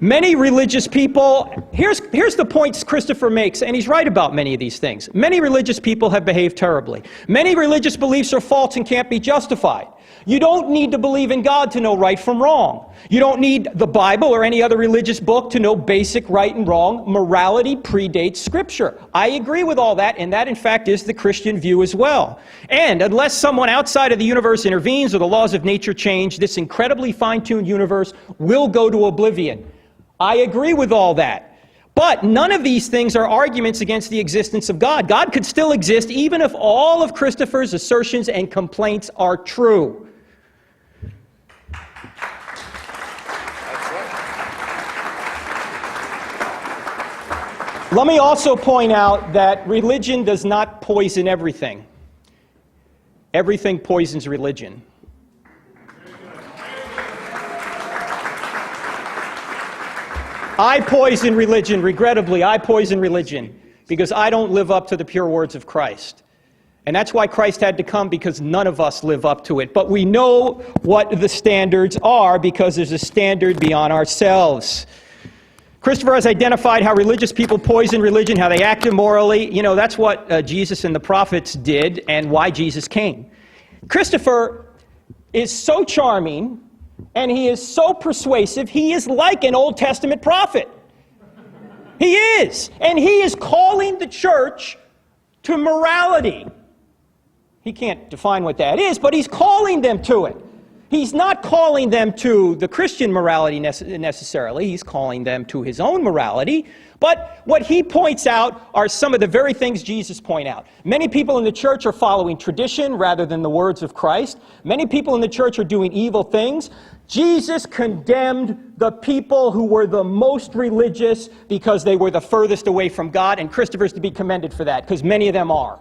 many religious people, here's the points Christopher makes, and he's right about many of these things. Many religious people have behaved terribly. Many religious beliefs are false and can't be justified. You don't need to believe in God to know right from wrong. You don't need the Bible or any other religious book to know basic right and wrong. Morality predates Scripture. I agree with all that, and that, in fact, is the Christian view as well. And unless someone outside of the universe intervenes or the laws of nature change, this incredibly fine-tuned universe will go to oblivion. I agree with all that. But none of these things are arguments against the existence of God. God could still exist even if all of Christopher's assertions and complaints are true. Let me also point out that religion does not poison everything. Everything poisons religion. I poison religion, regrettably, I poison religion because I don't live up to the pure words of Christ. And that's why Christ had to come, because none of us live up to it. But we know what the standards are because there's a standard beyond ourselves. Christopher has identified how religious people poison religion, how they act immorally. You know, that's what Jesus and the prophets did and why Jesus came. Christopher is so charming and he is so persuasive, he is like an Old Testament prophet. He is. And he is calling the church to morality. He can't define what that is, but he's calling them to it. He's not calling them to the Christian morality necessarily. He's calling them to his own morality. But what he points out are some of the very things Jesus pointed out. Many people in the church are following tradition rather than the words of Christ. Many people in the church are doing evil things. Jesus condemned the people who were the most religious because they were the furthest away from God, and Christopher's to be commended for that, because many of them are.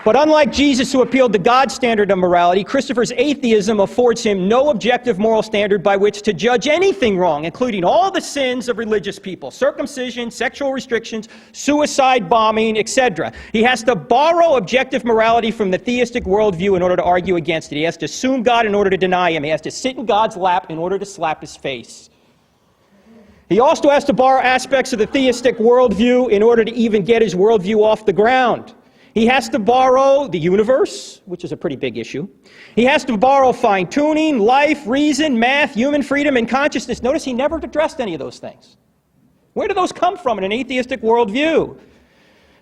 But unlike Jesus, who appealed to God's standard of morality, Christopher's atheism affords him no objective moral standard by which to judge anything wrong, including all the sins of religious people: circumcision, sexual restrictions, suicide bombing, etc. He has to borrow objective morality from the theistic worldview in order to argue against it. He has to assume God in order to deny him. He has to sit in God's lap in order to slap his face. He also has to borrow aspects of the theistic worldview in order to even get his worldview off the ground. He has to borrow the universe, which is a pretty big issue. He has to borrow fine-tuning, life, reason, math, human freedom, and consciousness. Notice he never addressed any of those things. Where do those come from in an atheistic worldview?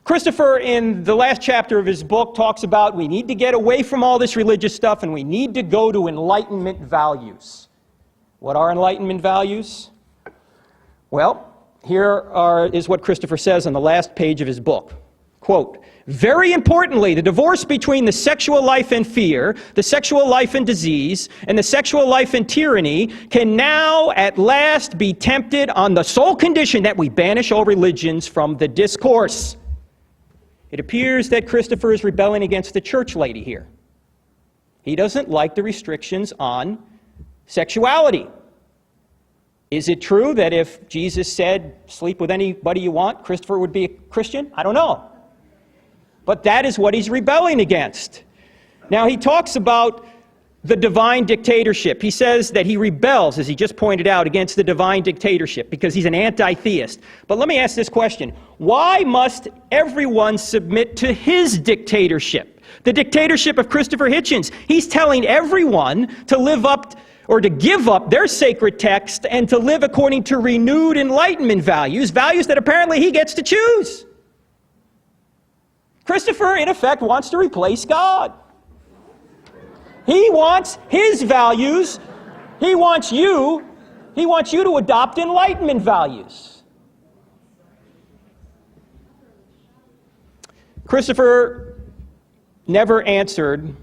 Christopher, in the last chapter of his book, talks about we need to get away from all this religious stuff and we need to go to Enlightenment values. What are Enlightenment values? Well, is what Christopher says on the last page of his book. Quote, "Very importantly, the divorce between the sexual life and fear, the sexual life and disease, and the sexual life and tyranny can now at last be tempted on the sole condition that we banish all religions from the discourse." It appears that Christopher is rebelling against the church lady here. He doesn't like the restrictions on sexuality. Is it true that if Jesus said, sleep with anybody you want, Christopher would be a Christian? I don't know. But that is what he's rebelling against. Now, he talks about the divine dictatorship. He says that he rebels, as he just pointed out, against the divine dictatorship because he's an anti-theist. But let me ask this question. Why must everyone submit to his dictatorship? The dictatorship of Christopher Hitchens. He's telling everyone to live up or to give up their sacred text and to live according to renewed Enlightenment values, values that apparently he gets to choose. Christopher, in effect, wants to replace God. He wants his values. He wants you to adopt Enlightenment values. Christopher never answered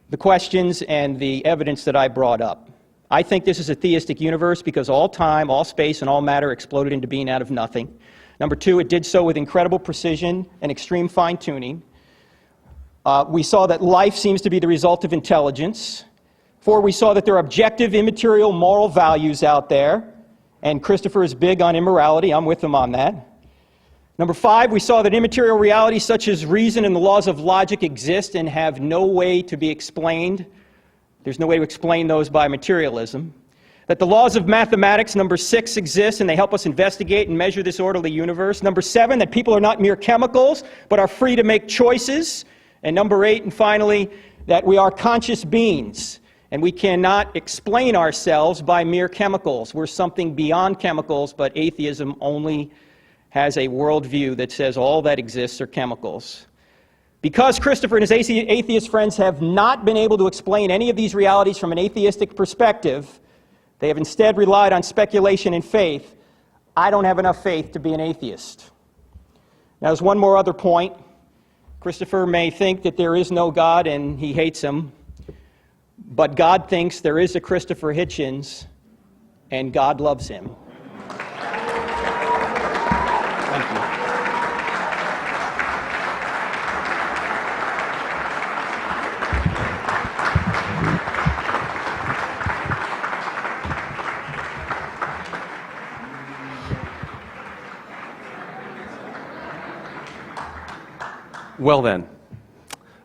the questions and the evidence that I brought up. I think this is a theistic universe because all time, all space, and all matter exploded into being out of nothing. Number two, it did so with incredible precision and extreme fine-tuning. We saw that life seems to be the result of intelligence. 4, we saw that there are objective, immaterial, moral values out there. And Christopher is big on immorality. I'm with him on that. Number 5, we saw that immaterial realities such as reason and the laws of logic exist and have no way to be explained. There's no way to explain those by materialism. that the laws of mathematics, number 6, exist and they help us investigate and measure this orderly universe. Number 7, that people are not mere chemicals, but are free to make choices. And number 8, and finally, that we are conscious beings, and we cannot explain ourselves by mere chemicals. We're something beyond chemicals, but atheism only has a worldview that says all that exists are chemicals. Because Christopher and his atheist friends have not been able to explain any of these realities from an atheistic perspective, they have instead relied on speculation and faith. I don't have enough faith to be an atheist. Now, there's one more other point. Christopher may think that there is no God and he hates him, but God thinks there is a Christopher Hitchens, and God loves him. Thank you. Well then,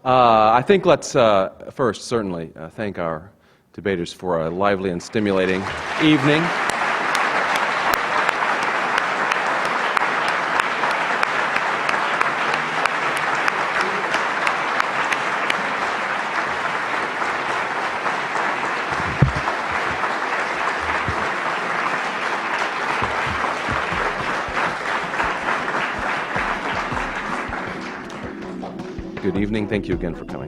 I think let's first certainly thank our debaters for a lively and stimulating evening. Good evening. Thank you again for coming.